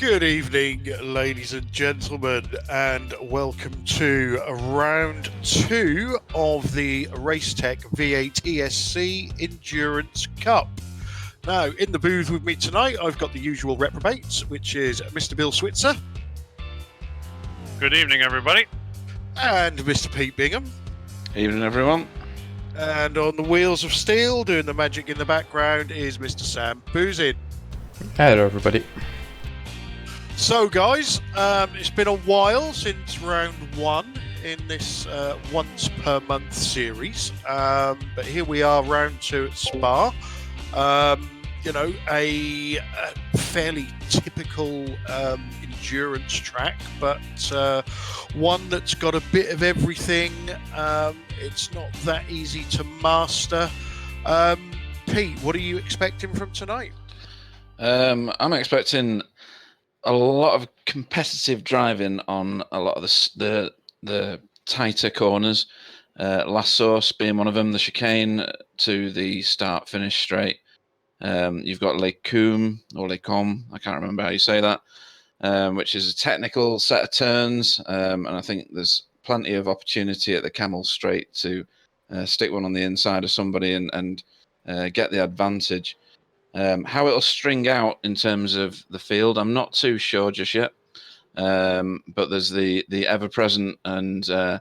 Good evening, ladies and gentlemen, and welcome to round 2 of the Racetech V8 ESC Endurance Cup. Now, in the booth with me tonight, I've got the usual reprobates, which is Mr. Bill Switzer. Good evening, everybody. And Mr. Pete Bingham. Evening, everyone. And on the wheels of steel, doing the magic in the background, is Mr. Sam Boozin. Hello, everybody. So, guys, it's been a while since round 1 in this once per month series, but here we are, round 2 at Spa. A fairly typical endurance track, but one that's got a bit of everything. It's not that easy to master. Pete, what are you expecting from tonight? I'm expecting a lot of competitive driving on a lot of the tighter corners. Last Source being one of them, the chicane to the start-finish straight. You've got Les Combes, or Les Combes, I can't remember how you say that, which is a technical set of turns, and I think there's plenty of opportunity at the Camel Straight to stick one on the inside of somebody and get the advantage. How it'll string out in terms of the field, I'm not too sure just yet. But there's the ever-present and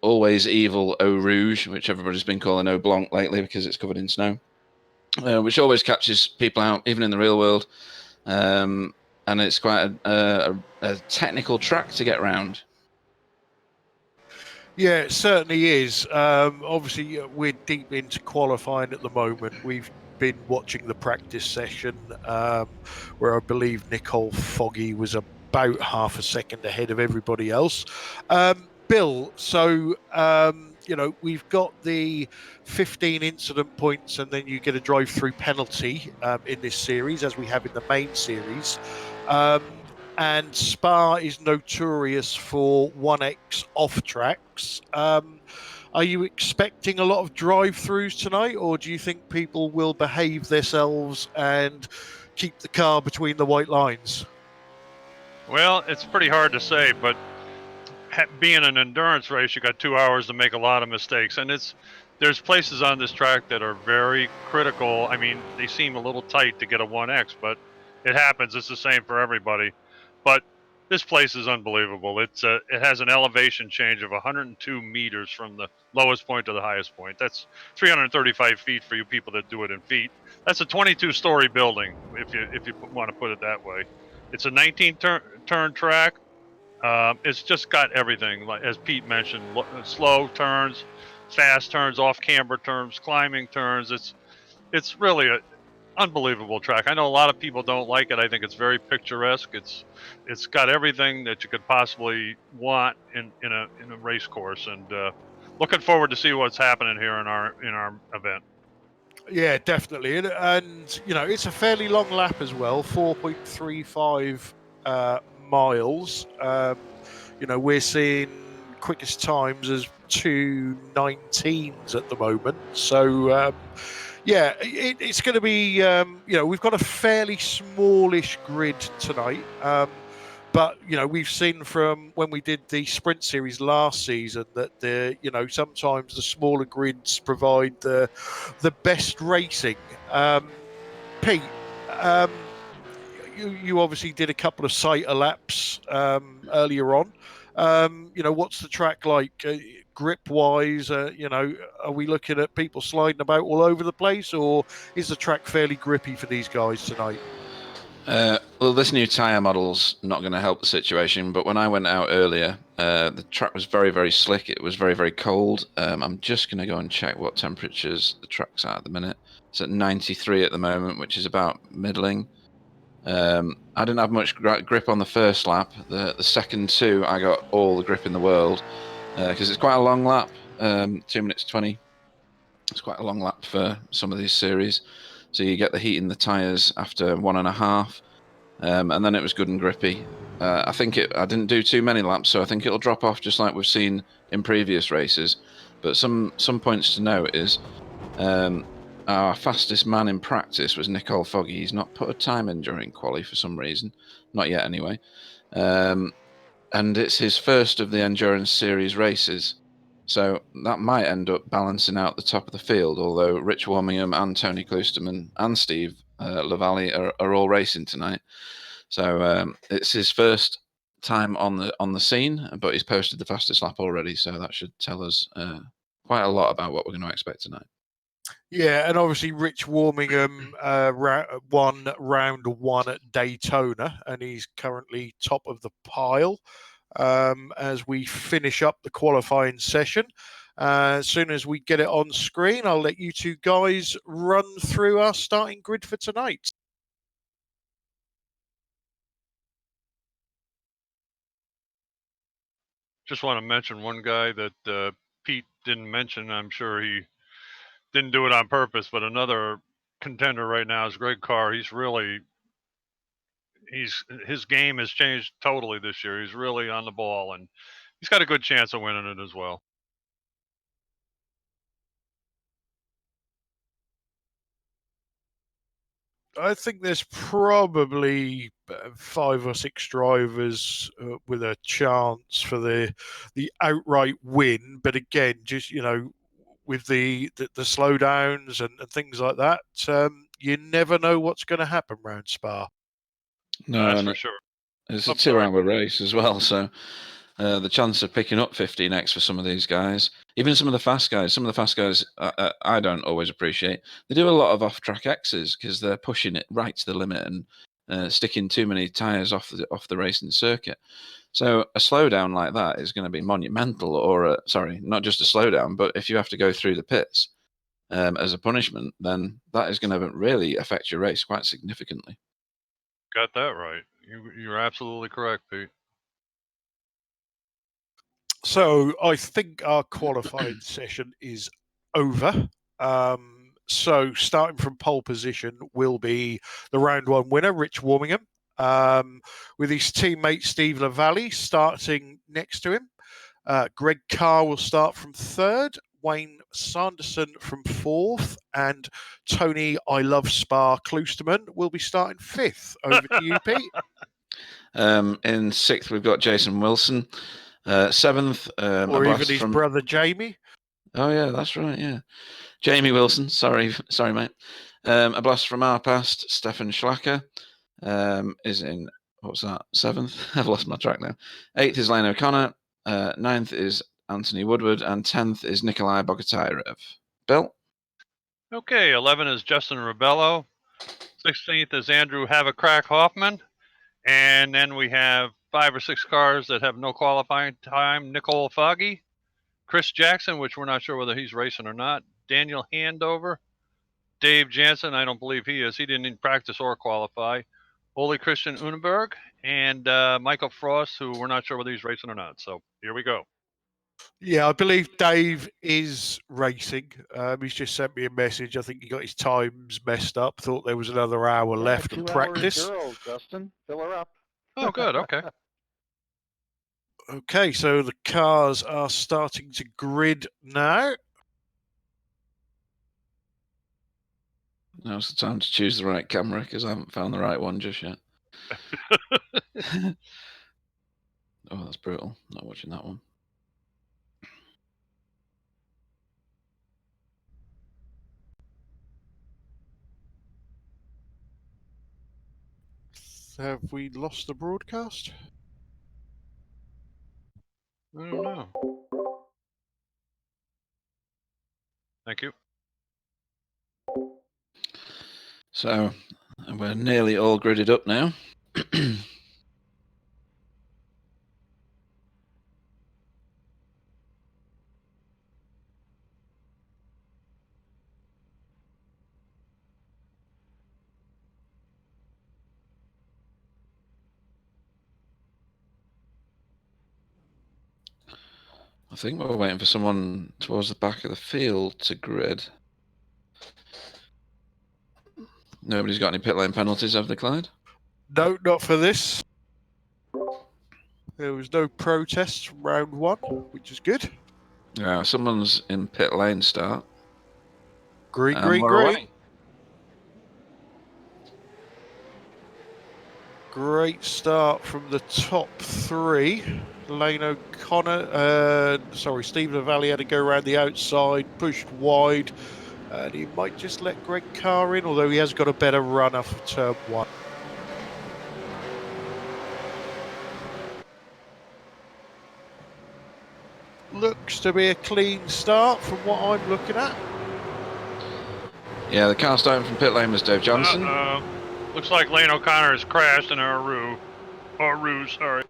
always evil Eau Rouge, which everybody's been calling Eau Blanc lately because it's covered in snow, which always catches people out, even in the real world. And it's quite a technical track to get round. Yeah, it certainly is. Obviously, we're deep into qualifying at the moment. We've been watching the practice session where I believe Nicole Foggy was about half a second ahead of everybody else. Bill, so, we've got the 15 incident points and then you get a drive-through penalty in this series, as we have in the main series. And Spa is notorious for 1x off tracks. Are you expecting a lot of drive-throughs tonight, or do you think people will behave themselves and keep the car between the white lines? Well, it's pretty hard to say, but being an endurance race, you got 2 hours to make a lot of mistakes, and there's places on this track that are very critical. I mean, they seem a little tight to get a 1x, but it happens. It's the same for everybody. But this place is unbelievable. It has an elevation change of 102 meters from the lowest point to the highest point. That's 335 feet for you people that do it in feet. That's a 22-story building, if you want to put it that way. It's a 19-turn track. It's just got everything, like as Pete mentioned, slow turns, fast turns, off-camber turns, climbing turns. It's really a unbelievable track. I know a lot of people don't like it. I think it's very picturesque. It's got everything that you could possibly want in a race course, and looking forward to see what's happening here in our event. Yeah, definitely, and it's a fairly long lap as well, 4.35 miles. We're seeing quickest times as 2:19s at the moment, so. Yeah, it's going to be, we've got a fairly smallish grid tonight. But, we've seen from when we did the sprint series last season that sometimes the smaller grids provide the best racing. Pete, you obviously did a couple of sighter laps earlier on. What's the track like? Grip wise, are we looking at people sliding about all over the place, or is the track fairly grippy for these guys tonight? Well, this new tyre model's not going to help the situation, but when I went out earlier, the track was very, very slick. It was very, very cold. I'm just going to go and check what temperatures the track's at the minute. It's at 93 at the moment, which is about middling. I didn't have much grip on the first lap. The second two, I got all the grip in the world. Because it's quite a long lap, 2 minutes 20. It's quite a long lap for some of these series. So you get the heat in the tyres after 1.5, and then it was good and grippy. I think I didn't do too many laps, so I think it'll drop off just like we've seen in previous races. But some points to note is our fastest man in practice was Nicole Foggy. He's not put a time in during quali for some reason. Not yet, anyway. And it's his first of the Endurance Series races. So that might end up balancing out the top of the field, although Rich Warmingham and Tony Klusterman and Steve Lavallee are all racing tonight. So it's his first time on the scene, but he's posted the fastest lap already, so that should tell us quite a lot about what we're going to expect tonight. Yeah, and obviously Rich Warmingham won round 1 at Daytona, and he's currently top of the pile as we finish up the qualifying session. As soon as we get it on screen, I'll let you two guys run through our starting grid for tonight. Just want to mention one guy that Pete didn't mention. I'm sure he didn't do it on purpose, but another contender right now is Greg Carr. His game has changed totally this year. He's really on the ball, and he's got a good chance of winning it as well. I think there's probably 5 or 6 drivers with a chance for the outright win. But again, just with the slowdowns and things like that, you never know what's going to happen around Spa. No, that's for sure. It's a 2-hour race as well, so the chance of picking up 15x for some of these guys, even some of the fast guys, I don't always appreciate. They do a lot of off-track X's because they're pushing it right to the limit and sticking too many tyres off the racing circuit. So a slowdown like that is going to be monumental, or sorry, not just a slowdown, but if you have to go through the pits as a punishment, then that is going to really affect your race quite significantly. Got that right. You're absolutely correct, Pete. So I think our qualifying session is over. So starting from pole position will be the round 1 winner, Rich Warmingham, with his teammate Steve Lavallee starting next to him. Greg Carr will start from 3rd, Wayne Sanderson from 4th, and Tony I Love Spa Klusterman will be starting 5th. Over to you, Pete. In 6th, we've got Jason Wilson. 7th, or even his brother Jamie. Oh yeah, that's right. Yeah, Jamie Wilson. Sorry, mate. A blast from our past. Stefan Schlacker is in. What's that? 7th. I've lost my track now. 8th is Lane O'Connor. 9th is Anthony Woodward, and 10th is Nikolai Bogotyrev. Bill. Okay, 11 is Justin Rebello. 16th is Andrew Havacrack Hoffman. And then we have 5 or 6 cars that have no qualifying time. Nicole Foggy, Chris Jackson, which we're not sure whether he's racing or not. Daniel Handover, Dave Jansen, I don't believe he is. He didn't even practice or qualify. Ole Christian Unenberg, and Michael Frost, who we're not sure whether he's racing or not. So here we go. Yeah, I believe Dave is racing. He's just sent me a message. I think he got his times messed up. Thought there was another hour left of practice. Girl, Justin, fill her up. Oh, good. Okay. Okay, so the cars are starting to grid now. Now's the time to choose the right camera because I haven't found the right one just yet. Oh, that's brutal. Not watching that one. Have we lost the broadcast? I don't know. Thank you. So we're nearly all gridded up now. I think we're waiting for someone towards the back of the field to grid. Nobody's got any pit lane penalties, have they, Clyde? No, not for this. There was no protests from round 1, which is good. Yeah, someone's in pit lane start. Green, And green, we're green. away. Great start from the top three. Lane O'Connor, Stephen O'Valley had to go around the outside, pushed wide, and he might just let Greg Carr in, although he has got a better runner for turn one. Looks to be a clean start from what I'm looking at. Yeah, the car starting from pit lane was Dave Johnson. Looks like Lane O'Connor has crashed in our ruse, sorry.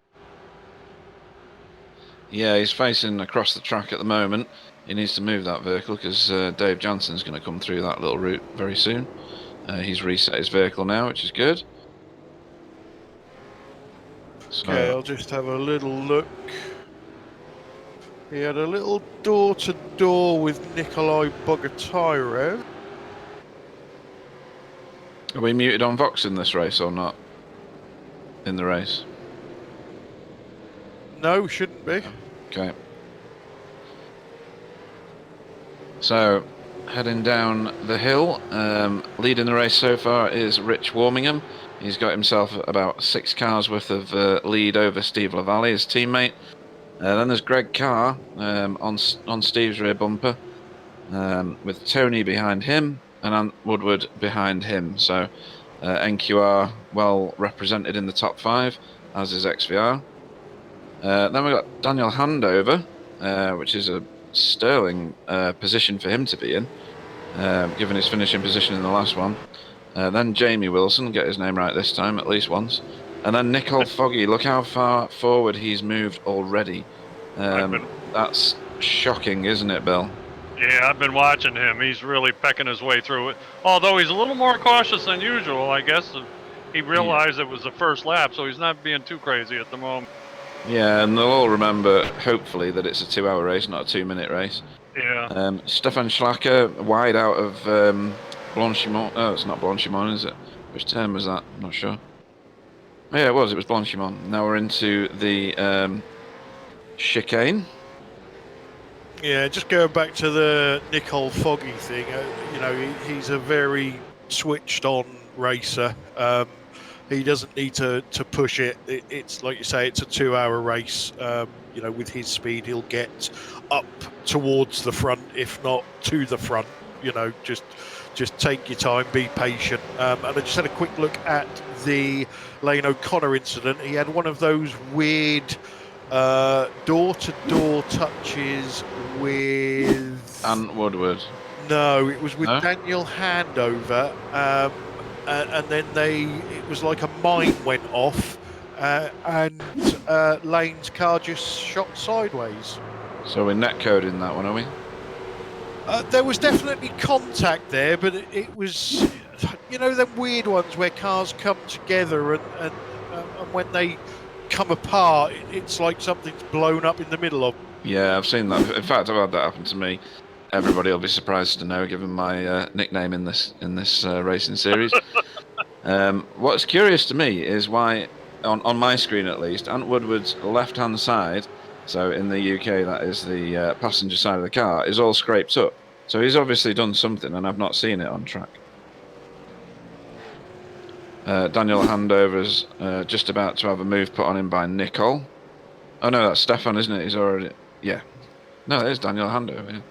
Yeah, he's facing across the track at the moment. He needs to move that vehicle because Dave Johnson's going to come through that little route very soon. He's reset his vehicle now, which is good. So, Okay, I'll just have a little look. He had a little door-to-door with Nikolai Bogatyrov. are we muted on Vox in this race or not? In the race? No, shouldn't be. Okay. So, heading down the hill, leading the race so far is Rich Warmingham. He's got himself about 6 cars worth of lead over Steve LaValle, his teammate. Then there's Greg Carr on Steve's rear bumper, with Tony behind him and Ant Woodward behind him. So NQR well represented in the top 5, as is XVR. Then we've got Daniel Handover, which is a sterling position for him to be in, given his finishing position in the last one. Then Jamie Wilson, get his name right this time, at least once. And then Nicole Foggy, look how far forward he's moved already. That's shocking, isn't it, Bill? Yeah, I've been watching him. He's really pecking his way through it. Although he's a little more cautious than usual, I guess. He realized it was the first lap, so he's not being too crazy at the moment. Yeah, and they'll all remember, hopefully, that it's a 2-hour race, not a 2-minute race. Yeah. Stefan Schlacker, wide out of Blanchimont. Oh, it's not Blanchimont, is it? Which turn was that? I'm not sure. Oh, yeah, it was Blanchimont. Now we're into the chicane. Yeah, just going back to the Nicole Foggy thing, he's a very switched-on racer. He doesn't need to push it. It's like you say, it's a 2-hour race. With his speed, he'll get up towards the front, if not to the front. Just take your time, be patient. And I just had a quick look at the Lane O'Connor incident. He had one of those weird door-to-door touches with Ant Woodward. No, it was with No? Daniel Handover, and then it was like a mine went off, and Lane's car just shot sideways. So we're netcoding that one, are we? There was definitely contact there, but it was, them weird ones where cars come together and when they come apart, it's like something's blown up in the middle of. Yeah, I've seen that. In fact, I've had that happen to me. Everybody will be surprised to know, given my nickname in this racing series. What's curious to me is why, on my screen at least, Ant Woodward's left-hand side, so in the UK that is the passenger side of the car, is all scraped up. So he's obviously done something, and I've not seen it on track. Daniel Handover's just about to have a move put on him by Nicole. Oh no, that's Stefan, isn't it? He's already... Yeah. No, there's Daniel Handover, yeah.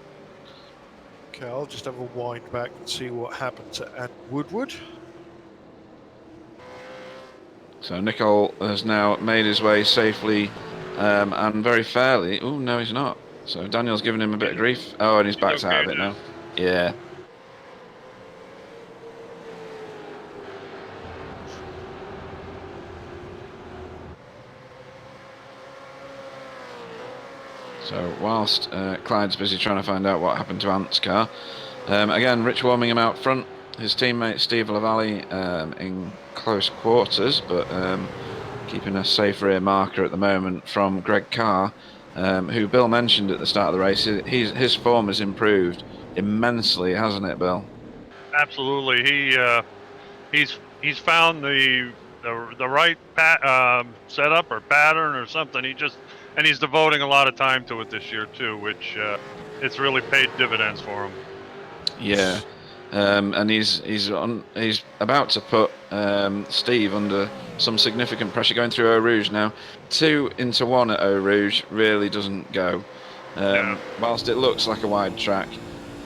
Okay, I'll just have a wind back and see what happened to Ant Woodward. So Nicole has now made his way safely and very fairly. Oh, no, he's not. So Daniel's giving him a bit of grief. Oh, and he's backed out of it now. Yeah. So whilst Clyde's busy trying to find out what happened to Ant's car, again, Rich Warmingham out front, his teammate Steve LaValle in close quarters, but keeping a safe rear marker at the moment from Greg Carr, who Bill mentioned at the start of the race. His form has improved immensely, hasn't it, Bill? Absolutely. He's found the right setup or pattern or something. And he's devoting a lot of time to it this year too, which it's really paid dividends for him. Yeah. and he's about to put Steve under some significant pressure going through Eau Rouge now. 2 into 1 at Eau Rouge really doesn't go. Whilst it looks like a wide track,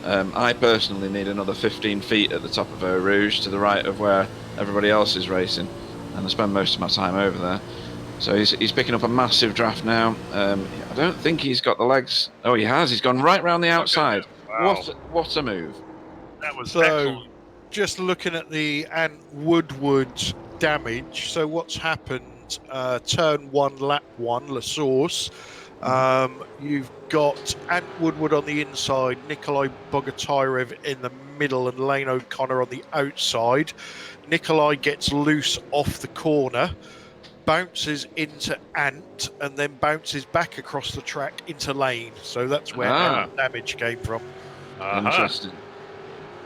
I personally need another 15 feet at the top of Eau Rouge to the right of where everybody else is racing, and I spend most of my time over there. So he's picking up a massive draft now. I don't think he's got the legs. Oh, he has. He's gone right round the outside. Wow. What a move! That was So, excellent. just looking at the Ant Woodward damage. So, what's happened? Turn 1, lap 1, La Source. You've got Ant Woodward on the inside, Nikolai Bogotyrev in the middle, and Lane O'Connor on the outside. Nikolai gets loose off the corner, bounces into Ant, and then bounces back across the track into Lane. So that's where Ant's damage came from. Interesting.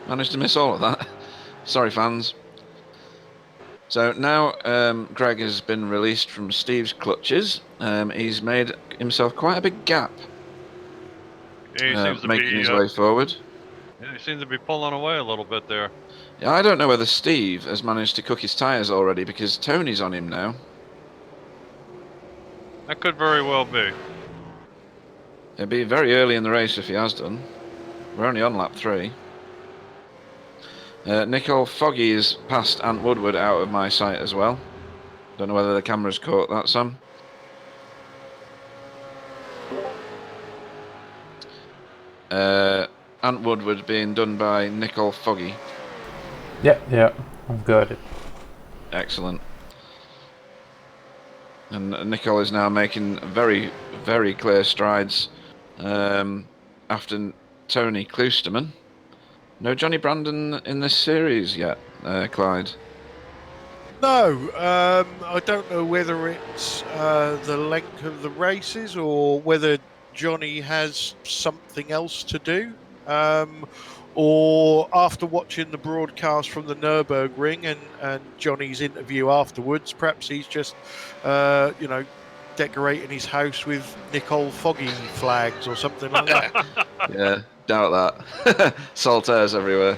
Managed to miss all of that. Sorry, fans. So now Greg has been released from Steve's clutches. He's made himself quite a big gap, He seems to making be, his way forward. Yeah, he seems to be pulling away a little bit there. Yeah, I don't know whether Steve has managed to cook his tyres already, because Tony's on him now. That could very well be. It'd be very early in the race if he has done. We're only on lap 3. Nicole Foggy is past Ant Woodward out of my sight as well. Don't know whether the camera's caught that, Sam. Ant Woodward being done by Nicole Foggy. Yeah, I've got it. Excellent. And Nicole is now making very, very clear strides after Tony Kloosterman. No Johnny Brandon in this series yet, Clyde. No, I don't know whether it's the length of the races or whether Johnny has something else to do. Or after watching the broadcast from the Nürburgring and Johnny's interview afterwards, perhaps he's just, decorating his house with Nicole Foggy flags or something like that. Yeah, doubt that. Saltaires everywhere.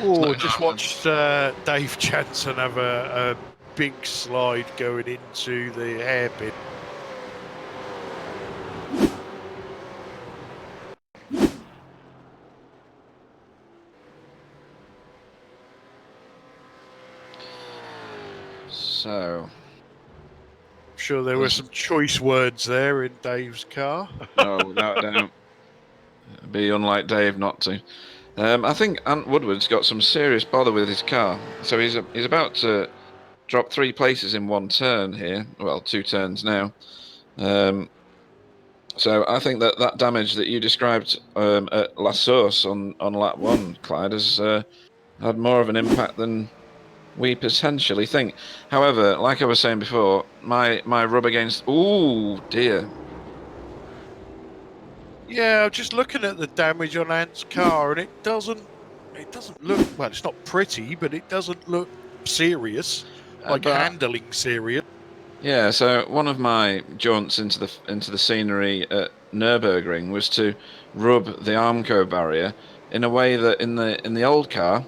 Or just watched Dave Jansen have a big slide going into the hairpin. So, I'm sure there were some choice words there in Dave's car. no, without a doubt. It'd be unlike Dave not to. I think Ant Woodward's got some serious bother with his car. So he's about to drop 3 places in 1 turn here. Well, 2 turns now. So I think that damage that you described at La Source on lap 1, Clyde, has had more of an impact than we potentially think. However, like I was saying before, my rub against... Ooh, dear. Yeah, I'm just looking at the damage on Ant's car, and it doesn't look, well, it's not pretty, but it doesn't look serious, like handling serious. Yeah, so one of my jaunts into the scenery at Nürburgring was to rub the Armco barrier in a way that in the old car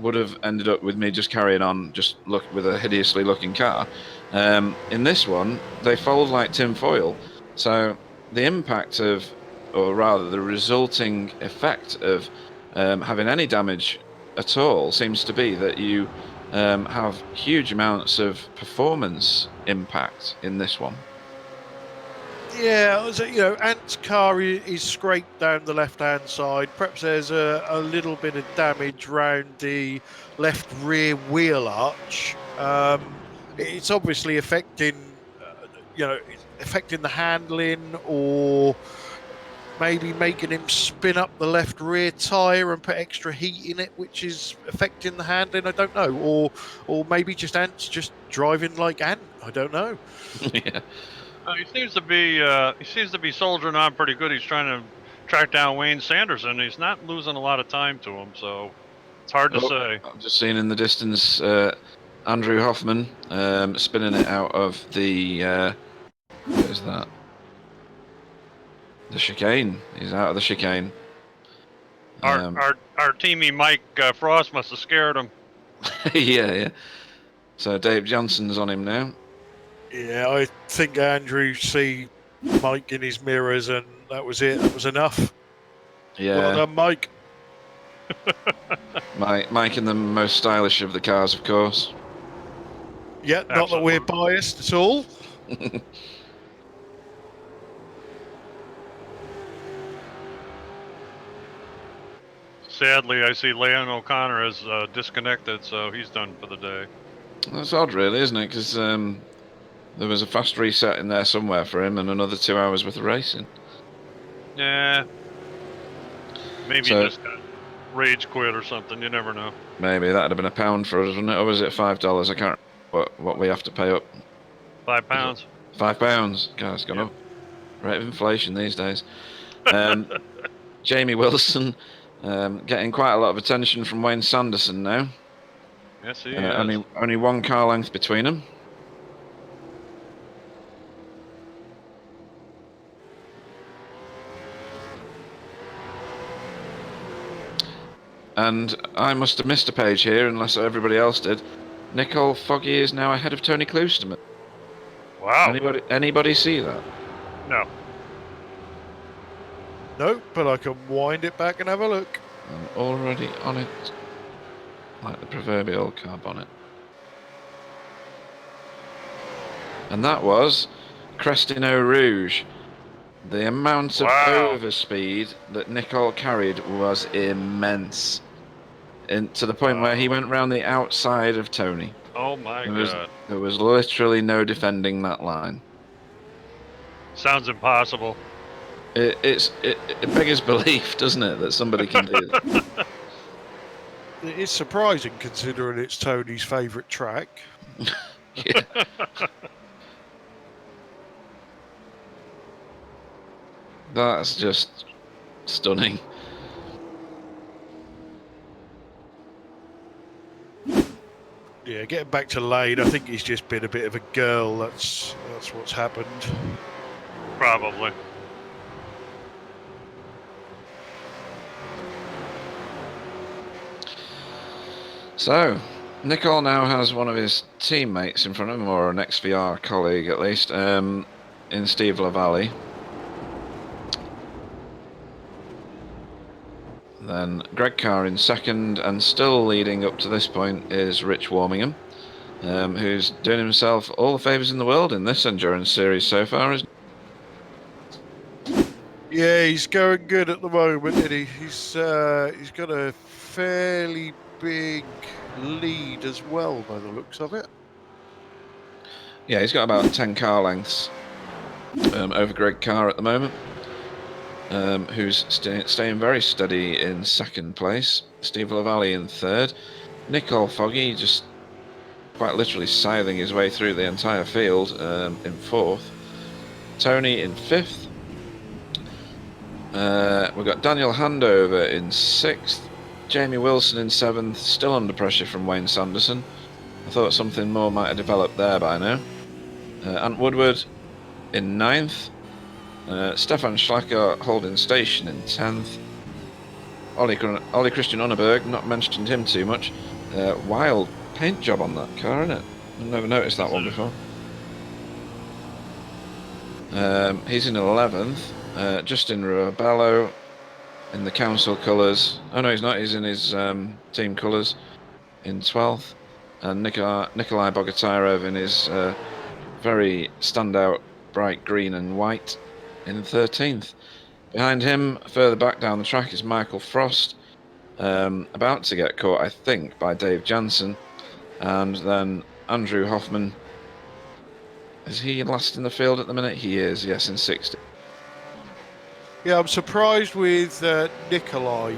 would have ended up with me just carrying on, just look with a hideously looking car. In this one, they fold like tin foil, so the impact of, or rather the resulting effect of having any damage at all seems to be that you have huge amounts of performance impact in this one. Yeah, Ant's car is scraped down the left-hand side. Perhaps there's a little bit of damage round the left rear wheel arch. It's obviously affecting, affecting the handling, or maybe making him spin up the left rear tyre and put extra heat in it, which is affecting the handling. I don't know, or maybe just Ant's just driving like Ant. I don't know. Yeah. He seems to be soldiering on pretty good. He's trying to track down Wayne Sanderson. He's not losing a lot of time to him, so it's hard to say. I've just seen in the distance Andrew Hoffman spinning it out of the what is that? The chicane. He's out of the chicane. Our teamie Mike Frost must have scared him. Yeah. So Dave Johnson's on him now. Yeah, I think Andrew see Mike in his mirrors, and that was it. That was enough. Yeah. Well done, Mike. Mike in the most stylish of the cars, of course. Yeah, not that we're biased at all. Sadly, I see Leon O'Connor is disconnected, so he's done for the day. That's odd, really, isn't it? Because there was a fast reset in there somewhere for him and another 2 hours worth of racing. Yeah. Maybe So- he just got rage quit or something. You never know. Maybe that'd have been £1 for us, wouldn't it? Or was it $5? I can't remember what we have to pay up. £5. £5. God, it's gone up. Rate of inflation these days. Jamie Wilson getting quite a lot of attention from Wayne Sanderson now. Yes, he is. Only 1 car length between them. And I must have missed a page here, unless everybody else did. Nicole Foggy is now ahead of Tony Kloosterman. Wow. Anybody see that? No. No, but I can wind it back and have a look. I'm already on it, like the proverbial car bonnet. And that was Crestin Eau Rouge. The amount of overspeed that Nicole carried was immense. To the point where he went round the outside of Tony. Oh my God. There was literally no defending that line. Sounds impossible. It beggars belief, doesn't it, that somebody can do that? It is surprising considering it's Tony's favourite track. Yeah. That's just stunning. Yeah, getting back to Lane, I think he's just been a bit of a girl. That's what's happened. Probably. So, Nicole now has one of his teammates in front of him, or an XVR colleague at least, in Steve Lavallee. Then Greg Carr in second, and still leading up to this point is Rich Warmingham, who's doing himself all the favours in the world in this endurance series so far, isn't he? Yeah, he's going good at the moment, isn't he? He's got a fairly big lead as well by the looks of it. Yeah, he's got about 10 car lengths over Greg Carr at the moment, who's staying very steady in second place. Steve Lavallee in third. Nicole Foggy just quite literally scything his way through the entire field in fourth. Tony in fifth. We've got Daniel Handover in sixth. Jamie Wilson in seventh, still under pressure from Wayne Sanderson. I thought something more might have developed there by now. Ant Woodward in ninth. Stefan Schlacker holding station in 10th. Ollie Christian Unneberg, not mentioned him too much. Wild paint job on that car, isn't it? I've never noticed that one before. He's in 11th. Justin Rubello in the council colours. Oh no, he's not. He's in his team colours in 12th. And Nikolai Bogatyrev in his very standout bright green and white in 13th. Behind him, further back down the track, is Michael Frost, about to get caught, I think, by Dave Jansen. And then Andrew Hoffman. Is he last in the field at the minute? He is, yes, in 60. Yeah, I'm surprised with Nikolai.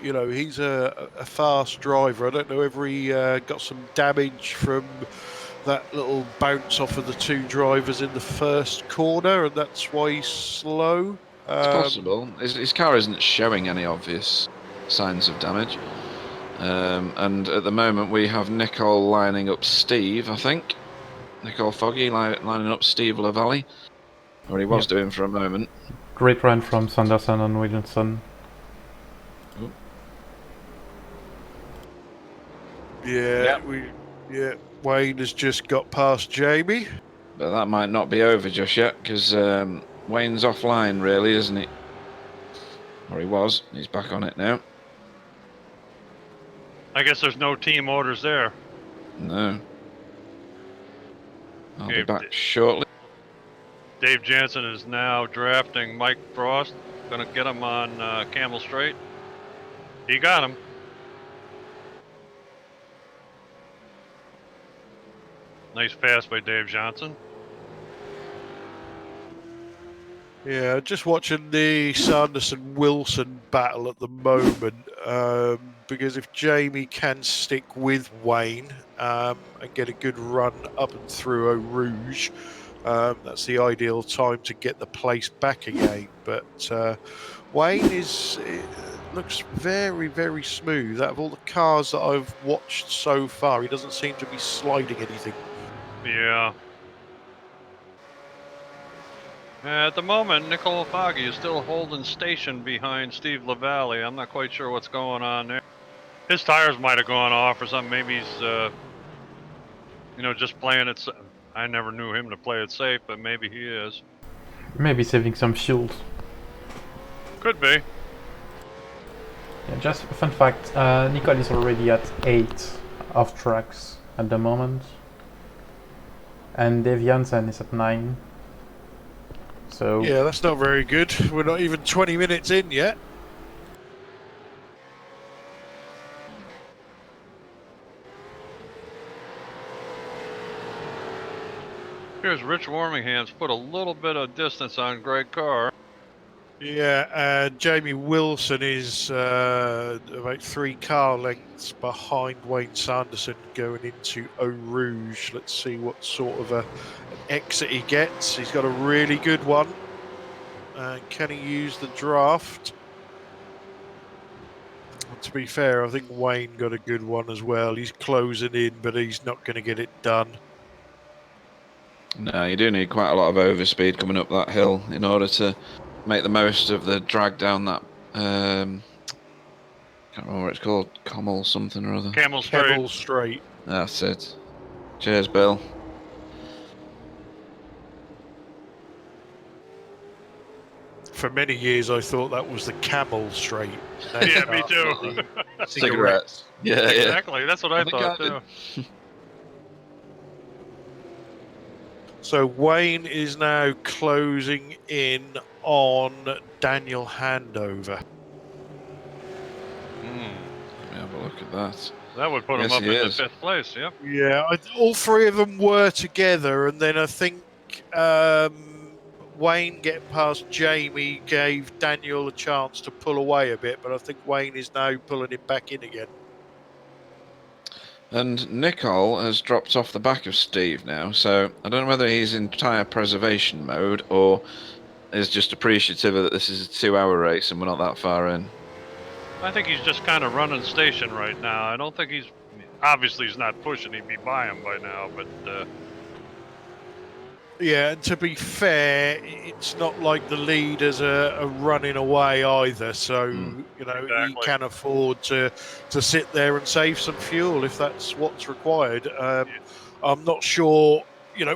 You know, he's a fast driver. I don't know if he got some damage from that little bounce off of the two drivers in the first corner, and that's why he's slow. It's possible. His car isn't showing any obvious signs of damage. And at the moment we have Nicole lining up Steve, I think. Nicole Foggy lining up Steve Lavallee, or he was doing for a moment. Great run from Sanderson and Williamson. Yeah, Wayne has just got past Jamie. But that might not be over just yet, because Wayne's offline, really, isn't he? Or he was. He's back on it now. I guess there's no team orders there. No. I'll be Okay, back shortly. Dave Jansen is now drafting Mike Frost. Gonna get him on Camel Straight. He got him. Nice pass by Dave Johnson. Yeah, just watching the Sanderson-Wilson battle at the moment, because if Jamie can stick with Wayne and get a good run up and through Eau Rouge, that's the ideal time to get the place back again. But Wayne looks very, very smooth. Out of all the cars that I've watched so far, he doesn't seem to be sliding anything. Yeah. At the moment, Nicole Foggy is still holding station behind Steve Lavallee. I'm not quite sure what's going on there. His tires might have gone off or something. Maybe he's, just playing it. I never knew him to play it safe, but maybe he is. Maybe saving some fuel. Could be. Yeah, just a fun fact, Nicole is already at 8 off tracks at the moment. And Dave Jansen is at 9. So Yeah, that's not very good. We're not even 20 minutes in yet. Here's Rich Warmingham's put a little bit of distance on Greg Carr. Yeah, Jamie Wilson is about 3 car lengths behind Wayne Sanderson going into Eau Rouge. Let's see what sort of an exit he gets. He's got a really good one. Can he use the draft? To be fair, I think Wayne got a good one as well. He's closing in, but he's not going to get it done. No, you do need quite a lot of overspeed coming up that hill in order to make the most of the drag down that. Can't remember what it's called. Camel something or other. Camel Straight. Camel Straight. That's it. Cheers, Bill. For many years, I thought that was the Camel Straight. Yeah, me too. Cigarettes. Yeah, yeah. Exactly. That's what I think thought I too. So Wayne is now closing in on Daniel Handover. Hmm. Let me have a look at that. That would put him Yes, up he in the is. 5th place. Yep. Yeah, all 3 of them were together, and then I think Wayne getting past Jamie gave Daniel a chance to pull away a bit, but I think Wayne is now pulling him back in again. And Nicole has dropped off the back of Steve now, so I don't know whether he's in tyre preservation mode or is just appreciative that this is a 2-hour race and we're not that far in. I think he's just kind of running station right now. I don't think obviously he's not pushing. He'd be by him by now, but Yeah, and to be fair, it's not like the leaders are running away either. So, Exactly. he can afford to sit there and save some fuel if that's what's required. I'm not sure,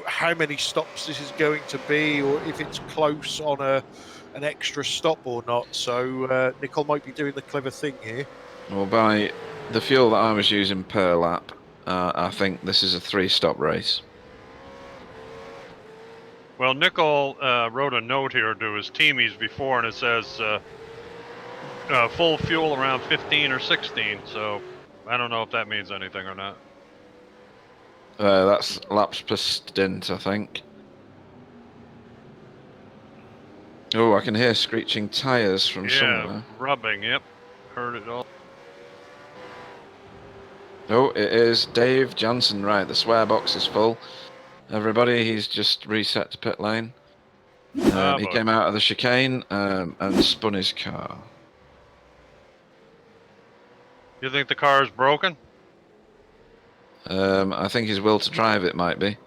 how many stops this is going to be or if it's close on an extra stop or not. So, Nicole might be doing the clever thing here. Well, by the fuel that I was using per lap, I think this is a 3-stop race. well, Nicole wrote a note here to his teamies before, and it says full fuel around 15 or 16. So I don't know if that means anything or not. That's laps per stint, I think. Oh, I can hear screeching tyres from somewhere. Rubbing. Yep, heard it all. Oh, it is Dave Johnson. Right, the swear box is full. Everybody, he's just reset to pit lane. He came out of the chicane and spun his car. You think the car is broken? I think his will to drive it might be.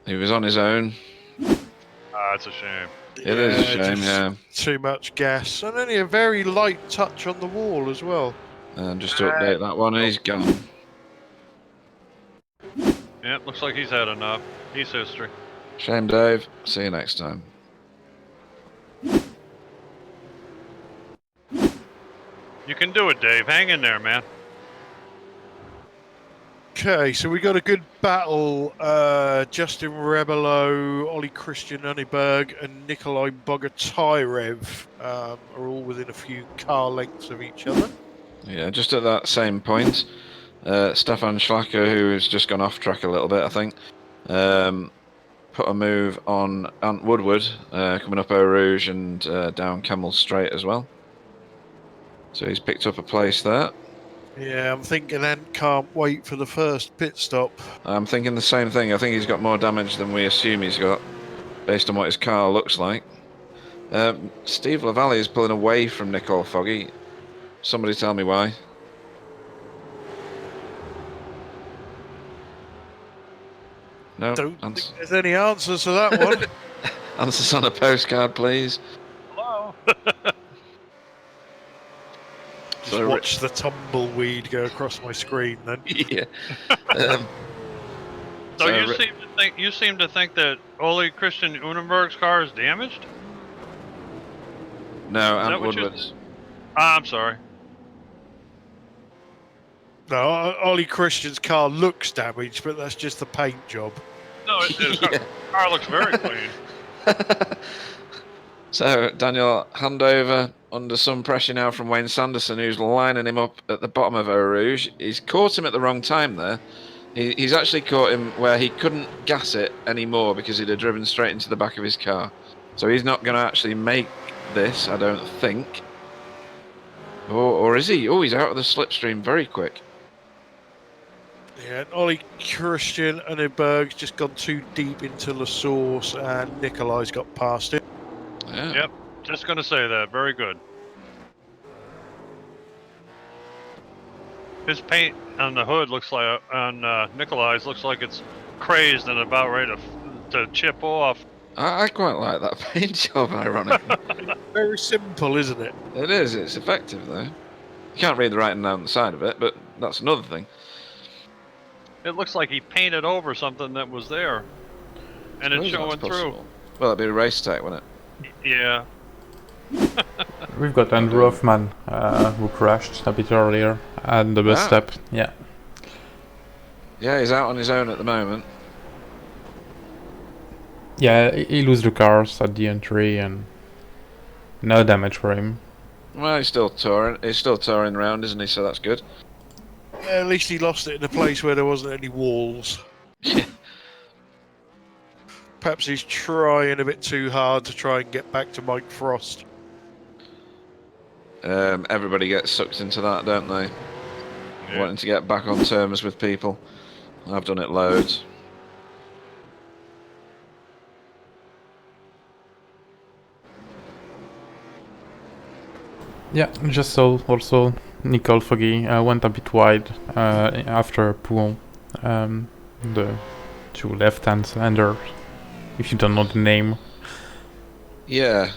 He was on his own. It's a shame. It is a shame, just yeah. Too much gas, and only a very light touch on the wall as well. And just to update that one, he's gone. Yeah, looks like he's had enough. He's history. Shame, Dave. See you next time. You can do it, Dave. Hang in there, man. Okay, so we got a good battle. Justin Rebelo, Ollie Christian Unneberg, and Nikolai Bogotyrev are all within a few car lengths of each other. Yeah, just at that same point, Stefan Schlacker, who has just gone off track a little bit, I think, put a move on Ant Woodward, coming up Eau Rouge and down Kemmel Straight as well. So he's picked up a place there. Yeah, I'm thinking Ant can't wait for the first pit stop. I'm thinking the same thing. I think he's got more damage than we assume he's got, based on what his car looks like. Steve Lavallee is pulling away from Nicole Foggy. Somebody tell me why. No, Don't think there's any answers to that one. answers on a postcard, please. Hello. Just watch the tumbleweed go across my screen then. Yeah. So you seem to think that Ole Christian Unenberg's car is damaged? No, Is that Ant what Woodward's. I'm sorry. No, Ollie Christian's car looks damaged, but that's just the paint job. No, the car looks very clean. So, Daniel, handover under some pressure now from Wayne Sanderson, who's lining him up at the bottom of Eau Rouge. He's caught him at the wrong time there. He's actually caught him where he couldn't gas it anymore because he'd have driven straight into the back of his car. So he's not going to actually make this, I don't think. Or is he? Oh, he's out of the slipstream very quick. Yeah, Ollie Christian Unneberg's just gone too deep into La Source, and Nikolai's got past it. Yeah. Yep, just going to say that. Very good. His paint on the hood looks like, on Nikolai's, looks like it's crazed and about ready to chip off. I quite like that paint job, ironically. Very simple, isn't it? It is, it's effective though. You can't read the writing down the side of it, but that's another thing. It looks like he painted over something that was there, and it's showing through. Well, it'd be Racetech, wouldn't it? Yeah. We've got Andrew Hoffman, who crashed a bit earlier at the bus stop. Yeah. Yeah, he's out on his own at the moment. Yeah, he lose the cars at the entry and no damage for him. Well, he's still touring around, isn't he? So that's good. Yeah, at least he lost it in a place where there wasn't any walls. Perhaps he's trying a bit too hard to try and get back to Mike Frost. Everybody gets sucked into that, don't they? Yeah. Wanting to get back on terms with people. I've done it loads. Yeah, just so also Nicole Foggy went a bit wide after Pouon. The two left-hander, if you don't know the name. Yeah,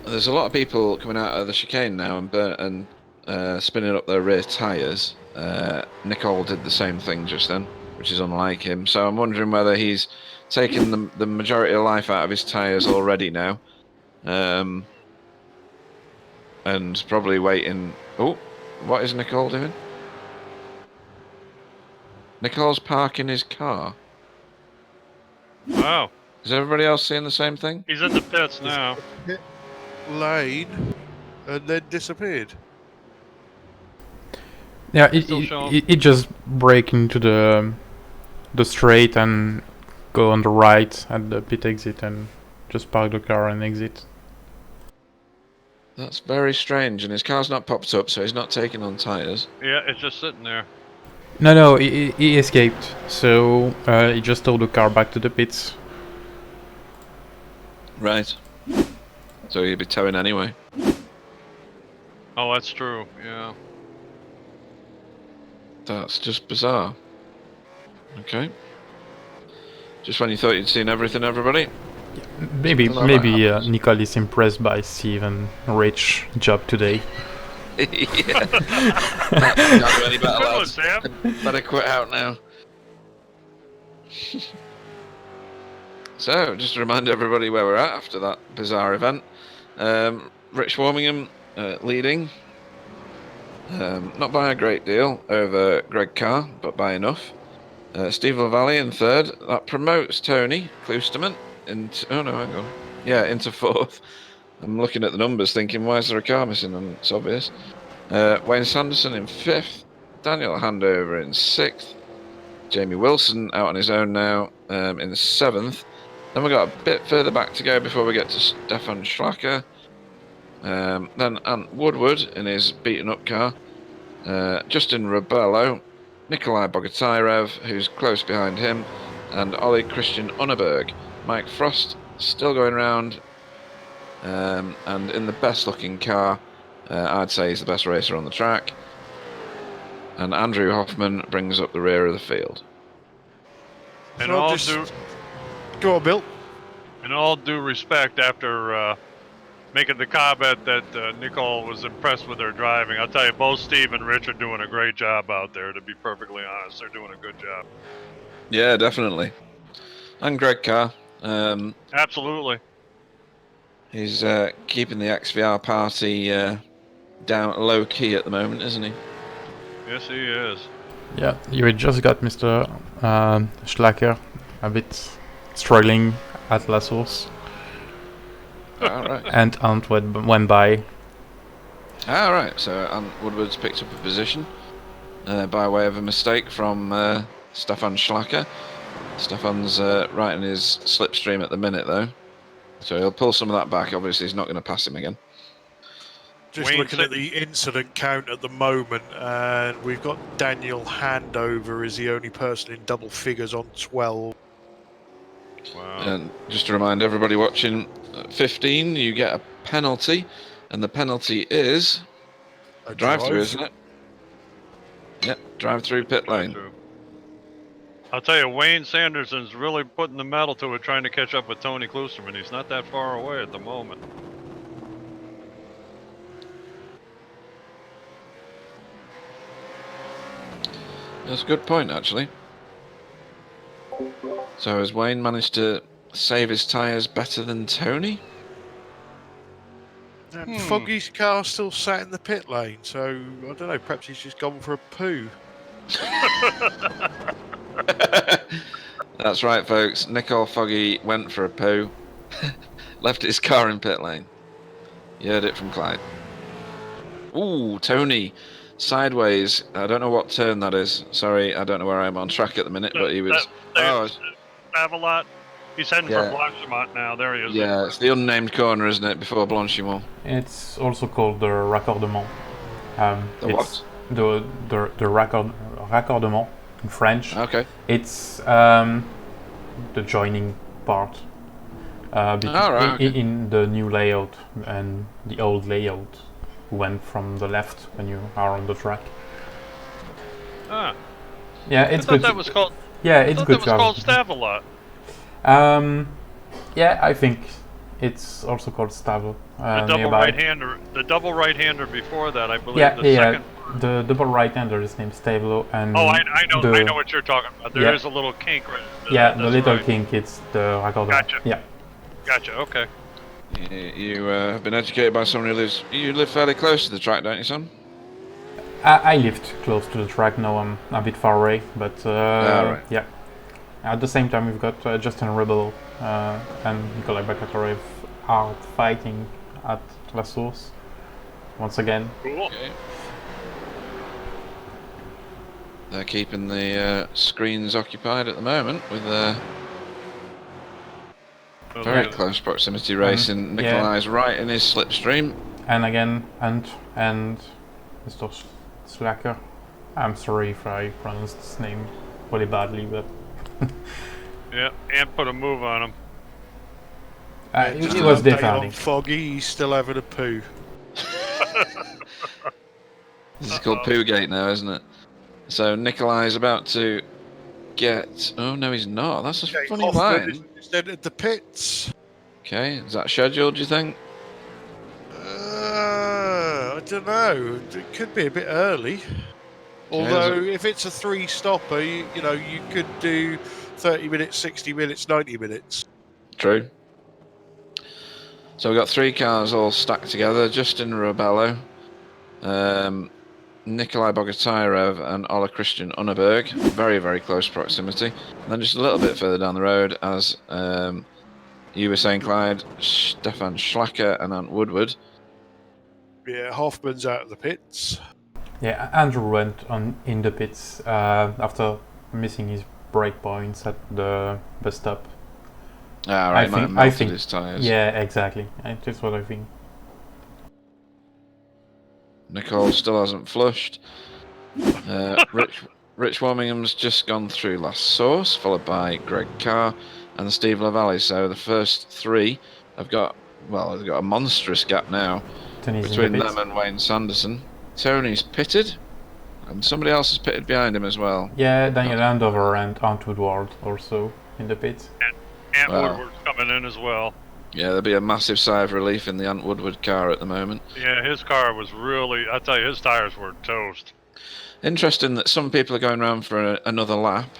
there's a lot of people coming out of the chicane now and spinning up their rear tyres. Nicole did the same thing just then, which is unlike him. So I'm wondering whether he's taken the majority of life out of his tyres already now. And probably waiting. Oh, what is Nicole doing? Nicole's parking his car. Wow. Is everybody else seeing the same thing? He's in the pits now. Pit lane, and then disappeared. Yeah, Still showing. it just break into the straight and go on the right at the pit exit and just park the car and exit. That's very strange, and his car's not popped up, so he's not taking on tyres. Yeah, it's just sitting there. No, he escaped, so he just towed the car back to the pits. Right. So he'd be towing anyway. Oh, that's true. Yeah. That's just bizarre. Okay. Just when you thought you'd seen everything, everybody. Maybe Something like that happens. Nicole is impressed by Steve and Rich job today. Yeah. Can't do any better, Good one, lads. Sam. Better quit out now. So, just to remind everybody where we're at after that bizarre event. Rich Warmingham leading. Not by a great deal over Greg Carr, but by enough. Steve LaValle in third. That promotes Tony Kloosterman into... Oh, no, hang on. Yeah, into fourth. I'm looking at the numbers thinking, why is there a car missing? And it's obvious. Wayne Sanderson in fifth. Daniel Handover in sixth. Jamie Wilson out on his own now in seventh. Then we've got a bit further back to go before we get to Stefan Schlacker. Then Ant Woodward in his beaten up car. Justin Rebello. Nikolai Bogatyrev, who's close behind him. And Ollie Christian Unneberg. Mike Frost still going around. And in the best looking car, I'd say he's the best racer on the track. And Andrew Hoffman brings up the rear of the field. And So all Go on, Bill. in all due respect, after making the comment that Nicole was impressed with her driving, I'll tell you, both Steve and Rich are doing a great job out there, to be perfectly honest. They're doing a good job. Yeah, definitely. And Greg Carr. Absolutely. He's keeping the XVR party down low key at the moment, isn't he? Yes, he is. Yeah, you just got Mr. Schlacker a bit struggling at La Source, All right. and Ant went by. All right. So Ant Woodward's picked up a position by way of a mistake from Stefan Schlacker. Stefan's right in his slipstream at the minute, though. So he'll pull some of that back. Obviously, he's not going to pass him again. Just Wayne looking at the incident count at the moment, and we've got Daniel Handover as the only person in double figures on 12. Wow. And just to remind everybody watching, 15, you get a penalty, and the penalty is A drive-through, isn't it? Yep, drive-through pit lane. I'll tell you, Wayne Sanderson's really putting the metal to it, trying to catch up with Tony Kloosterman. He's not that far away at the moment. That's a good point, actually. So has Wayne managed to save his tyres better than Tony? And Foggy's car still sat in the pit lane, so I don't know, perhaps he's just gone for a poo. That's right, folks. Nicole Foggy went for a poo, left his car in pit lane. You heard it from Clyde. Ooh, Tony, sideways. I don't know what turn that is. Sorry, I don't know where I am on track at the minute, but he was... Avalot. He's heading Yeah. for Blanchimont now. There he is. Yeah, it's the unnamed corner, isn't it, before Blanchimont? It's also called the raccordement. The what? The raccordement in French. Okay. It's the joining part right, okay. in the new layout and the old layout went from the left when you are on the track. Ah, Yeah, I it's thought good. that was called. Yeah, I it's thought good. that was called Stavelot. Yeah, I think it's also called Stavel. The double nearby. right-hander. The double right-hander before that, I believe. Yeah, the second. The double right-hander is named Stavelo, and Oh, I know. the, I know what you're talking about. There is Yeah. a little kink right there. Yeah, the That's little right. kink. It's the raccordement. Gotcha. Yeah. Gotcha. Okay. You have been educated by someone who lives... You live fairly close to the track, don't you, son? I lived close to the track. Now I'm a bit far away, but right. yeah. At the same time, we've got Justin Rebel and Nikolai Bogatyrev are fighting at La Source once again. Cool. Okay. They're keeping the screens occupied at the moment with very close proximity racing. yeah. Nikolai's right in his slipstream. And again, and Mr. Slacker. I'm sorry if I pronounced his name really badly, but Yeah, and put a move on him. Just it an was update defending. on Foggy, he's still having a poo. This is called Poogate now, isn't it? So Nikolai's about to get... Oh, no, he's not. That's a Okay, funny Hoffman line. is entered the pits. Okay, is that scheduled, do you think? I don't know. It could be a bit early. Although, if it's a 3-stopper, you know, you could do 30 minutes, 60 minutes, 90 minutes. True. So we've got 3 cars all stacked together. Justin Robello, Nikolai Bogotyrev and Ola Christian Unneberg. Very, very close proximity. And then just a little bit further down the road, as you were saying, Clyde, Stefan Schlacker and Ant Woodward. Yeah, Hoffman's out of the pits. Yeah, Andrew went on in the pits after missing his breakpoints at the bus stop. Ah, right, I think his tyres. Yeah, exactly. That's what I think. Nicole still hasn't flushed. Rich Warmingham's just gone through last source, followed by Greg Carr and Steve Lavallee. So the first 3 have got, well, they've got a monstrous gap now between them and Wayne Sanderson. Tony's pitted, and somebody else has pitted behind him as well. Yeah, Daniel Andover and Ant Woodward also in the pits. Ant Woodward's coming in as well. Yeah, there'll be a massive sigh of relief in the Ant Woodward car at the moment. Yeah, his car was really, I tell you, his tires were toast. Interesting that some people are going around for another lap.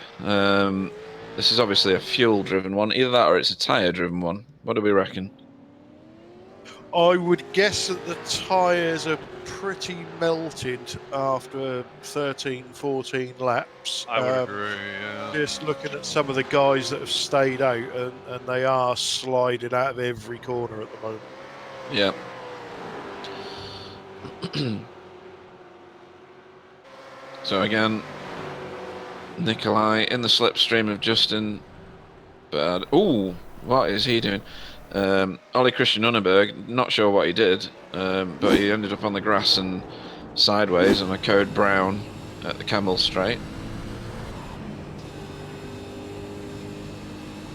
This is obviously a fuel-driven one. Either that or it's a tyre-driven one. What do we reckon? I would guess that the tyres are pretty melted after 13, 14 laps. I would agree, yeah. Just looking at some of the guys that have stayed out, and they are sliding out of every corner at the moment. Yeah. So again, Nikolai in the slipstream of Justin. But ooh, what is he doing? Ollie Christian Unneberg, not sure what he did, but he ended up on the grass and sideways on a code brown at the Camel Straight.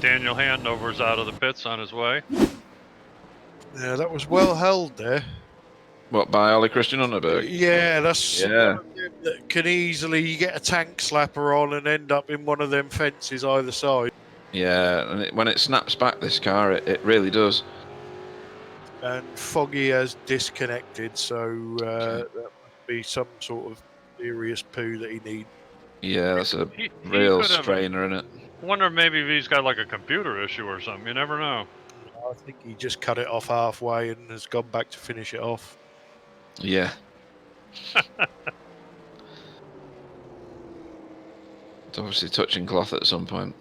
Daniel Handover's out of the pits on his way. Yeah, that was well held there. What, by Ollie Christian Unneberg? Yeah, that's Yeah. that can easily get a tank slapper on and end up in one of them fences either side. Yeah, and when it snaps back, this car, it really does. And Foggy has disconnected, so that must be some sort of serious poo that he needs. Yeah, that's a He real could have- strainer in it. Wonder maybe if he's got like a computer issue or something. You never know. I think he just cut it off halfway and has gone back to finish it off. Yeah. It's obviously touching cloth at some point.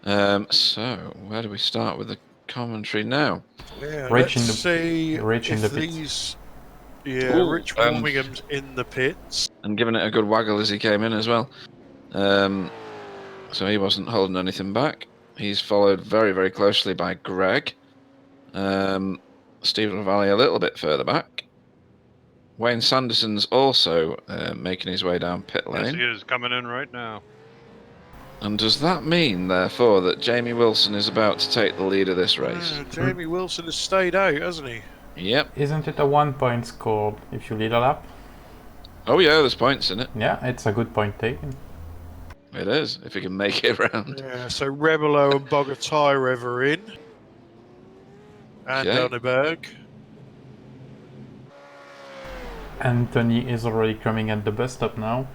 So, where do we start with the commentary now? Yeah, Rich let's in the- see Rich in if the pits. these... Yeah, Ooh, Rich Warmingham's in the pits. And giving it a good waggle as he came in as well. So he wasn't holding anything back. He's followed very, very closely by Greg. Stephen Valley a little bit further back. Wayne Sanderson's also making his way down pit Yes, lane. he is coming in right now. And does that mean, therefore, that Jamie Wilson is about to take the lead of this race? Jamie Wilson has stayed out, hasn't he? Yep. Isn't it a 1-point score if you lead a lap? Oh yeah, there's points in it. Yeah, it's a good point taken. It is, if he can make it round. Yeah, so Rebelo and Bogotyrev are in. And Okay. Unneberg. Anthony is already coming at the bus stop now.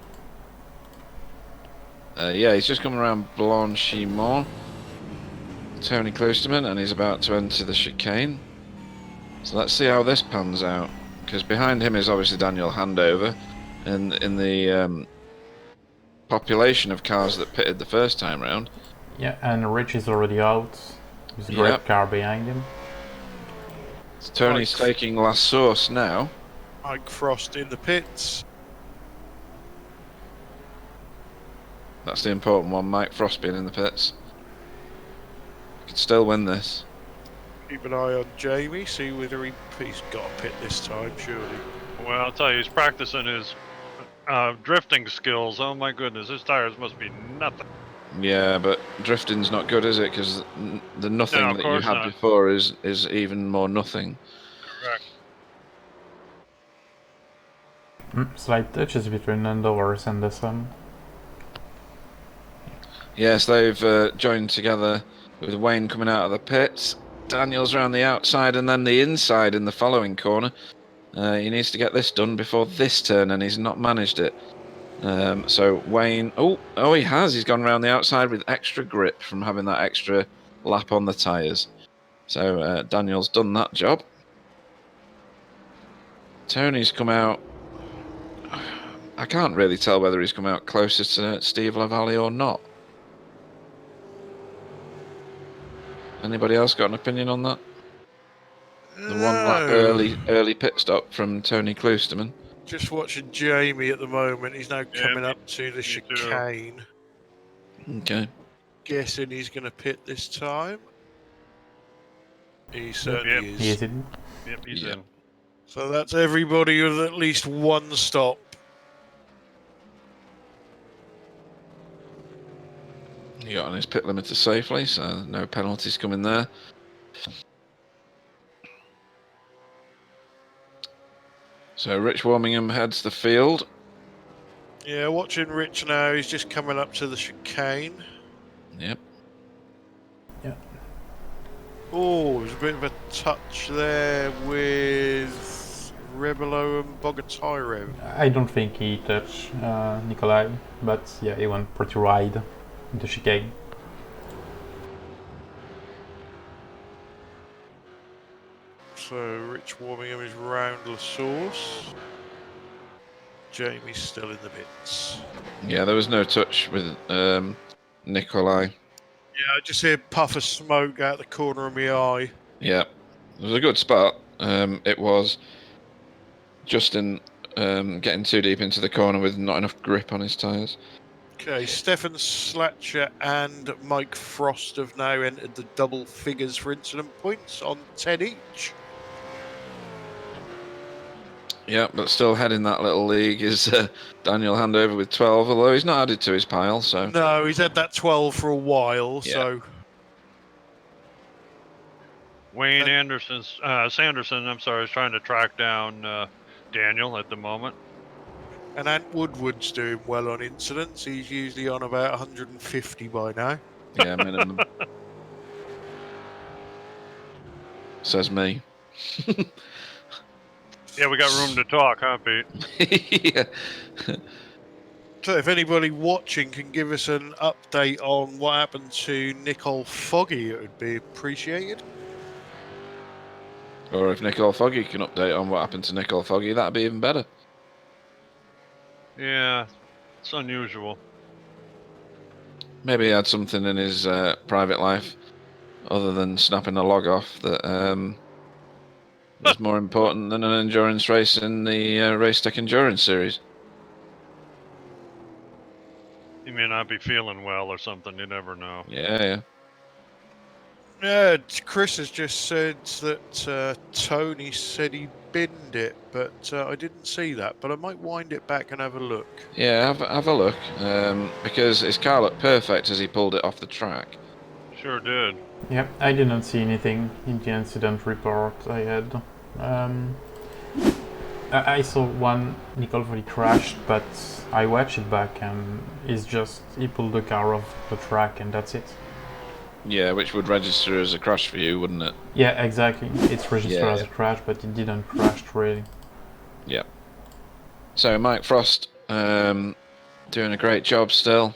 Yeah, he's just coming around Blanchimont. Tony Klosterman, and he's about to enter the chicane. So let's see how this pans out. Because behind him is obviously Daniel Handover. And in the population of cars that pitted the first time round. Yeah, and Rich is already out. There's a great Yep. car behind him. So Tony's taking last source now. Mike Frost in the pits. That's the important one, Mike Frost being in the pits. Could still win this. Keep an eye on Jamie, see whether he's got a pit this time, surely. Well, I'll tell you, he's practicing his drifting skills. Oh my goodness, his tires must be nothing. Yeah, but drifting's not good, is it? Because the nothing No, of that you course had not. before is even more nothing. Correct. Slight touches between Andover and Sanderson. Yes, they've joined together with Wayne coming out of the pits. Daniel's around the outside and then the inside in the following corner. He needs to get this done before this turn, and he's not managed it. So Wayne, oh, he has. He's gone around the outside with extra grip from having that extra lap on the tyres. So Daniel's done that job. Tony's come out. I can't really tell whether he's come out closer to Steve LaValle or not. Anybody else got an opinion on that? The one lap early pit stop from Tony Kloosterman. Just watching Jamie at the moment. He's now coming me- up to the me too. chicane. Okay. Guessing he's going to pit this time. He certainly is. He is in. Yep, he's Yeah. in. So that's everybody with at least one stop. He got on his pit limiter safely, so no penalties coming there. So Rich Warmingham heads the field. Yeah, watching Rich now. He's just coming up to the chicane. Yep. Oh, there's a bit of a touch there with Rebelo and Bogatyrov. I don't think he touched Nikolai, but yeah, he went pretty wide in the chicane. So Rich Warmingham is round La Source. Jamie's still in the bits. Yeah, there was no touch with Nikolai. Yeah, I just hear a puff of smoke out the corner of my eye. Yeah, it was a good spot. It was Justin getting too deep into the corner with not enough grip on his tyres. Okay, Stefan Slatcher and Mike Frost have now entered the double figures for incident points on 10 each. Yeah, but still heading that little league is Daniel Handover with 12, although he's not added to his pile, so... No, he's had that 12 for a while, Yeah. so... Wayne Sanderson, I'm sorry, is trying to track down Daniel at the moment. And Ant Woodward's doing well on incidents. He's usually on about 150 by now. Yeah, minimum. Says me. Yeah, we got room to talk, huh, Pete? Yeah. So if anybody watching can give us an update on what happened to Nicole Foggy, it would be appreciated. Or if Nicole Foggy can update on what happened to Nicole Foggy, that'd be even better. Yeah, it's unusual. Maybe he had something in his private life other than snapping a log off that was more important than an endurance race in the Racetech Endurance Series. He may not be feeling well or something, you never know. Yeah. Yeah, Chris has just said that Tony said he binned it, but I didn't see that. But I might wind it back and have a look. Yeah, have a look, because his car looked perfect as he pulled it off the track. Sure did. Yeah, I didn't see anything in the incident report I had. I saw one Nicole Foggy crashed, but I watched it back and he pulled the car off the track and that's it. Yeah, which would register as a crash for you, wouldn't it? Yeah, exactly. It's registered Yeah. as a crash, but it didn't crash really. Yeah. So Mike Frost doing a great job still.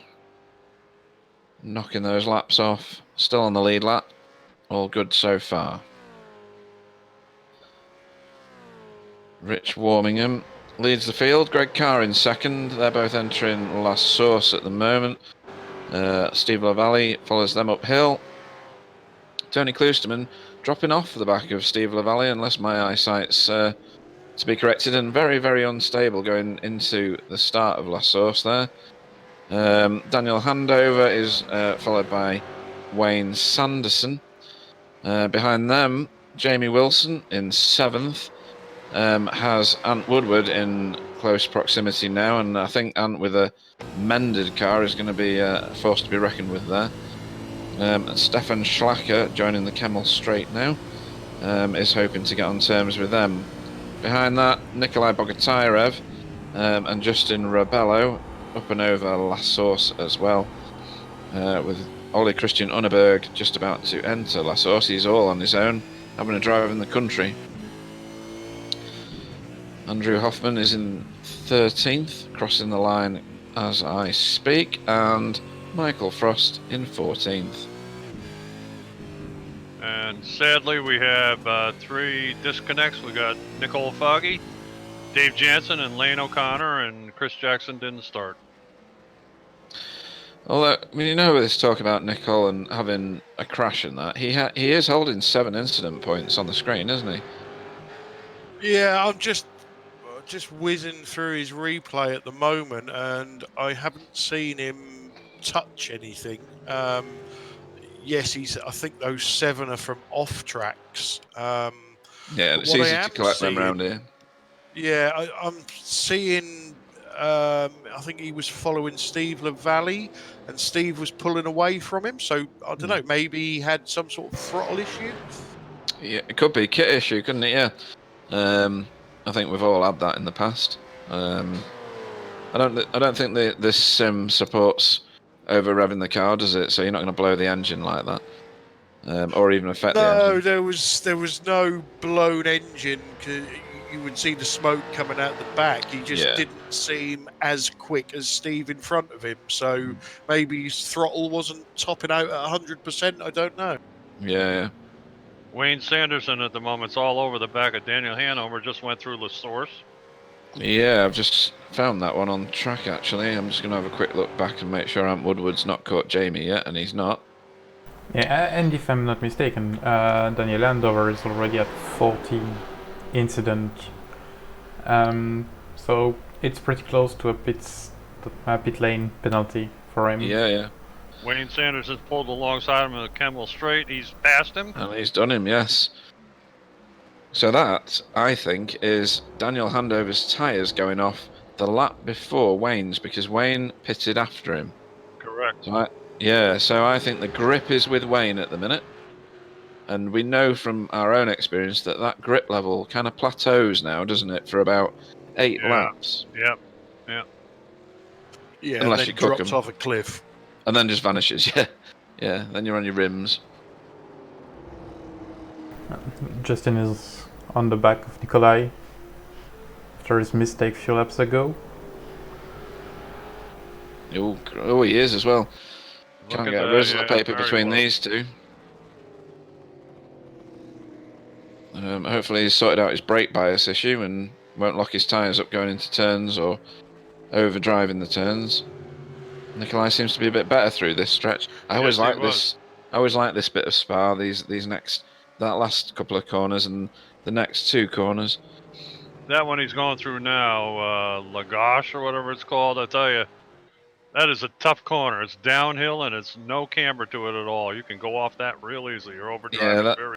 Knocking those laps off. Still on the lead lap. All good so far. Rich Warmingham leads the field. Greg Carr in second. They're both entering La Source at the moment. Steve LaValle follows them uphill. Tony Kloosterman dropping off the back of Steve LaValle, unless my eyesight's to be corrected, and very, very unstable going into the start of La Source there. Daniel Handover is followed by Wayne Sanderson. Behind them, Jamie Wilson in 7th. Has Ant Woodward in close proximity now, and I think Ant with a mended car is going to be forced to be reckoned with there. And Stefan Schlacker joining the Kemmel straight now, is hoping to get on terms with them. Behind that, Nikolai Bogatyrev and Justin Rebello up and over La Source as well, with Ole Christian Unneberg just about to enter La Source. He's all on his own, having a drive in the country. Andrew Hoffman is in 13th, crossing the line as I speak, and Michael Frost in 14th. And sadly, we have 3 disconnects. We got Nicole Foggy, Dave Jansen, and Lane O'Connor, and Chris Jackson didn't start. Although, I mean, you know, with this talk about Nicole and having a crash and that, he is holding 7 incident points on the screen, isn't he? Yeah, I'm just whizzing through his replay at the moment, and I haven't seen him touch anything. Yes, I think those 7 are from off tracks. Yeah, but it's what I easy to am collect them seeing, around here. Yeah, I'm seeing. I think he was following Steve LaValle, and Steve was pulling away from him. So I don't know. Maybe he had some sort of throttle issue. Yeah, it could be a kit issue, couldn't it? Yeah. I think we've all had that in the past. I don't think this sim supports over revving the car, does it? So you're not going to blow the engine like that, or even affect the engine. No, there was no blown engine. 'Cause you would see the smoke coming out the back. He just didn't seem as quick as Steve in front of him. So maybe his throttle wasn't topping out at 100%. I don't know. Yeah. Wayne Sanderson at the moment's all over the back of Daniel Hanover. Just went through La Source. Yeah, I've just found that one on track, actually. I'm just going to have a quick look back and make sure Ant Woodward's not caught Jamie yet, and he's not. Yeah, and if I'm not mistaken, Daniel Landover is already at 14 incident. So it's pretty close to a pit lane penalty for him. Yeah. Wayne Sanderson pulled alongside him in the Kemmel Straight. He's passed him. And he's done him, yes. So that, I think, is Daniel Handover's tyres going off the lap before Wayne's, because Wayne pitted after him. Correct. So I think the grip is with Wayne at the minute. And we know from our own experience that grip level kind of plateaus now, doesn't it, for about 8 laps? Yep. Yeah, Unless and you then cook drops 'em. off a cliff. And then just vanishes, Yeah, then you're on your rims. Justin is on the back of Nikolai after his mistake a few laps ago. Oh, he is as well. Can't get a Rizla paper between these two. Hopefully he's sorted out his brake bias issue and won't lock his tyres up going into turns or overdriving the turns. Nikolai seems to be a bit better through this stretch. I always like this. I always like this bit of Spa. That last couple of corners and the next 2 corners. That one he's going through now, Lagash or whatever it's called. I tell you, that is a tough corner. It's downhill and it's no camber to it at all. You can go off that real easily. You're overdriving.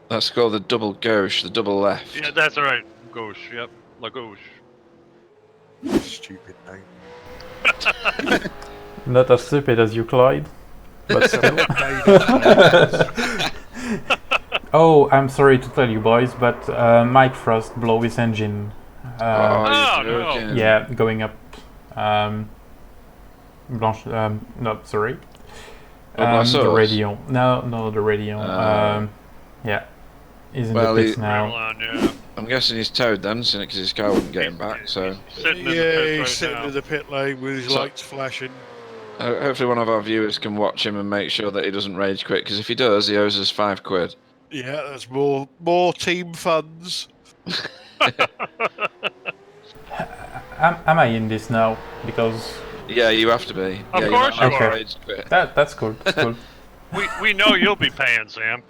That's called the double gauche, the double left. Yeah, that's right. Gauche. Yep, Lagauche. Stupid name. Not as stupid as you, Clyde, but still. Oh, I'm sorry to tell you, boys, but Mike Frost blew his engine. No. Yeah, going up. Blanche. No, sorry. The radio. No, the radio. Yeah, he's in the pits now. I'm guessing he's towed then, because his car wouldn't get him back. So He's sitting in the pit lane with his lights flashing. Hopefully one of our viewers can watch him and make sure that he doesn't rage quit, because if he does, he owes us £5. Yeah, that's more team funds. Am I in this now? Because yeah, you have to be. Of course you are. Rage quit. That's cool. That's cool. We know you'll be paying, Sam.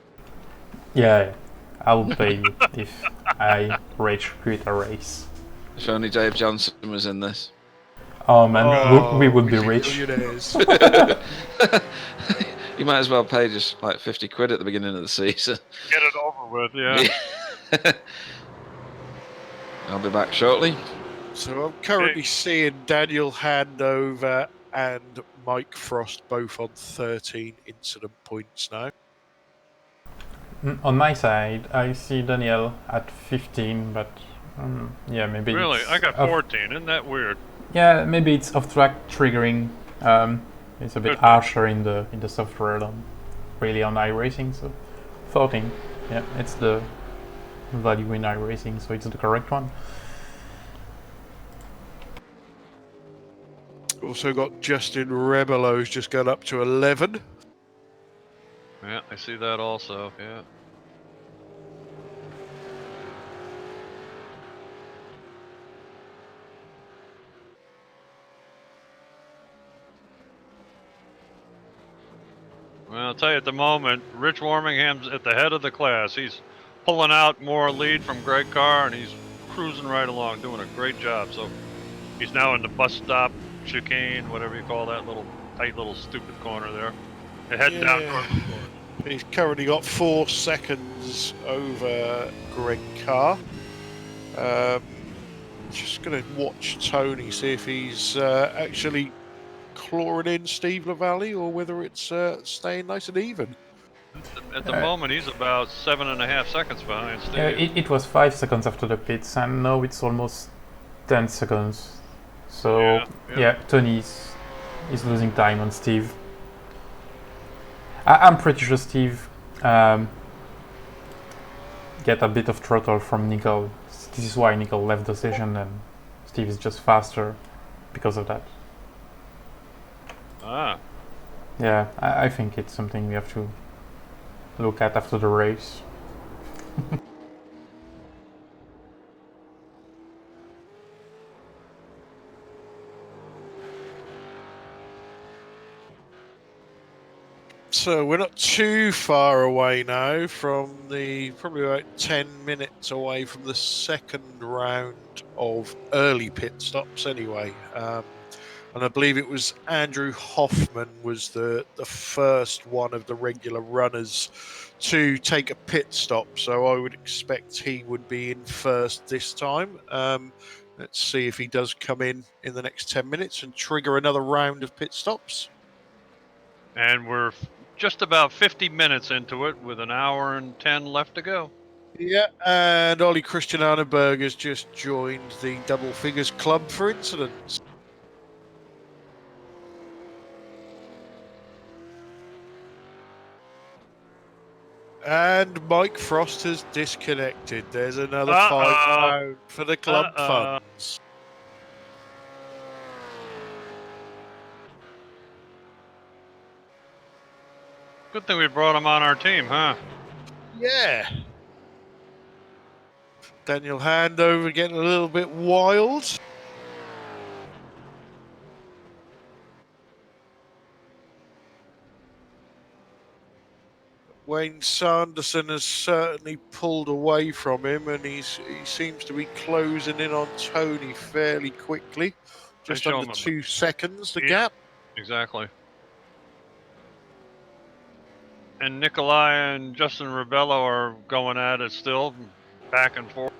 Yeah, I'll pay you if I rage quit a race. If only Dave Johnson was in this. Oh man, we would be rich. You might as well pay just like £50 at the beginning of the season. Get it over with, yeah. I'll be back shortly. So I'm currently seeing Daniel Handover and Mike Frost both on 13 incident points now. On my side, I see Daniel at 15, but yeah, maybe. Really, I got 14. Isn't that weird? Yeah, maybe it's off-track triggering. It's a bit harsher in the software than really on iRacing. So 14, yeah, it's the value in iRacing, so it's the correct one. Also got Justin Rebello's just gone up to 11. Yeah, I see that also. Yeah. Well, I'll tell you at the moment, Rich Warmingham's at the head of the class. He's pulling out more lead from Greg Carr, and he's cruising right along, doing a great job. So he's now in the bus stop chicane, whatever you call that little tight little stupid corner there. They're heading down towards the course. He's currently got 4 seconds over Greg Carr. Just going to watch Tony, see if he's actually clawing in Steve LaValle or whether it's staying nice and even. At the moment, he's about 7.5 seconds behind Steve. It was 5 seconds after the pits, and now it's almost 10 seconds. So yeah, Tony is losing time on Steve. I'm pretty sure Steve get a bit of throttle from Nicole. This is why Nicole left the session, and Steve is just faster because of that. Ah. Yeah, I think it's something we have to look at after the race. So we're not too far away now from probably about 10 minutes away from the second round of early pit stops anyway. And I believe it was Andrew Hoffman was the first one of the regular runners to take a pit stop. So I would expect he would be in first this time. Let's see if he does come in the next 10 minutes and trigger another round of pit stops. And we're just about 50 minutes into it with an hour and 10 left to go. Yeah, and Ollie Christian Arneberg has just joined the Double Figures Club for incidents. And Mike Frost has disconnected. There's another £5 for the club funds. Good thing we brought him on our team, huh? Yeah. Daniel Handover getting a little bit wild. Wayne Sanderson has certainly pulled away from him, and he seems to be closing in on Tony fairly quickly. Just under 2 seconds, the gap. Exactly. And Nikolai and Justin Rebello are going at it still, back and forth.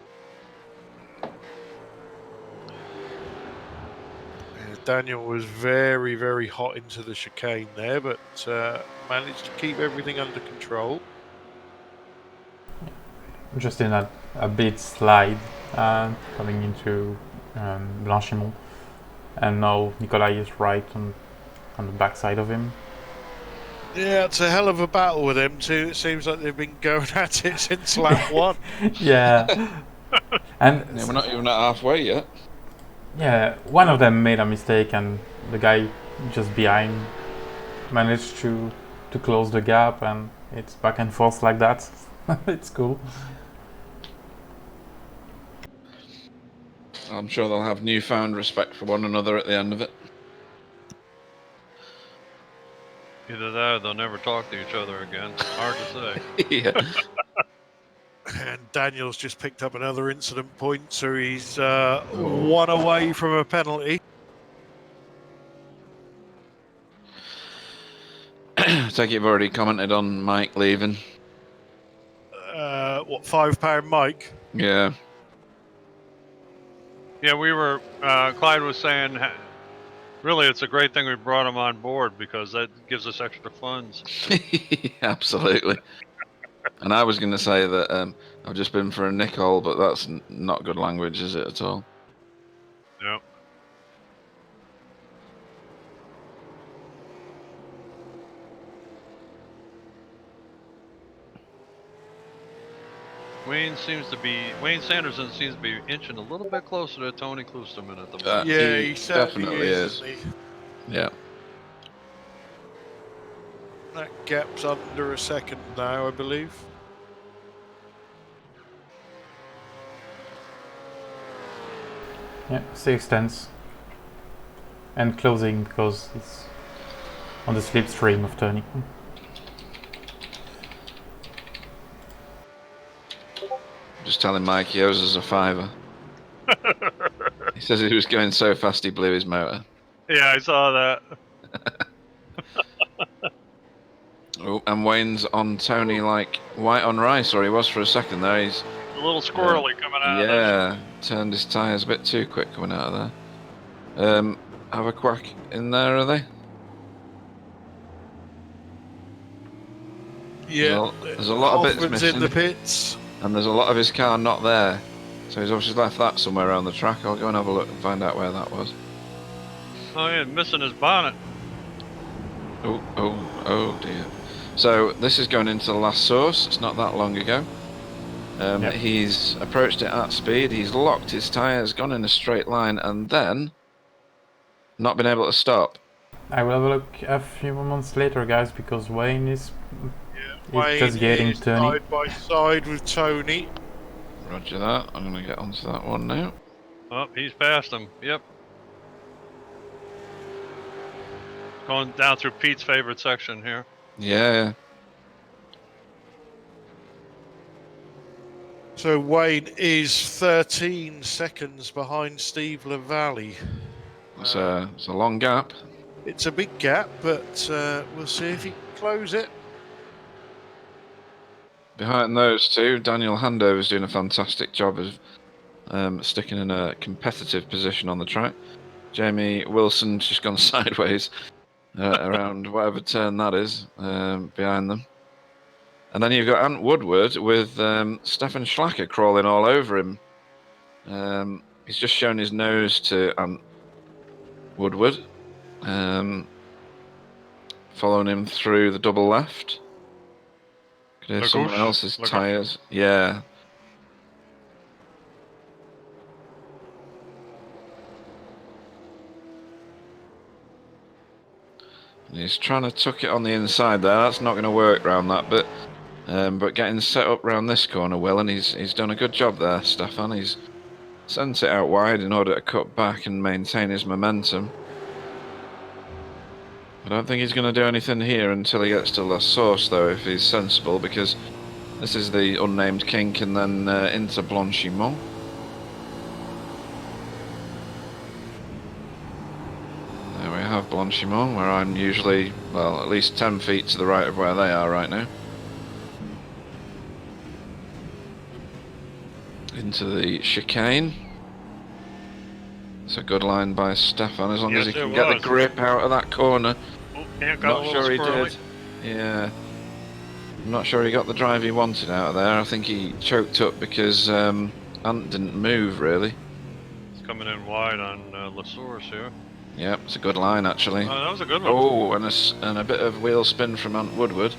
Daniel was very, very hot into the chicane there, but managed to keep everything under control. Just in a bit slide coming into Blanchimont, and now Nikolai is right on the backside of him. Yeah, it's a hell of a battle with them two. It seems like they've been going at it since lap 1. Yeah. And yeah, we're not even at halfway yet. Yeah, one of them made a mistake, and the guy just behind managed to close the gap, and it's back and forth like that. It's cool. I'm sure they'll have newfound respect for one another at the end of it. Either that or they'll never talk to each other again. Hard to say. Yeah. And Daniel's just picked up another incident point, so he's 1 away from a penalty. I take it you've already commented on Mike leaving. What, £5 Mike? Yeah. Yeah, we were, Clyde was saying, really it's a great thing we brought him on board because that gives us extra funds. Absolutely. And I was going to say that I've just been for a nickel, but that's not good language, is it, at all? Yep. Wayne Sanderson seems to be inching a little bit closer to Tony Klusterman at the moment. Yeah, he certainly definitely is. Yeah. That gap's under a second now, I believe. Yeah, 6 tenths. And closing because it's on the slipstream of turning. Just telling Mike he owes us a £5. He says he was going so fast he blew his motor. Yeah, I saw that. Oh, and Wayne's on Tony like white on rice, or he was for a second there. He's A little squirrely coming out of yeah, turned his tyres a bit too quick coming out of there. Have a quack in there, are they? Yeah, there's a lot of bits Hoffman's missing, in the pits. and there's a lot of his car not there. So he's obviously left that somewhere around the track. I'll go and have a look and find out where that was. Oh yeah, missing his bonnet. Oh dear. So this is going into the last source. It's not that long ago. Yep. He's approached it at speed. He's locked his tyres, gone in a straight line, and then not been able to stop. I will have a look a few moments later, guys, because Wayne is Wayne just getting is Tony. side by side with Tony. Roger that. I'm going to get onto that one now. Oh, he's past him. Yep. Going down through Pete's favorite section here. Yeah. So Wayne is 13 seconds behind Steve LaValle. It's a long gap. It's a big gap, but we'll see if he can close it. Behind those two, Daniel Handover's doing a fantastic job of sticking in a competitive position on the track. Jamie Wilson's just gone sideways around whatever turn that is behind them. And then you've got Ant Woodward with Stefan Schlacker crawling all over him. He's just shown his nose to Ant Woodward, following him through the double left. Could hear someone else's tyres. Yeah. And he's trying to tuck it on the inside there. That's not going to work round that bit. But getting set up round this corner, Will, and he's done a good job there, Stefan. He's sent it out wide in order to cut back and maintain his momentum. I don't think he's going to do anything here until he gets to La Source, though, if he's sensible, because this is the unnamed kink and then into Blanchimont. There we have Blanchimont, where I'm usually, well, at least 10 feet to the right of where they are right now. Into the chicane. It's a good line by Stefan, as long as he can get the grip out of that corner. Not sure he did. Yeah. I'm not sure he got the drive he wanted out of there. I think he choked up because Ant didn't move, really. He's coming in wide on La Source here. Yep, it's a good line, actually. Oh, that was a good one. Oh, and a bit of wheel spin from Ant Woodward.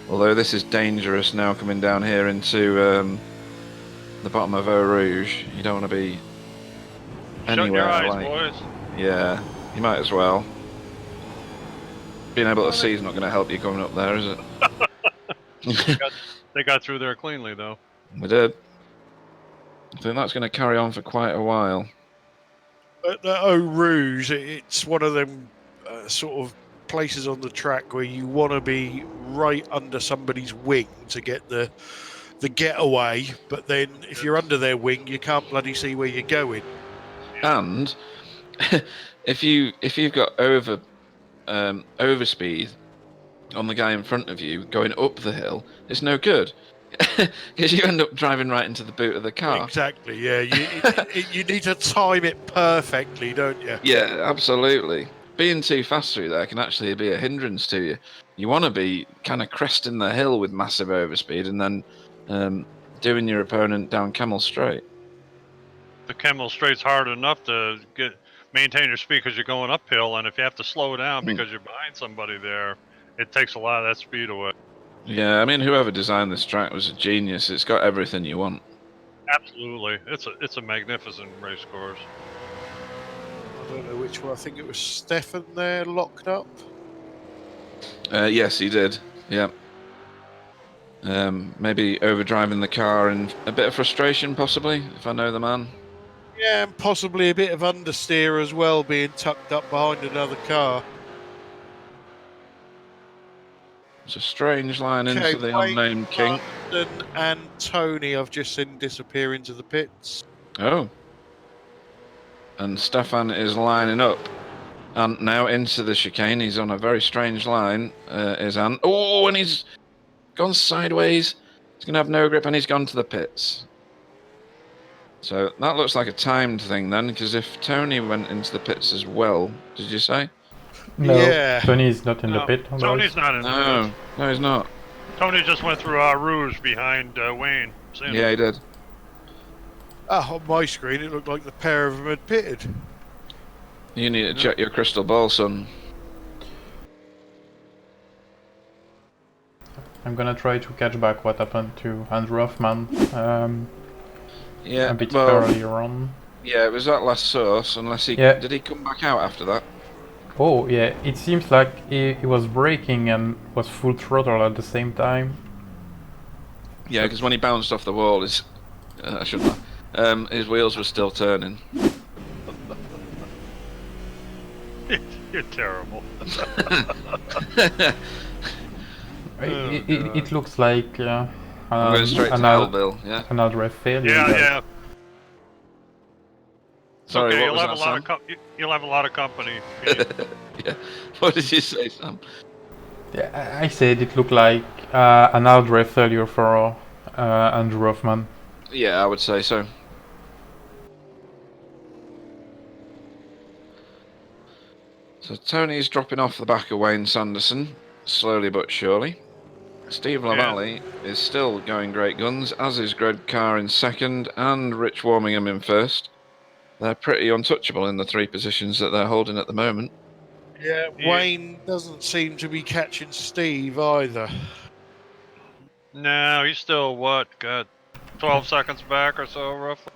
Although this is dangerous now coming down here into the bottom of Eau Rouge. You don't want to be anywhere. Shut your eyes, boys. Yeah, you might as well. Being able to see is not going to help you coming up there, is it? They got through there cleanly, though. We did. I think that's going to carry on for quite a while. At the Eau Rouge, it's one of them sort of places on the track where you want to be right under somebody's wing to get the getaway, but then if you're under their wing, you can't bloody see where you're going. And if you've got overspeed on the guy in front of you going up the hill, it's no good. Because you end up driving right into the boot of the car. Exactly, yeah. You need to time it perfectly, don't you? Yeah, absolutely. Being too fast through there can actually be a hindrance to you. You want to be kind of cresting the hill with massive overspeed and then doing your opponent down Camel Straight. The Camel Straight's hard enough to maintain your speed because you're going uphill, and if you have to slow down because you're behind somebody there, it takes a lot of that speed away. Yeah, I mean, whoever designed this track was a genius. It's got everything you want. Absolutely, it's a magnificent race course. I don't know which one. I think it was Stefan there locked up. Yes, he did. Yeah. Maybe overdriving the car in a bit of frustration, possibly, if I know the man. Yeah, and possibly a bit of understeer as well, being tucked up behind another car. It's a strange line Okay, into the Wayne, unnamed king. Marsden and Tony I've just seen disappear into the pits. Oh. And Stefan is lining up. And now into the chicane. He's on a very strange line. Is Ant. Oh, and he's gone sideways. He's going to have no grip, and he's gone to the pits. So that looks like a timed thing then, because if Tony went into the pits as well, did you say? No, Yeah. Tony is not in the No, pit. Tony's not in the No, pits. no, he's not. Tony just went through Rouge behind Wayne. Seen Yeah, him. he did. Ah, on my screen it looked like the pair of them had pitted. You need to check your crystal ball, son. I'm gonna try to catch back what happened to Andrew Hoffman Yeah, a bit well, earlier on. yeah, it was that last source, unless he... Yeah. Did he come back out after that? Oh, yeah, it seems like he was braking and was full throttle at the same time. Yeah, because when he bounced off the wall, his... I shouldn't have. His wheels were still turning. You're terrible. It looks like I'm going straight to hell, Bill. Yeah. another failure. Yeah, there. yeah. Sorry, Okay, what you'll was have that, a lot Sam? of you'll have a lot of company. Yeah. What did you say, Sam? Yeah, I said it looked like an hard failure for Andrew Hoffman. Yeah, I would say so. So Tony's dropping off the back of Wayne Sanderson, slowly but surely. Steve Lavallee is still going great guns, as is Greg Carr in second, and Rich Warmingham in first. They're pretty untouchable in the three positions that they're holding at the moment. Yeah, Yeah. Wayne doesn't seem to be catching Steve either. No, he's still got 12 seconds back or so, roughly.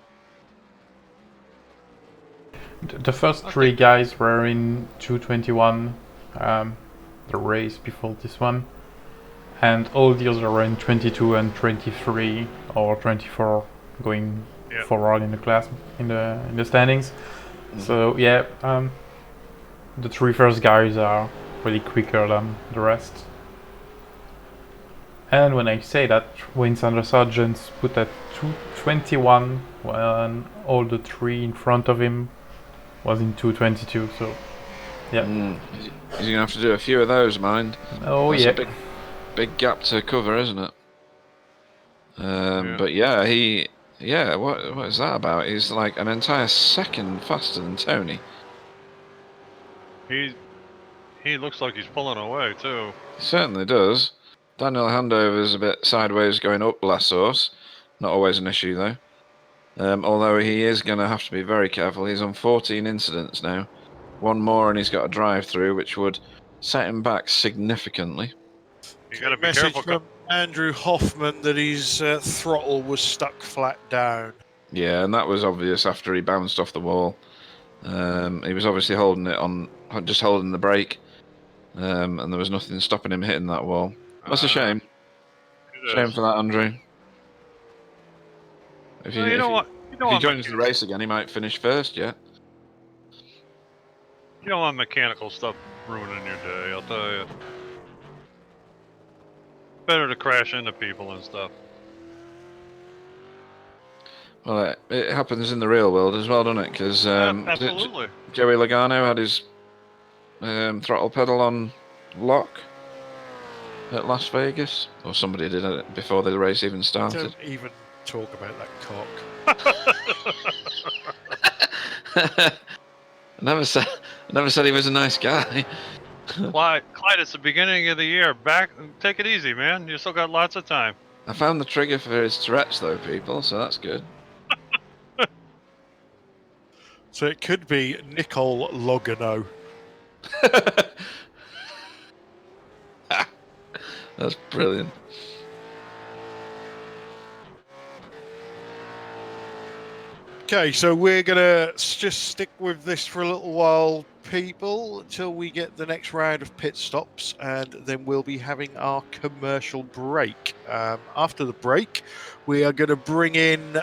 The first three guys were in 221, the race before this one, and all the others were in 22 and 23 or 24, going forward in the class in the standings. So yeah, the three first guys are really quicker than the rest. And when I say that, Wayne Sanderson put at 221 when all the three in front of him was in 222. So yeah. He's going to have to do a few of those, mind. Oh That's yeah. a big gap to cover, isn't it? But yeah, what is that about? He's like an entire second faster than Tony. He looks like he's pulling away too. He certainly does. Daniel Handover's a bit sideways going up last source. Not always an issue though. Although he is going to have to be very careful. He's on 14 incidents now. One more and he's got a drive through, which would set him back significantly. You got to be Message careful. from Andrew Hoffman that his throttle was stuck flat down. Yeah, and that was obvious after he bounced off the wall. He was obviously holding it on, just holding the brake, and there was nothing stopping him hitting that wall. That's a shame. Shame for that, Andrew. If he joins the race again, he might finish first. Yeah. You don't want mechanical stuff ruining your day. I'll tell you. Better to crash into people and stuff. Well, it happens in the real world as well, doesn't it? Because absolutely. Joey Logano had his throttle pedal on lock at Las Vegas, or somebody did it before the race even started. Don't even talk about that cock. I never said he was a nice guy. Clyde, it's the beginning of the year. Take it easy, man. You still got lots of time. I found the trigger for his Tourette's, though, people, so that's good. So it could be Nicole Logano. That's brilliant. Okay, so we're gonna just stick with this for a little while, people, until we get the next round of pit stops, and then we'll be having our commercial break. After the break, we are going to bring in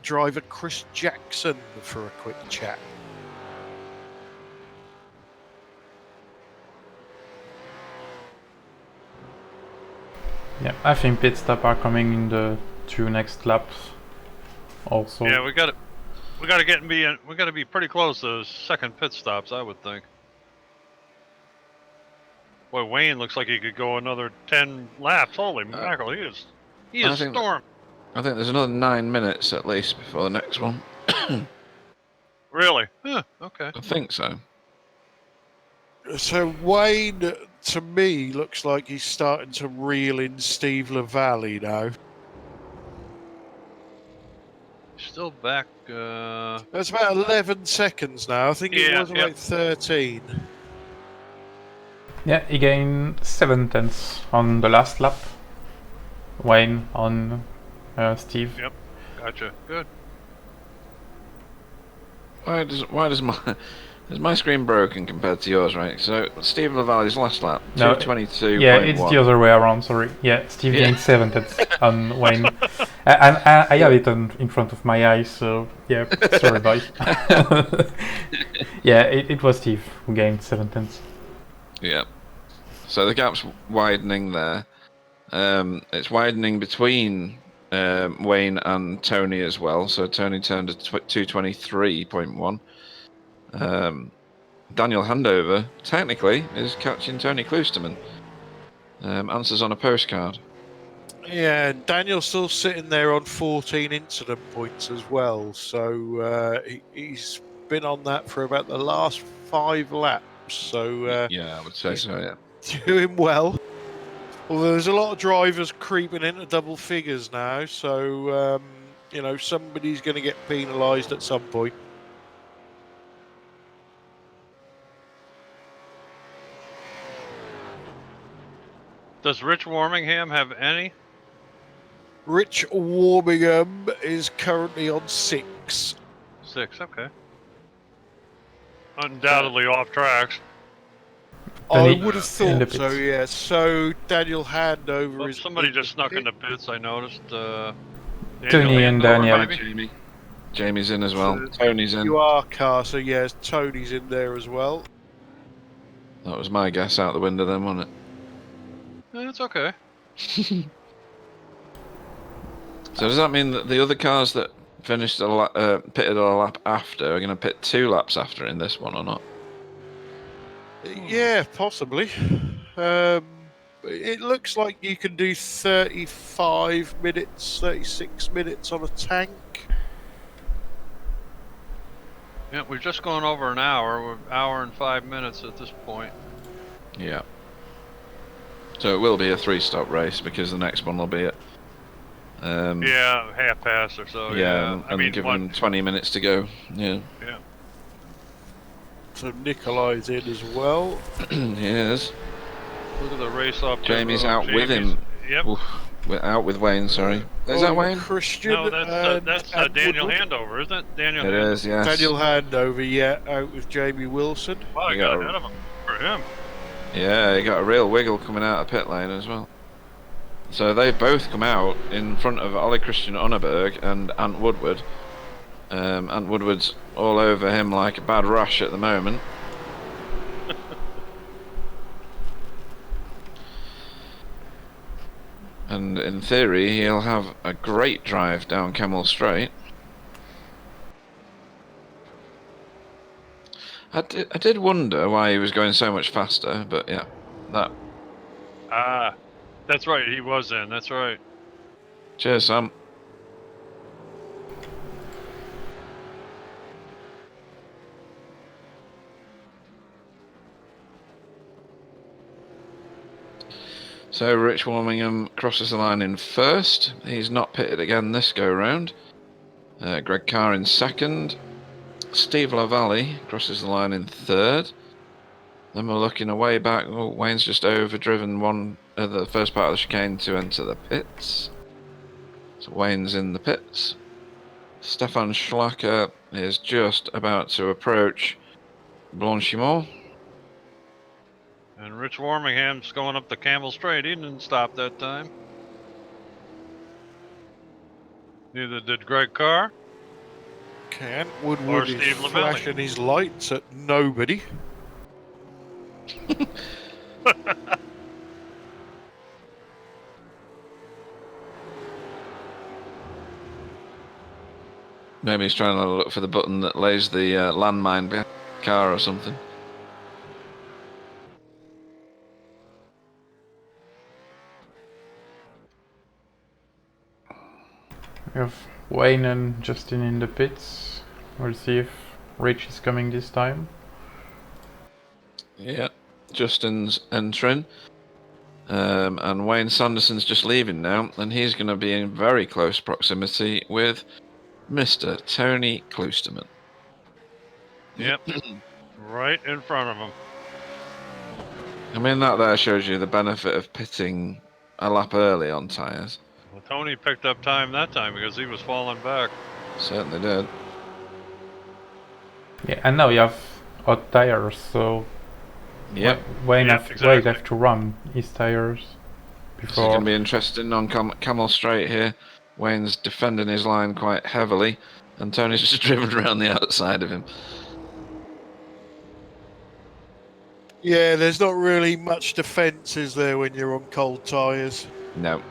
driver Chris Jackson for a quick chat. Yeah, I think pit stop are coming in the 2 next laps. Also. Yeah, we got to be pretty close to second pit stops, I would think. Boy, Wayne looks like he could go another 10 laps. Holy mackerel, he is storm. I think there's another 9 minutes at least before the next one. Really? Huh, okay. I think so. So Wayne, to me, looks like he's starting to reel in Steve LaValle now. Still back. That's about 11 seconds now. I think it was like 13. Yeah, he gained 7 tenths on the last lap. Wayne on Steve. Yep, gotcha. Good. Why does my screen broken compared to yours, right? So Steve LaValle's last lap, No, 2:22. Yeah, it's the other way around. Sorry. Yeah, Steve gained 7 tenths on Wayne, and I have it in front of my eyes. So yeah, sorry, boys. Yeah, it was Steve who gained 7 tenths. Yeah. So the gap's widening there. It's widening between Wayne and Tony as well. So Tony turned to 2:23.1. Daniel Handover technically is catching Tony Kloosterman. Answers on a postcard. Yeah, and Daniel's still sitting there on 14 incident points as well. So he's been on that for about the last 5 laps. So yeah, I would say so. Yeah. Doing well. Although there's a lot of drivers creeping into double figures now, so somebody's going to get penalised at some point. Does Rich Warmingham have any? Rich Warmingham is currently on 6. 6, okay. Undoubtedly off tracks. I would have thought so, yeah. So Daniel Handover is. Somebody just snuck into pits, I noticed. Tony and Daniel. Jamie's in as well. Tony's in. You are car, so yes, Tony's in there as well. That was my guess out the window then, wasn't it? It's okay. So does that mean that the other cars that finished pitted a lap after are going to pit 2 laps after in this one or not? Yeah, possibly. It looks like you can do 35 minutes, 36 minutes on a tank. Yeah, we've just gone over an hour. We're an hour and 5 minutes at this point. Yeah. So it will be a 3-stop race because the next one will be at. Yeah, half past or so. Yeah, and give them 20 minutes to go. Yeah. Yeah. So Nikolai's in as well. He is. Look at the race off. Jamie's out with him. Yep. Oof, we're out with Wayne, sorry. Is that Wayne? Christian. No, that's Daniel Handover, isn't it? Daniel. It is, yes. Daniel Handover, yeah, out with Jamie Wilson. Wow, I got ahead of him for him. Yeah, he got a real wiggle coming out of pit lane as well. So they've both come out in front of Ollie Christian Unneberg and Ant Woodward. Ant Woodward's all over him like a bad rash at the moment. And in theory, he'll have a great drive down Kemmel Straight. I did wonder why he was going so much faster, but yeah, that. Ah, that's right, he was in, that's right. Cheers, Sam. So Rich Warmingham crosses the line in first. He's not pitted again this go round. Greg Carr in second. Steve LaValle crosses the line in third. Then we're looking away back. Oh, Wayne's just overdriven the first part of the chicane to enter the pits. So Wayne's in the pits. Spa-Francorchamps is just about to approach Blanchimont. And Rich Warmingham's going up the Camel Straight. He didn't stop that time. Neither did Greg Carr. Can Woodward is Steve Lamelli. flashing his lights at nobody. Maybe he's trying to look for the button that lays the landmine behind the car or something. We have Wayne and Justin in the pits. We'll see if Rich is coming this time. Yeah, Justin's entering. And Wayne Sanderson's just leaving now, and he's going to be in very close proximity with Mr. Tony Kloosterman. Yep. Right in front of him. I mean, that there shows you the benefit of pitting a lap early on tyres. Well, Tony picked up time that time because he was falling back. Certainly did. Yeah, and now you have hot tires, so Yep. Wayne Yep, have exactly. to run his tires This is before. going to be interesting on Camel Straight here. Wayne's defending his line quite heavily, and Tony's just driven around the outside of him. Yeah, there's not really much defence, is there, when you're on cold tyres? No.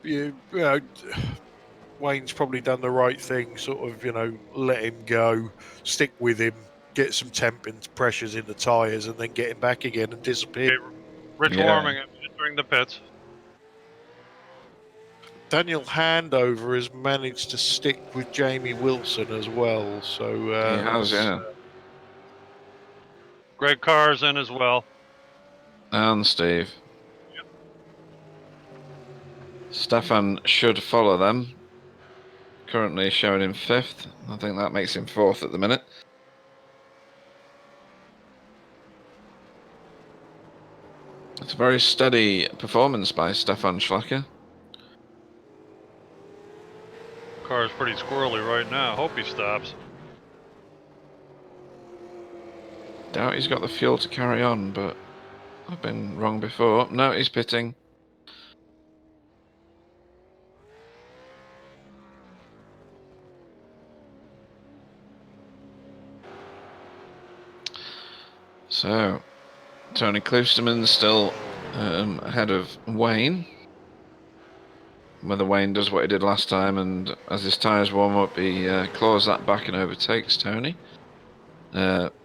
You know, Wayne's probably done the right thing, sort of, let him go, stick with him, get some temp and pressures in the tyres, and then get him back again and disappear. Rich Yeah. Warmingham entering the pits. Daniel Handover has managed to stick with Jamie Wilson as well, so He has, yeah. Greg Carr's in as well. And Steve. Stefan should follow them. Currently showing him 5th. I think that makes him 4th at the minute. It's a very steady performance by Stefan Schlacker. Car's pretty squirrely right now. Hope he stops. Doubt he's got the fuel to carry on, but I've been wrong before. No, he's pitting. So, Tony Kloosterman's still ahead of Wayne. Whether Wayne does what he did last time, and as his tyres warm up, he claws that back and overtakes Tony.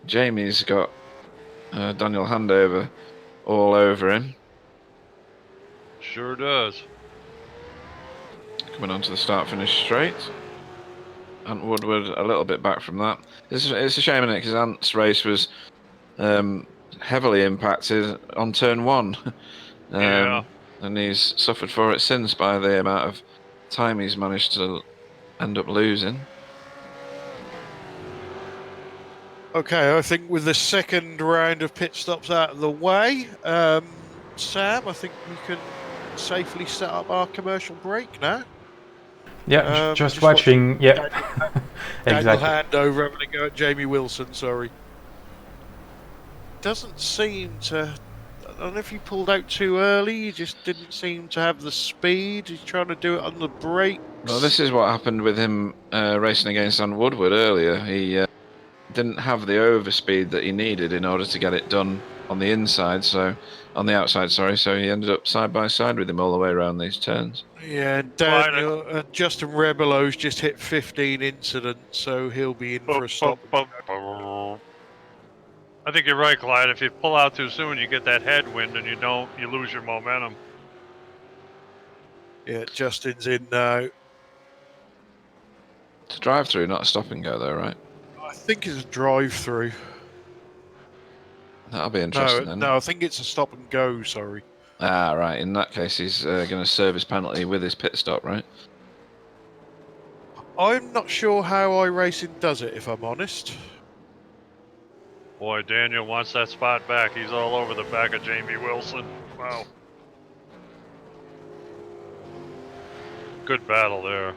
Jamie's got Daniel Handover all over him. Sure does. Coming onto the start-finish straight. Ant Woodward a little bit back from that. It's a shame, innit, because Ant's race was heavily impacted on turn 1. Yeah. And he's suffered for it since by the amount of time he's managed to end up losing. Okay, I think with the second round of pit stops out of the way, Sam, I think we can safely set up our commercial break now. Yeah, just just watching. Yeah, Daniel exactly. Handover having a go at Jamie Wilson, sorry. Doesn't seem to... I don't know if he pulled out too early, he just didn't seem to have the speed. He's trying to do it on the brakes. Well, this is what happened with him racing against Ant Woodward earlier. He didn't have the overspeed that he needed in order to get it done on the inside, so on the outside, sorry. So he ended up side by side with him all the way around these turns. Yeah, Daniel, Justin Rebelow's just hit 15 incidents, so he'll be in for a stop. I think you're right, Clyde. If you pull out too soon, you get that headwind and you lose your momentum. Yeah, Justin's in now. It's a drive-through, not a stop and go, though, right? I think it's a drive-through. That'll be interesting. then. No, I think it's a stop and go, sorry. Ah, right. In that case, he's going to serve his penalty with his pit stop, right? I'm not sure how iRacing does it, if I'm honest. Boy, Daniel wants that spot back. He's all over the back of Jamie Wilson. Wow. good battle there.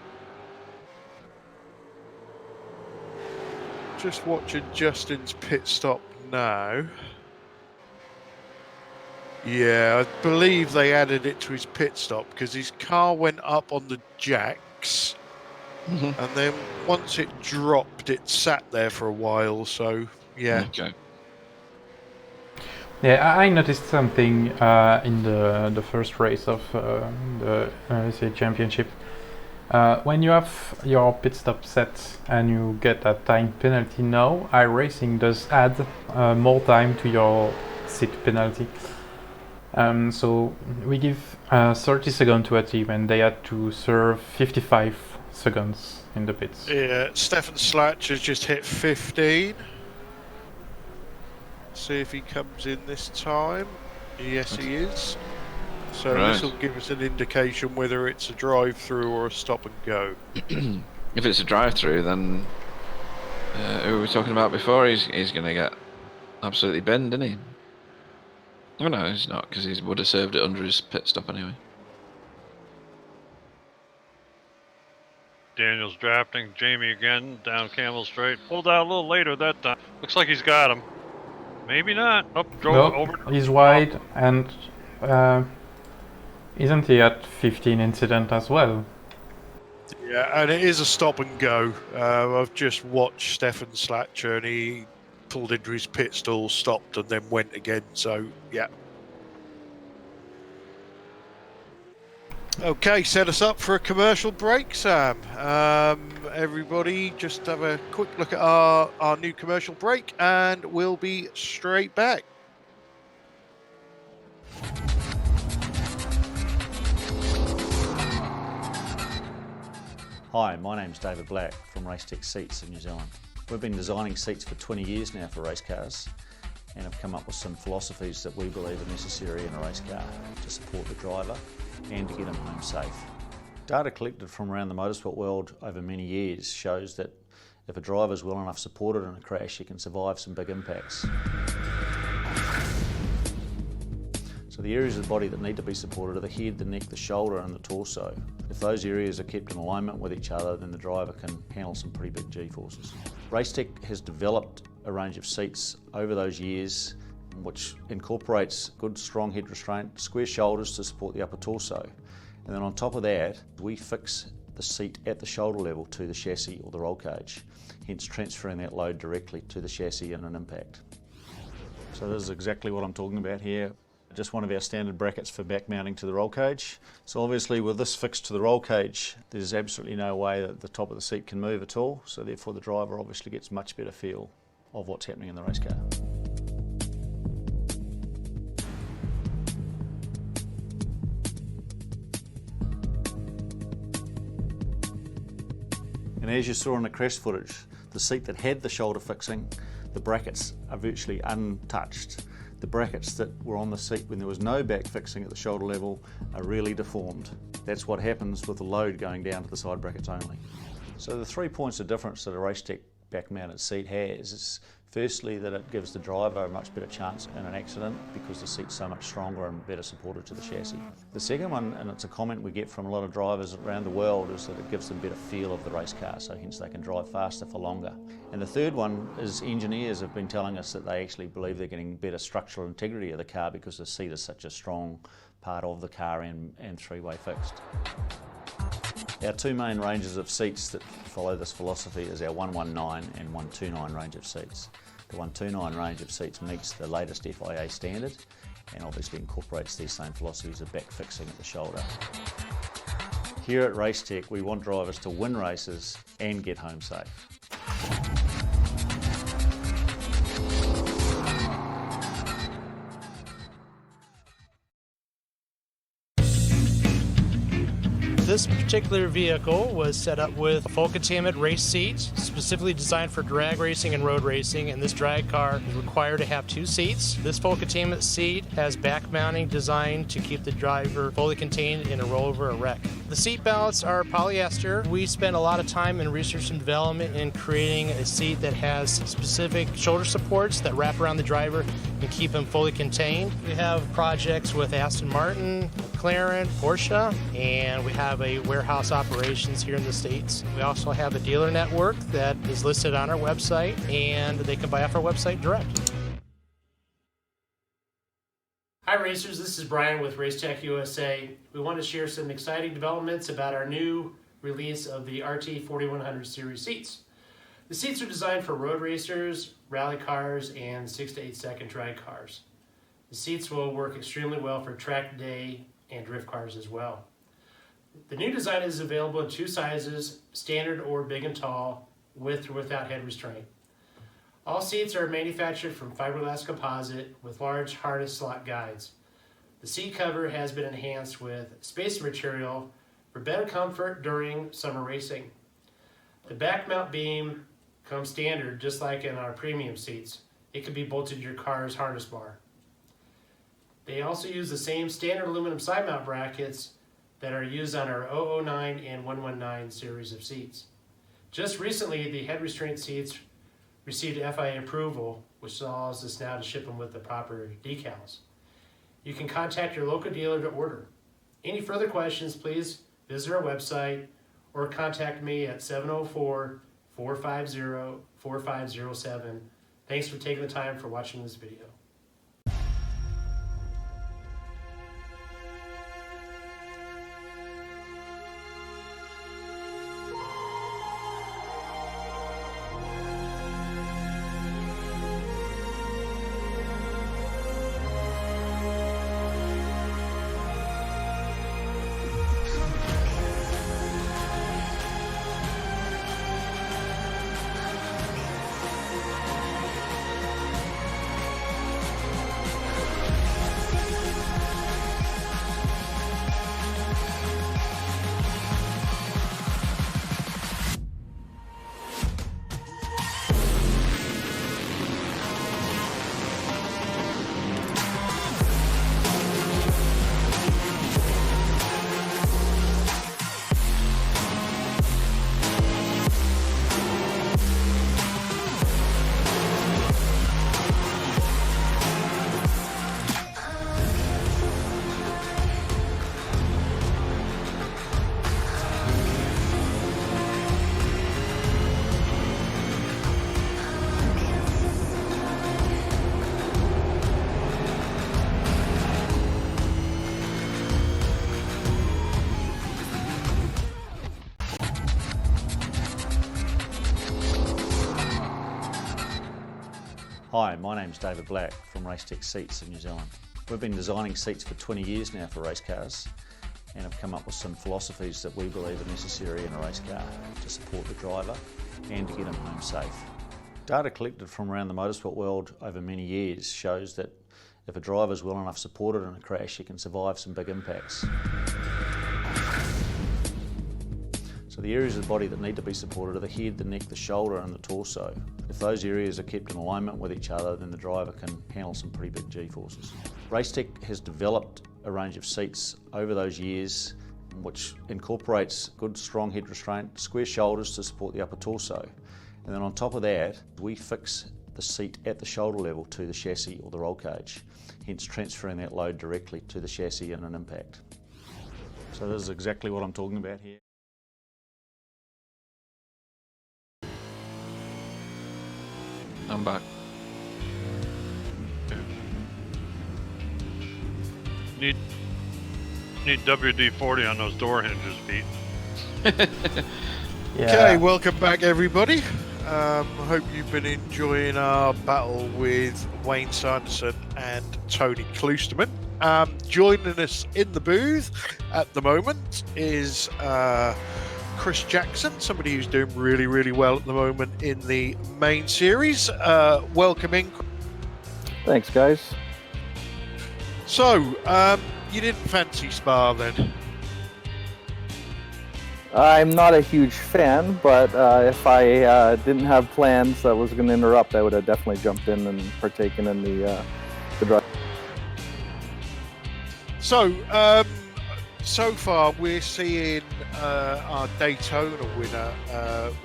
Just watching Justin's pit stop now. Yeah, I believe they added it to his pit stop because his car went up on the jacks, and then once it dropped, it sat there for a while. So yeah. Okay. Yeah, I noticed something in the first race of the Esia championship. When you have your pit stop set and you get a time penalty now, iRacing does add more time to your seat penalty. So we give 30 seconds to a team and they had to serve 55 seconds in the pits. Yeah, Stefan Slatch has just hit 15. See if he comes in this time. Yes, he is. So Right. this will give us an indication whether it's a drive-through or a stop and go. If it's a drive-through, then who were we talking about before? He's going to get absolutely bent, isn't he? Oh no, he's not, because he would have served it under his pit stop anyway. Daniel's drafting. Jamie again down Camel Straight. Pulled out a little later that time. Looks like he's got him. Maybe not. Oh, drove over. He's wide, and isn't he at 15 incident as well? Yeah, and it is a stop and go. I've just watched Stefan Slatcher and he pulled into his pit stall, stopped and then went again, so yeah. Okay, set us up for a commercial break, Sam. Everybody just have a quick look at our new commercial break and we'll be straight back. Hi, my name's David Black from Racetech Seats in New Zealand. We've been designing seats for 20 years now for race cars and have come up with some philosophies that we believe are necessary in a race car to support the driver and to get him home safe. Data collected from around the motorsport world over many years shows that if a driver is well enough supported in a crash, he can survive some big impacts. So the areas of the body that need to be supported are the head, the neck, the shoulder and the torso. If those areas are kept in alignment with each other, then the driver can handle some pretty big G-forces. Racetech has developed a range of seats over those years which incorporates good strong head restraint, square shoulders to support the upper torso. And then on top of that, we fix the seat at the shoulder level to the chassis or the roll cage, hence transferring that load directly to the chassis in an impact. So this is exactly what I'm talking about here. Just one of our standard brackets for back mounting to the roll cage. So obviously with this fixed to the roll cage, there's absolutely no way that the top of the seat can move at all. So therefore the driver obviously gets much better feel of what's happening in the race car. And as you saw in the crash footage, the seat that had the shoulder fixing, the brackets are virtually untouched. The brackets that were on the seat when there was no back fixing at the shoulder level are really deformed. That's what happens with the load going down to the side brackets only. So the 3 points of difference that a Racetech back mounted seat has is firstly that it gives the driver a much better chance in an accident because the seat's so much stronger and better supported to the chassis. The second one, and it's a comment we get from a lot of drivers around the world, is that it gives them better feel of the race car, so hence they can drive faster for longer. And the third one is engineers have been telling us that they actually believe they're getting better structural integrity of the car because the seat is such a strong part of the car and three-way fixed. Our two main ranges of seats that follow this philosophy is our 119 and 129 range of seats. The 129 range of seats meets the latest FIA standard and obviously incorporates these same philosophies of back fixing at the shoulder. Here at Racetech, we want drivers to win races and get home safe. This particular vehicle was set up with a full containment race seat, specifically designed for drag racing and road racing, and this drag car is required to have 2 seats. This full containment seat has back mounting designed to keep the driver fully contained in a rollover or wreck. The seat belts are polyester. We spent a lot of time in research and development in creating a seat that has specific shoulder supports that wrap around the driver and keep him fully contained. We have projects with Aston Martin, McLaren, Porsche, and we have a warehouse operations here in the States. We also have a dealer network that is listed on our website, and they can buy off our website direct. Hi racers, this is Brian with Racetech USA. We want to share some exciting developments about our new release of the RT 4100 series seats. The seats are designed for road racers, rally cars, and 6 to 8 second drag cars. The seats will work extremely well for track day and drift cars as well. The new design is available in 2 sizes, standard or big and tall, with or without head restraint. All seats are manufactured from fiberglass composite with large harness slot guides. The seat cover has been enhanced with spacer material for better comfort during summer racing. The back mount beam comes standard just like in our premium seats. It can be bolted to your car's harness bar. They also use the same standard aluminum side mount brackets that are used on our 009 and 119 series of seats. Just recently, the head restraint seats received FIA approval, which allows us now to ship them with the proper decals. You can contact your local dealer to order. Any further questions, please visit our website or contact me at 704-450-4507. Thanks for taking the time for watching this video. Hi, my name's David Black from Racetech Seats in New Zealand. We've been designing seats for 20 years now for race cars and have come up with some philosophies that we believe are necessary in a race car to support the driver and to get them home safe. Data collected from around the motorsport world over many years shows that if a driver's well enough supported in a crash, he can survive some big impacts. So the areas of the body that need to be supported are the head, the neck, the shoulder and the torso. If those areas are kept in alignment with each other, then the driver can handle some pretty big G-forces. Racetech has developed a range of seats over those years which incorporates good strong head restraint, square shoulders to support the upper torso. And then on top of that, we fix the seat at the shoulder level to the chassis or the roll cage, hence transferring that load directly to the chassis in an impact. So this is exactly what I'm talking about here. I'm back. Need WD-40 on those door hinges, Pete. Okay, welcome back everybody. Hope you've been enjoying our battle with Wayne Sanderson and Tony Kloosterman. Joining us in the booth at the moment is Chris Jackson, somebody who's doing really, really well at the moment in the main series. Welcome in. Thanks, guys. So, you didn't fancy Spa then? I'm not a huge fan, but if I didn't have plans that was going to interrupt, I would have definitely jumped in and partaken in the drive. So, so far we're seeing our Daytona winner,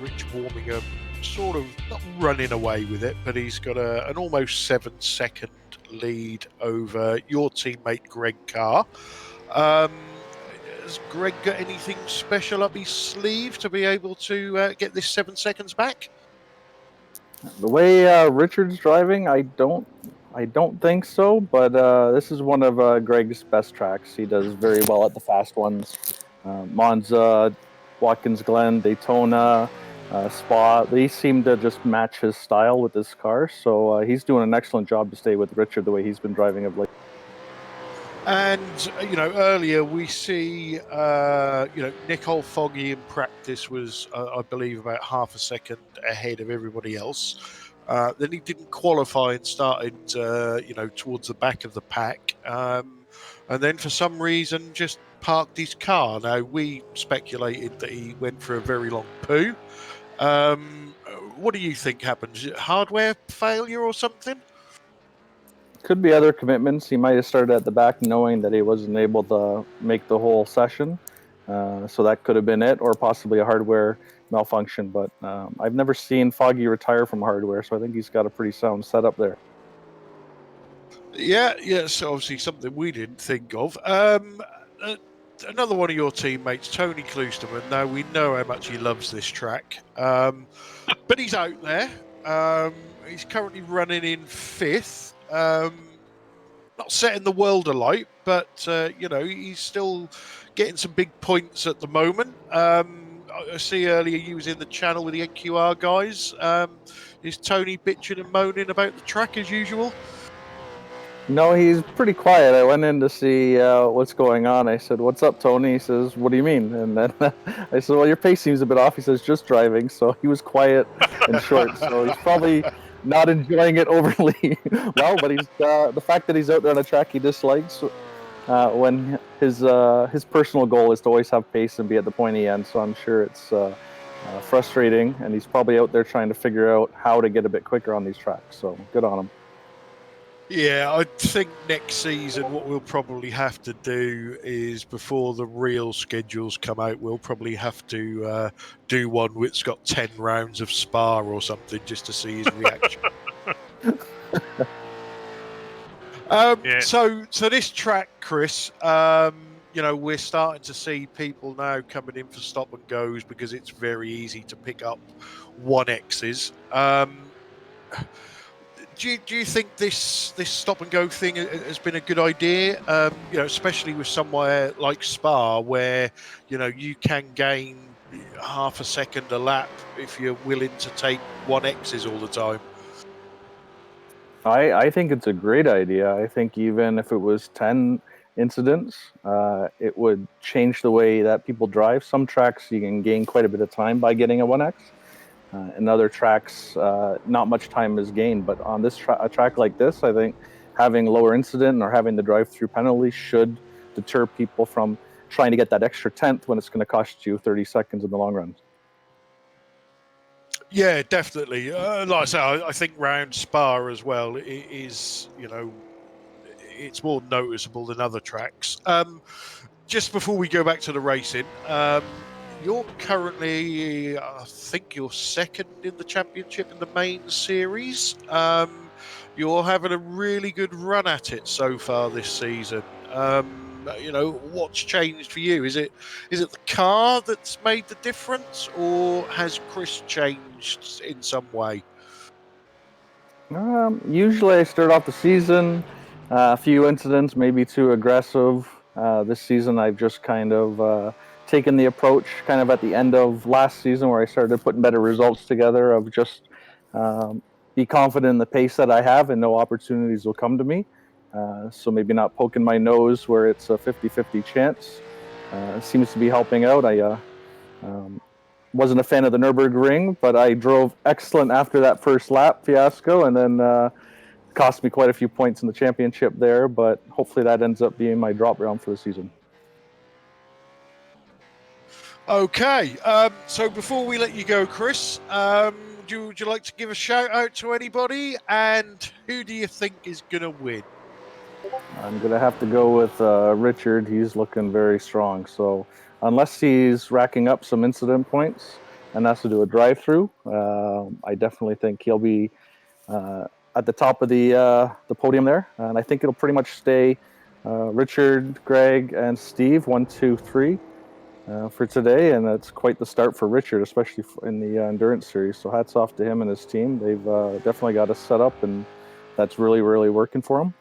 Rich Warmingham, sort of not running away with it, but he's got an almost 7-second lead over your teammate Greg Carr. Has Greg got anything special up his sleeve to be able to get this 7 seconds back? The way Richard's driving, I don't think so. But this is one of Greg's best tracks. He does very well at the fast ones. Monza, Watkins Glen, Daytona, Spa. They seem to just match his style with this car. So he's doing an excellent job to stay with Richard the way he's been driving of late. And, earlier we see, Nicole Foggy in practice was, I believe, about half a second ahead of everybody else. Then he didn't qualify and started, towards the back of the pack. And then for some reason just parked his car. Now, we speculated that he went for a very long poo. What do you think happened? Is it hardware failure or something? Could be other commitments. He might have started at the back knowing that he wasn't able to make the whole session. So that could have been it, or possibly a hardware malfunction. But I've never seen Foggy retire from hardware, so I think he's got a pretty sound setup there. Yeah, it's obviously something we didn't think of. Another one of your teammates, Tony Kloosterman. Now, we know how much he loves this track, but he's out there. He's currently running in 5th. Not setting the world alight, but he's still getting some big points at the moment. I see earlier you was in the channel with the NQR guys. Is Tony bitching and moaning about the track as usual? No, he's pretty quiet. I went in to see what's going on. I said, "What's up, Tony?" He says, "What do you mean?" And then I said, "Well, your pace seems a bit off." He says, "Just driving." So he was quiet and short. So he's probably not enjoying it overly well. But he's the fact that he's out there on a track he dislikes, when his personal goal is to always have pace and be at the pointy end. So I'm sure it's frustrating, and he's probably out there trying to figure out how to get a bit quicker on these tracks. So good on him. Yeah, I think next season what we'll probably have to do is, before the real schedules come out, we'll probably have to do one which's got 10 rounds of Spa or something just to see his reaction. So this track, Chris, we're starting to see people now coming in for stop and goes because it's very easy to pick up 1Xs. Do you think this stop and go thing has been a good idea? Especially with somewhere like Spa, where you can gain half a second a lap if you're willing to take 1Xs all the time. I think it's a great idea. I think even if it was 10 incidents, it would change the way that people drive. Some tracks you can gain quite a bit of time by getting a 1X. In other tracks, not much time is gained. But on this a track like this, I think having lower incident or having the drive-through penalty should deter people from trying to get that extra 10th when it's going to cost you 30 seconds in the long run. Yeah, definitely. Like I say, I think round Spa as well is, it's more noticeable than other tracks. Just before we go back to the racing, you're currently, I think you're second in the championship in the main series. You're having a really good run at it so far this season. What's changed for you? Is it the car that's made the difference, or has Chris changed in some way? Usually I start off the season, a few incidents, maybe too aggressive. This season I've just kind of taken the approach kind of at the end of last season where I started putting better results together of just be confident in the pace that I have and no opportunities will come to me. So maybe not poking my nose where it's a 50-50 chance. Seems to be helping out. I wasn't a fan of the Nürburgring, but I drove excellent after that first lap fiasco, and then cost me quite a few points in the championship there, but hopefully that ends up being my drop round for the season. Okay, so before we let you go, Chris, would you like to give a shout out to anybody, and who do you think is going to win? I'm going to have to go with Richard. He's looking very strong. So unless he's racking up some incident points and has to do a drive-through, I definitely think he'll be at the top of the podium there. And I think it'll pretty much stay Richard, Greg, and Steve, 1, 2, 3 for today, and that's quite the start for Richard, especially in the endurance series. So hats off to him and his team. They've definitely got us set up, and that's really, really working for them.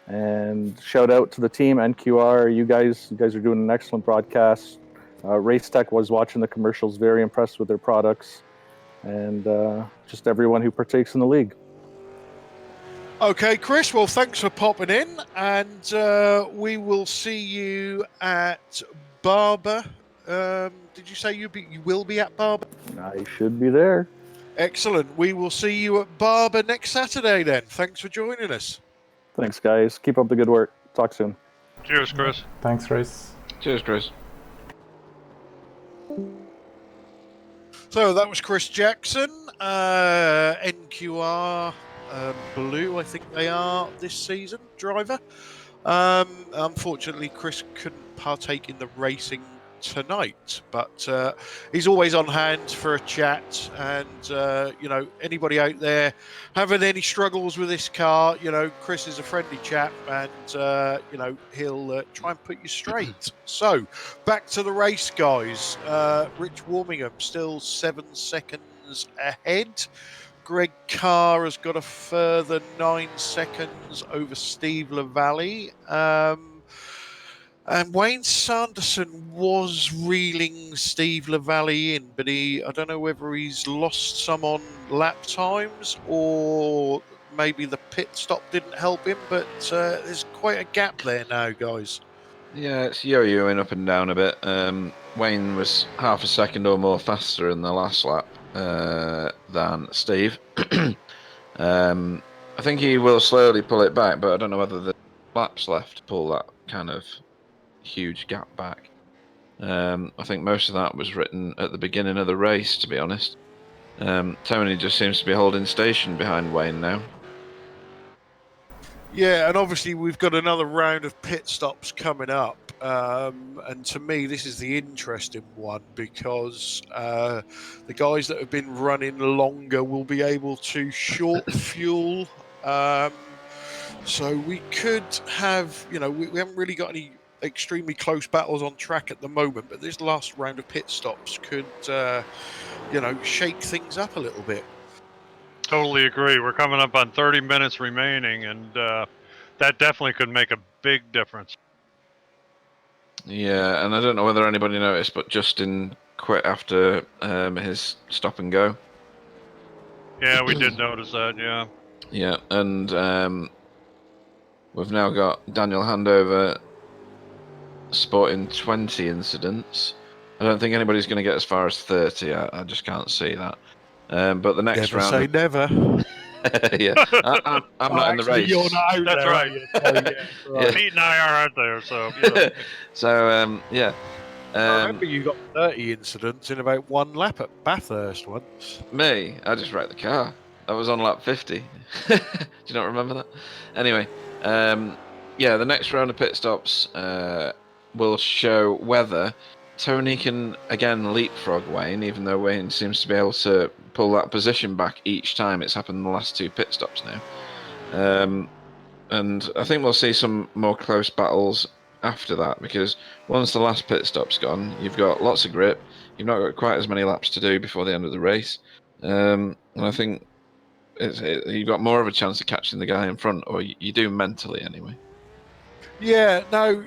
And shout out to the team, NQR. You guys are doing an excellent broadcast. Racetech was watching the commercials, very impressed with their products, and just everyone who partakes in the league. Okay, Chris, well, thanks for popping in, and we will see you at Barber. Did you say you will be at Barber? I should be there. Excellent. We will see you at Barber next Saturday then. Thanks for joining us. Thanks, guys. Keep up the good work. Talk soon. Cheers, Chris. Thanks, Chris. Cheers, Chris. So that was Chris Jackson, NQR Blue, I think they are this season, driver. Unfortunately, Chris couldn't partake in the racing tonight, but he's always on hand for a chat. And anybody out there having any struggles with this car, Chris is a friendly chap, and he'll try and put you straight. So back to the race, guys. Rich Warmingham still 7 seconds ahead. Greg Carr has got a further 9 seconds over Steve LaValle. And Wayne Sanderson was reeling Steve LaValle in, but I don't know whether he's lost some on lap times or maybe the pit stop didn't help him, but there's quite a gap there now, guys. Yeah, it's yo-yoing up and down a bit. Wayne was half a second or more faster in the last lap than Steve. I think he will slowly pull it back, but I don't know whether the laps left to pull that kind of huge gap back. I think most of that was written at the beginning of the race, to be honest. Tony just seems to be holding station behind Wayne now. Yeah, and obviously we've got another round of pit stops coming up. And to me, this is the interesting one because the guys that have been running longer will be able to short fuel. So we could have, we haven't really got any extremely close battles on track at the moment, but this last round of pit stops could, shake things up a little bit. Totally agree. We're coming up on 30 minutes remaining, and that definitely could make a big difference. Yeah, and I don't know whether anybody noticed, but Justin quit after his stop and go. Yeah, we did notice that, yeah. Yeah, and we've now got Daniel Handover sporting 20 incidents. I don't think anybody's going to get as far as 30. I just can't see that. But the next never round... say never. Yeah, I'm not in the race. You're not out That's there, right. are you? So, yeah, right. Pete and I are out there, so... So, yeah. I remember you got 30 incidents in about one lap at Bathurst once. Me? I just wrecked the car. I was on lap 50. Do you not remember that? Anyway, yeah, the next round of pit stops will show whether Tony can again leapfrog Wayne, even though Wayne seems to be able to pull that position back each time. It's happened in the last 2 pit stops now. And I think we'll see some more close battles after that, because once the last pit stop's gone, you've got lots of grip. You've not got quite as many laps to do before the end of the race. And I think you've got more of a chance of catching the guy in front, or you do mentally anyway. Yeah, no,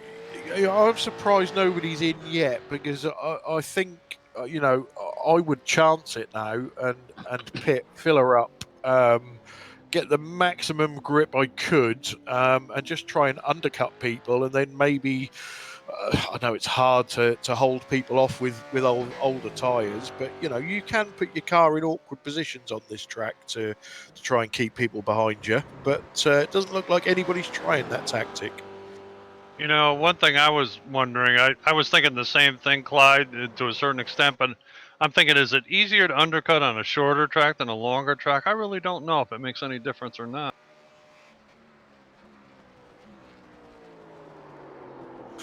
I'm surprised nobody's in yet, because I think, I would chance it now and fill her up, get the maximum grip I could, and just try and undercut people, and then maybe, I know it's hard to hold people off with older tyres, but you can put your car in awkward positions on this track to try and keep people behind you, but it doesn't look like anybody's trying that tactic. One thing I was wondering, I was thinking the same thing, Clyde, to a certain extent, but I'm thinking, is it easier to undercut on a shorter track than a longer track? I really don't know if it makes any difference or not.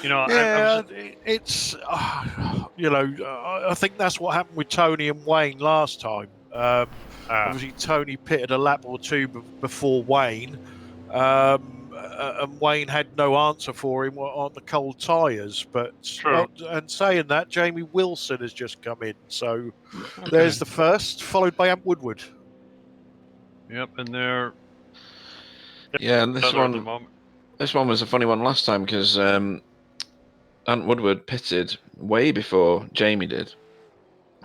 It's I think that's what happened with Tony and Wayne last time. Obviously, Tony pitted a lap or two before Wayne, and Wayne had no answer for him on the cold tyres. But True. and saying that, Jamie Wilson has just come in, so Okay. there's the first, followed by Ant Woodward. Yep, and they're Yeah, and this together at the one, moment. this one was a funny one last time because Ant Woodward pitted way before Jamie did,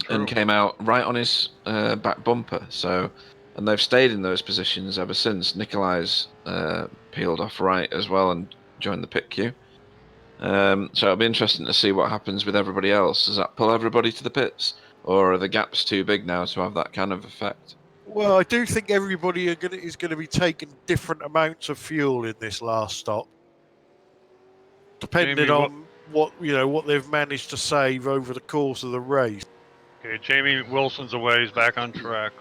and True. came out right on his back bumper. So, and they've stayed in those positions ever since. Nikolai's peeled off right as well and joined the pit queue. So it'll be interesting to see what happens with everybody else. Does that pull everybody to the pits, or are the gaps too big now to have that kind of effect? Well, I do think everybody is going to be taking different amounts of fuel in this last stop, depending Jamie, on what they've managed to save over the course of the race. Okay, Jamie Wilson's away. He's back on track.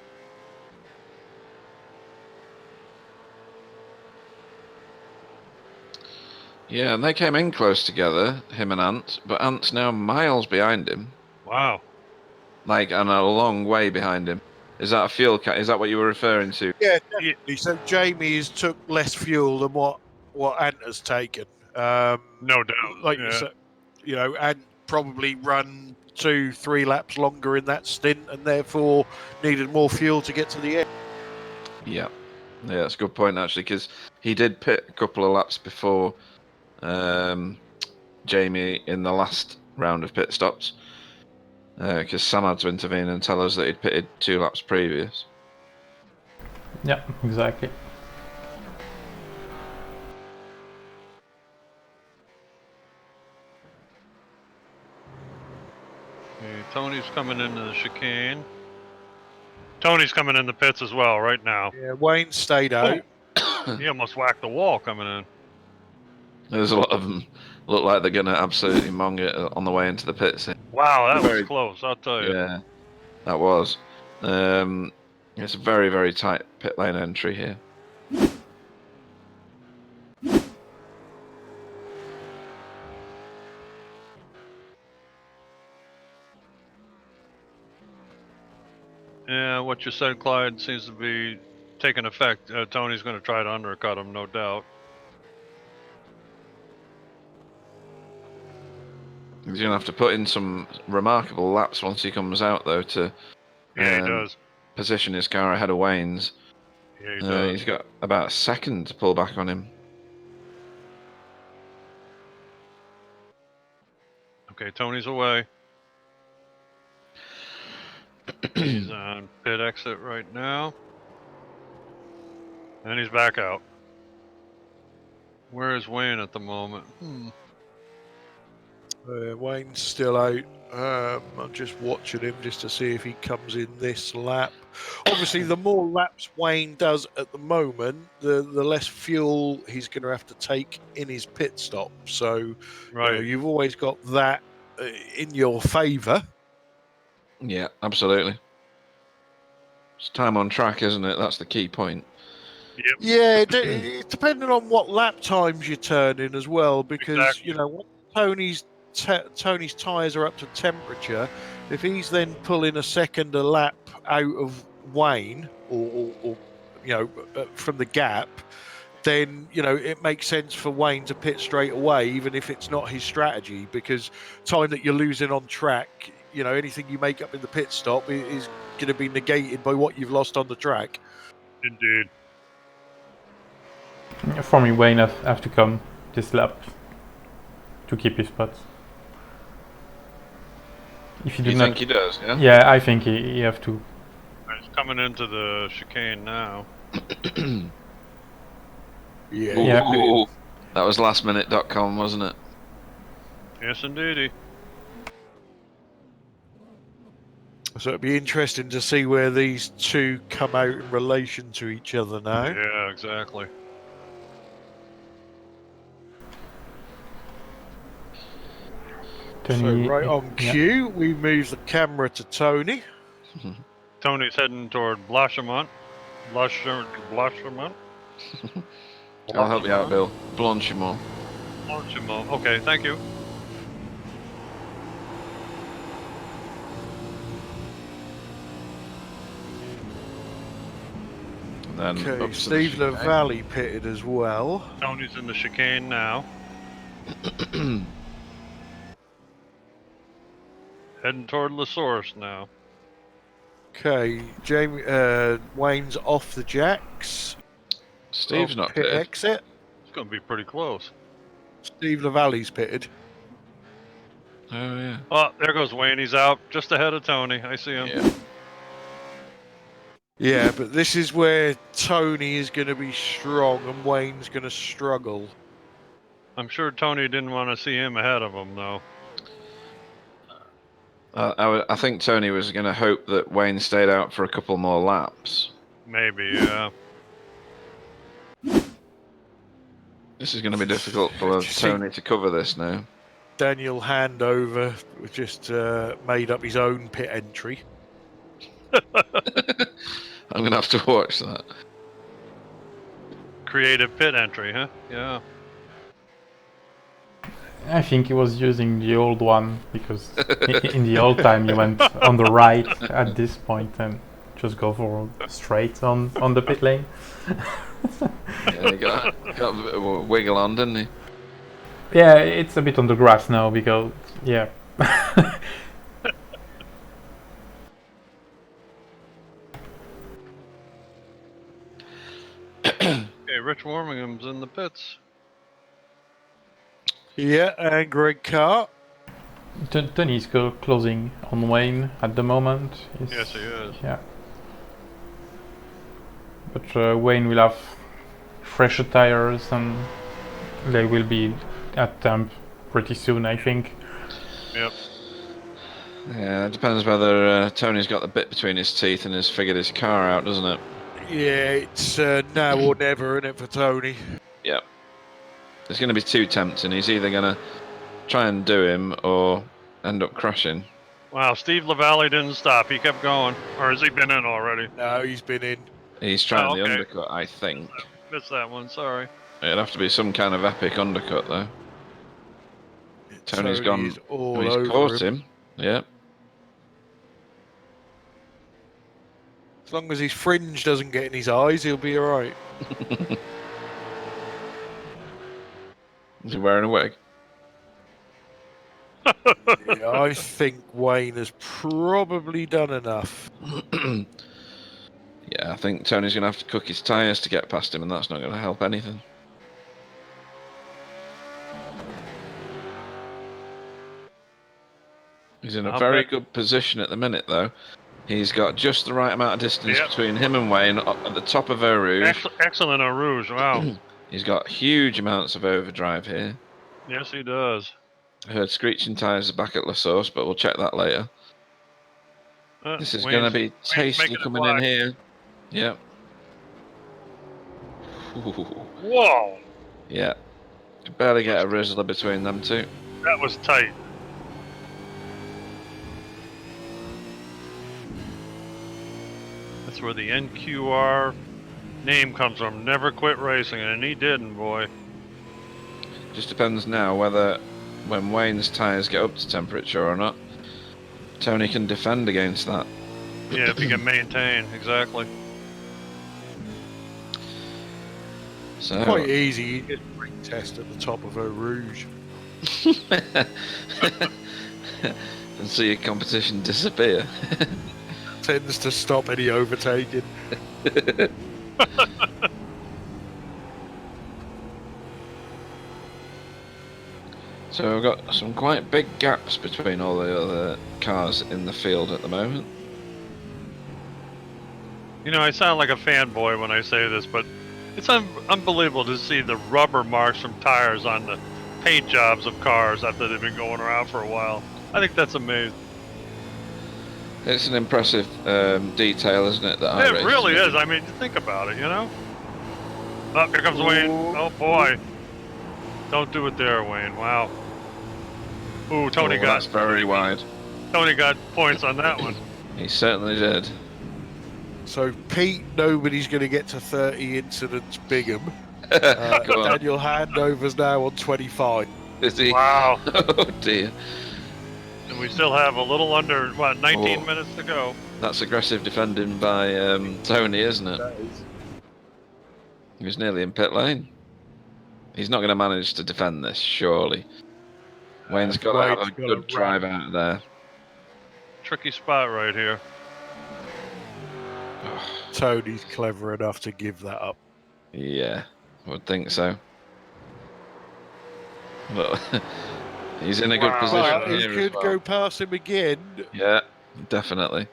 Yeah, and they came in close together, him and Ant, but Ant's now miles behind him, Wow. and a long way behind him. Is that a fuel cat? Is that what you were referring to? Yeah, definitely. So Jamie has took less fuel than what Ant has taken. No doubt. Like Yeah. you said, Ant probably run 2-3 laps longer in that stint, and therefore needed more fuel to get to the end. Yeah, that's a good point actually, because he did pit a couple of laps before Jamie in the last round of pit stops, because Sam had to intervene and tell us that he'd pitted 2 laps previous. Yeah, exactly. Okay, Tony's coming into the chicane. Tony's coming in the pits as well right now. Yeah, Wayne stayed out. He almost whacked the wall coming in. There's a lot of them look like they're gonna absolutely mong it on the way into the pits. Wow, that Very- was close, I'll tell you. Yeah, that was. It's a very, very tight pit lane entry here. Yeah, what you said, Clyde, seems to be taking effect. Tony's going to try to undercut him, no doubt. He's gonna have to put in some remarkable laps once he comes out, though, to Yeah, he does. position his car ahead of Wayne's. Yeah, he does. He's got about a second to pull back on him. Okay, Tony's away. He's on pit exit right now. And he's back out. Where is Wayne at the moment? Wayne's still out. I'm just watching him just to see if he comes in this lap. Obviously, the more laps Wayne does at the moment, the less fuel he's going to have to take in his pit stop. So, Right. you've always got that in your favour. Yeah, absolutely. It's time on track, isn't it? That's the key point. Yeah, it's depending on what lap times you turn in as well, because Exactly. when Tony's tyres are up to temperature, if he's then pulling a second a lap out of Wayne or from the gap, then it makes sense for Wayne to pit straight away, even if it's not his strategy, because time that you're losing on track, anything you make up in the pit stop is going to be negated by what you've lost on the track. Indeed. For me, Wayne have to come this lap to keep his spot. If you do You not, think he does? Yeah. yeah, I think he have to. He's coming into the chicane now. Yeah. Yeah. Ooh, that was lastminute.com, wasn't it? Yes, indeedy. So it'd be interesting to see where these two come out in relation to each other now. Yeah, exactly. So right on cue, we move the camera to Tony. Tony's heading toward Blanchimont. Blanchimont? I'll help you out, Bill. Blanchimont. Blanchimont. Okay, thank you. Then Okay, up to Steve the LaValle pitted as well. Tony's in the chicane now. Heading toward La Source now. Okay, Wayne's off the jacks. Steve's Off not pit pitted. exit. It's going to be pretty close. Steve LaValle's pitted. Oh yeah. Oh, there goes Wayne. He's out just ahead of Tony. I see him. Yeah. Yeah, but this is where Tony is going to be strong and Wayne's going to struggle. I'm sure Tony didn't want to see him ahead of him, though. I think Tony was going to hope that Wayne stayed out for a couple more laps. Maybe, yeah. This is going to be difficult for Tony to cover this now. Daniel Handover just made up his own pit entry. I'm going to have to watch that. Creative pit entry, huh? Yeah. I think he was using the old one because in the old time you went on the right at this point and just go for straight on the pit lane. Yeah, he got a bit of a wiggle on, didn't he? Yeah, it's a bit on the grass now because, yeah. Okay, Rich Warmingham's in the pits. Yeah, and Greg Carr. Tony's closing on Wayne at the moment. Yes, he is. Yeah. But Wayne will have fresher tires and they will be at temp pretty soon, I think. Yep. Yeah, it depends whether Tony's got the bit between his teeth and has figured his car out, doesn't it? Yeah, it's now or never, isn't it, for Tony? Yep. It's going to be too tempting. He's either going to try and do him or end up crashing. Wow, Steve LaValle didn't stop. He kept going. Or has he been in already? No, he's been in. He's trying the okay. undercut, I think. Missed that one, sorry. It'd have to be some kind of epic undercut, though. Tony's gone. Tony's all He's over caught him. him. Yep. As long as his fringe doesn't get in his eyes, he'll be alright. Is he wearing a wig? Yeah, I think Wayne has probably done enough. Yeah, I think Tony's going to have to cook his tyres to get past him, and that's not going to help anything. He's in a very good position at the minute, though. He's got just the right amount of distance between him and Wayne at the top of Eau Rouge. Excellent Eau Rouge, wow. He's got huge amounts of overdrive here. Yes, he does. I heard screeching tyres back at La Source, but we'll check that later. This is going to be tasty coming in here. Yep. Whoa! Yeah. You barely get a Rizzler between them two. That was tight. That's where the NQR name comes from. Never quit racing, and he didn't, boy. Just depends now whether, when Wayne's tyres get up to temperature or not, Tony can defend against that. Yeah, if he can maintain, exactly. So Quite easy. You just ring test at the top of Eau Rouge. and see your competition disappear. Tends to stop any overtaking. So we've got some quite big gaps between all the other cars in the field at the moment. You know, I sound like a fanboy when I say this, but it's unbelievable to see the rubber marks from tires on the paint jobs of cars after they've been going around for a while. I think that's amazing. It's an impressive detail, isn't it? That It really is. I mean, think about it, you know? Oh, here comes Wayne. Oh, boy. Don't do it there, Wayne. Wow. Ooh, Tony got... That's very wide. Tony got points on that one. He certainly did. So, Pete, nobody's going to get to 30 incidents Bigham. Daniel Handover's now on 25. Is he? Wow. Oh, dear. And we still have a little under, what, 19 minutes to go. That's aggressive defending by Tony, isn't it? He was nearly in pit lane. He's not going to manage to defend this, surely. Wayne's got to have Wayne's a got a good drive out of there. Tricky spot right here. Tony's clever enough to give that up. Yeah, I would think so. But he's in a good Wow. position But he here as could well. go past him again. Yeah, definitely.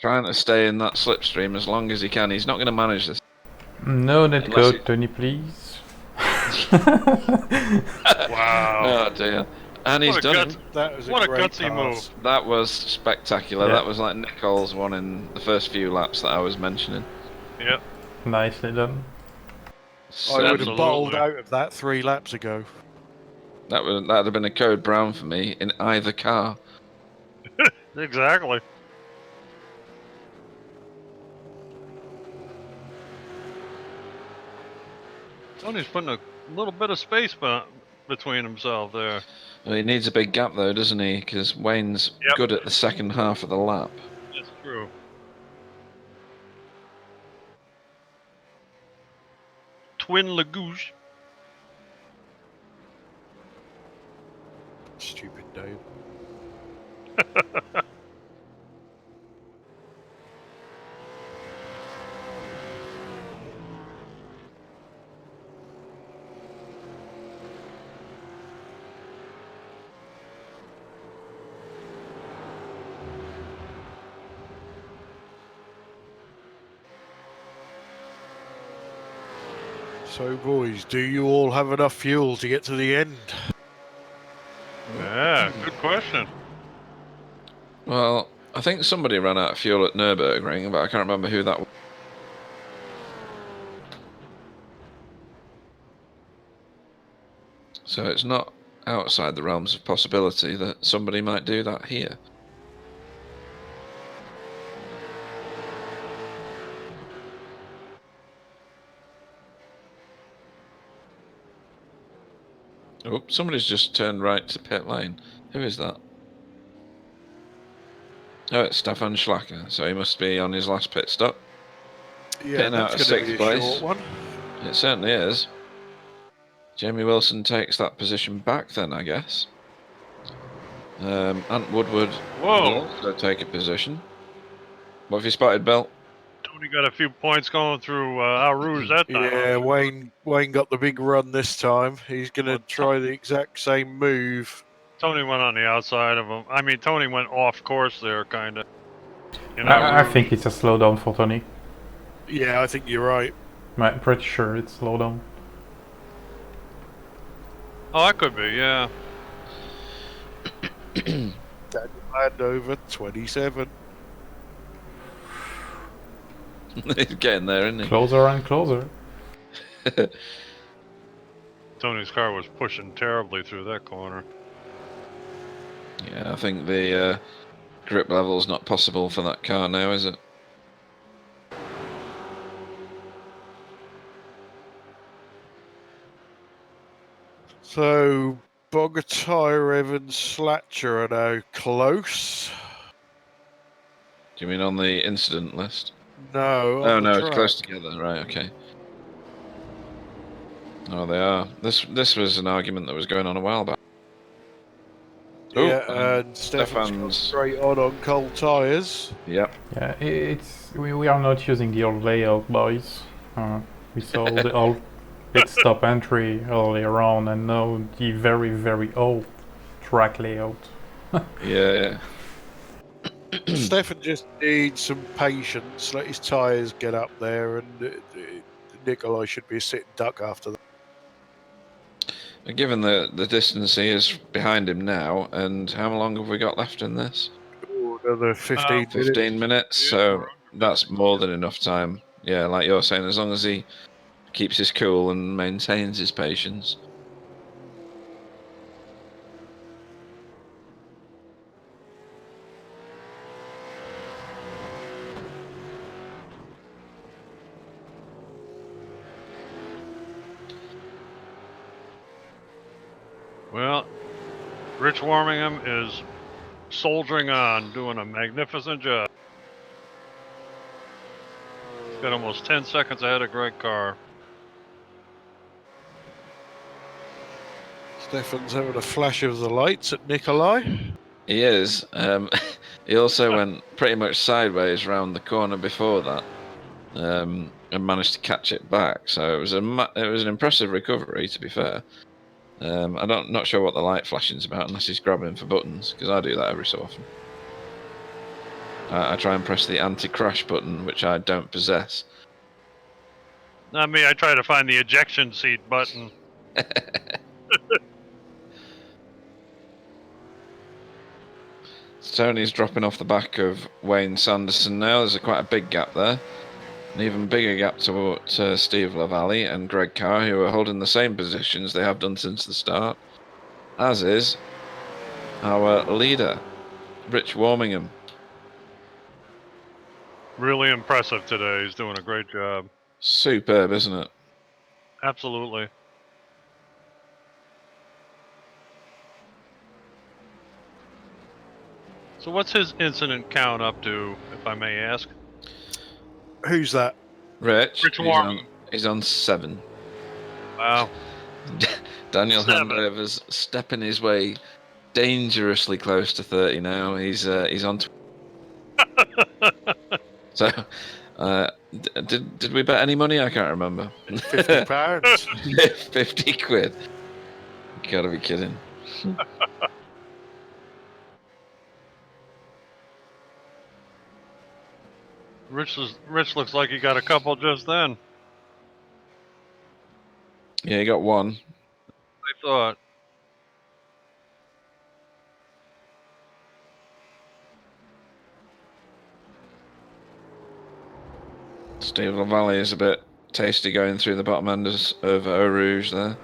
Trying to stay in that slipstream as long as he can. He's not going to manage this. No net Unless code, Tony, please. Wow. Oh dear. And he's What a done guts- it. That was a What a great gutsy pass. move. That was spectacular. Yeah. That was like Nicole's one in the first few laps that I was mentioning. Yep. Nicely done. I would have Absolutely. bottled out of that 3 laps ago. That'd have been a code brown for me in either car. Exactly. Tony's putting a little bit of space between himself there. Well, he needs a big gap though, doesn't he? Because Wayne's Yep. good at the second half of the lap. That's true. Twin Lagouche. Stupid Dave. So, boys, do you all have enough fuel to get to the end? Yeah, good question. Well, I think somebody ran out of fuel at Nürburgring, but I can't remember who that was. So it's not outside the realms of possibility that somebody might do that here. Oh, somebody's just turned right to pit lane. Who is that? Oh, it's Stefan Schlacker, so he must be on his last pit stop. Yeah, Pitting out that's of going to be sixth a place. short one. It certainly is. Jamie Wilson takes that position back then, I guess. Ant Woodward Whoa. will also take a position. What have you spotted, Bill? Tony got a few points going through Al Rouge that time. Yeah, Wayne got the big run this time. He's going to Well, try the exact same move. Tony went on the outside of him. I mean, Tony went off course there, kind of. You know, I think it's a slowdown for Tony. Yeah, I think you're right. I'm pretty sure it's slowdown. Oh, that could be, yeah. Land over 27. He's getting there, isn't he? Closer and closer. Tony's car was pushing terribly through that corner. Yeah, I think the grip level's not possible for that car now, is it? So, Bogatyre, Evans, Slatcher are now close. Do you mean on the incident list? No. Oh on the no, it's track. close together. Right, okay. Oh, they are. This was an argument that was going on a while back. Yeah, Oh, and Stefan's Stefan's- gone straight on cold tyres. Yep. Yeah, we are not using the old layout, boys. We saw the old pit stop entry earlier on, and now the very, very old track layout. Yeah. Stefan just needs some patience, let his tyres get up there, and Nikolai should be a sitting duck after that. Given the distance he is behind him now, and how long have we got left in this? Ooh, another 15 minutes. 15 minutes, Yeah, so we're under that's more than enough time. Yeah, like you're saying, as long as he keeps his cool and maintains his patience. Well, Rich Warmingham is soldiering on, doing a magnificent job. Got almost 10 seconds ahead of Greg Carr. Stefan's having a flash of the lights at Nikolai. He is. He also went pretty much sideways round the corner before that, and managed to catch it back. So it was an impressive recovery, to be fair. I'm not sure what the light flashing's about, unless he's grabbing for buttons, because I do that every so often. I try and press the anti-crash button, which I don't possess. Not me. I try to find the ejection seat button. Tony's dropping off the back of Wayne Sanderson now. There's quite a big gap there. An even bigger gap to Steve Lavallee and Greg Carr, who are holding the same positions they have done since the start, as is our leader, Rich Warmingham. Really impressive today. He's doing a great job. Superb, isn't it? Absolutely. So what's his incident count up to, if I may ask? Who's that? Rich Warmingham. He's on 7. Wow. Daniel 7. Handover's stepping his way dangerously close to 30 now. He's on. So, did we bet any money? I can't remember. £50. 50 quid. You gotta be kidding. Rich looks like he got a couple just then. Yeah, he got one. I thought. Steve Lavallee is a bit tasty going through the bottom end of Eau Rouge there.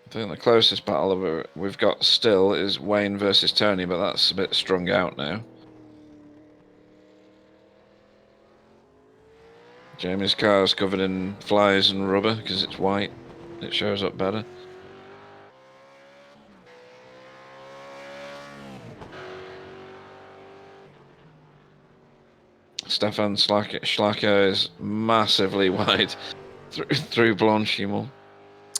I think the closest battle we've got still is Wayne versus Tony, but that's a bit strung out now. Jamie's car's covered in flies and rubber because it's white. It shows up better. Stefan Schlacker is massively wide through Blanchimont.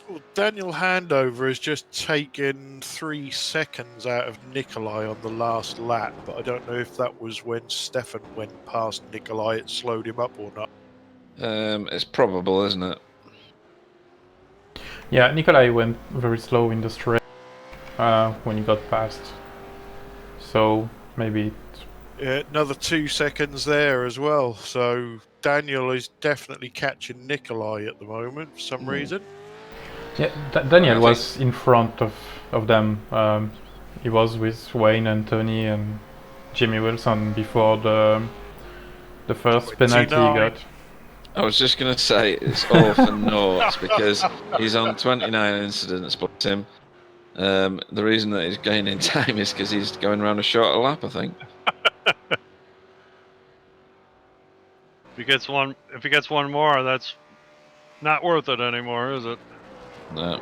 Well, Daniel Handover has just taken 3 seconds out of Nikolai on the last lap, but I don't know if that was when Stefan went past Nikolai, it slowed him up or not. It's probable, isn't it? Yeah, Nikolai went very slow in the straight when he got past. So maybe another 2 seconds there as well. So Daniel is definitely catching Nikolai at the moment for some reason. Yeah, Daniel was in front of them. He was with Wayne and Tony and Jimmy Wilson before the first penalty he got. I was just going to say it's all for naught because he's on 29 incidents, but Tim. The reason that he's gaining time is because he's going around a shorter lap, I think. If he gets one more, that's not worth it anymore, is it? No.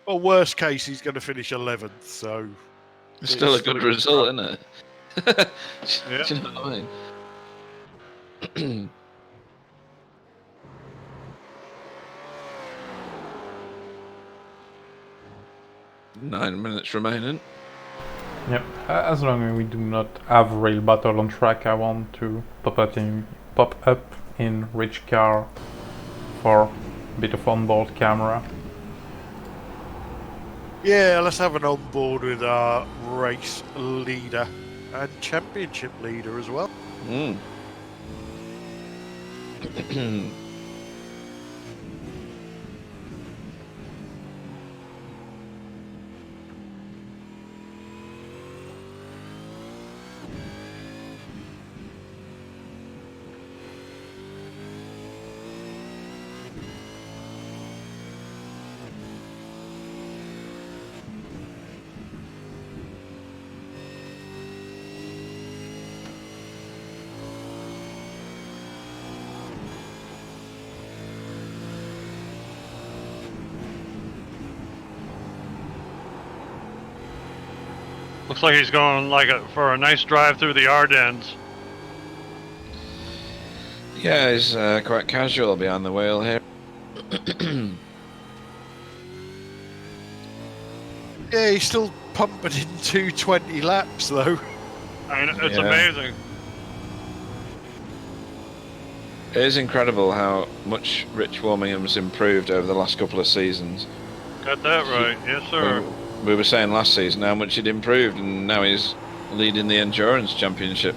Well, worst case, he's going to finish 11th, so... It's still a good result, isn't it? Yeah. Do you know what I mean? Nine minutes remaining. Yep. As long as we do not have real battle on track, I want to pop up in Rich Car for a bit of onboard camera. Yeah, let's have an onboard with our race leader and championship leader as well. Looks like he's going for a nice drive through the Ardennes. Yeah, he's quite casual behind the wheel here. Yeah, he's still pumping in 220 laps though. I mean, it's Yeah. amazing. It is incredible how much Rich Warmingham's improved over the last couple of seasons. Got that right. Yes, sir. We were saying last season how much he'd improved, and now he's leading the Endurance Championship.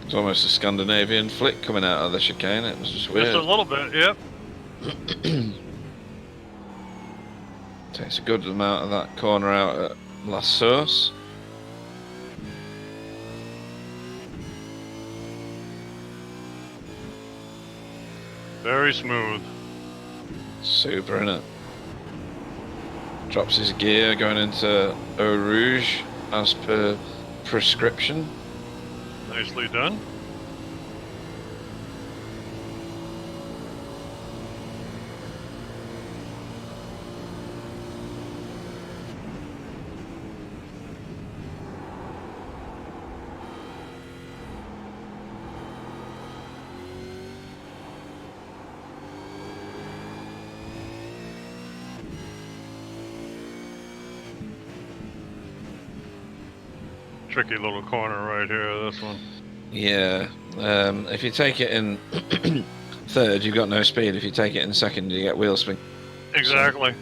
It's almost a Scandinavian flick coming out of the chicane. It was just weird. Just a little bit, yep. Takes a good amount of that corner out at La Source. Very smooth. Super, innit? Drops his gear going into Eau Rouge as per prescription. Nicely done. Tricky little corner right here, this one. Yeah, if you take it in third, you've got no speed. If you take it in second, you get wheel spin. Exactly.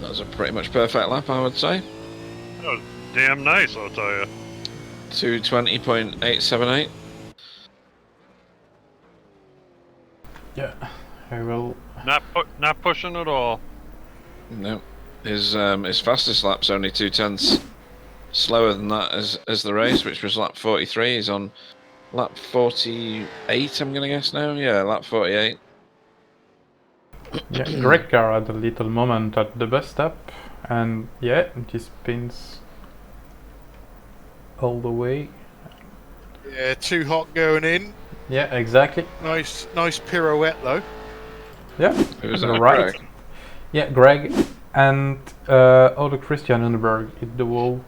That was a pretty much perfect lap, I would say. That was damn nice, I'll tell you. 220.878. Yeah, I will. Not pushing at all. No, his fastest lap's only 2/10 slower than that as the race, which was lap 43. He's on lap 48, I'm gonna guess now. Yeah, lap 48. Yeah, Greg car had a little moment at the bus stop, and yeah, he spins all the way. Yeah, too hot going in. Yeah, exactly. Nice pirouette though. Yeah, Who was you're that, right. Greg? Yeah, Greg and other Christian Lundberg hit the wall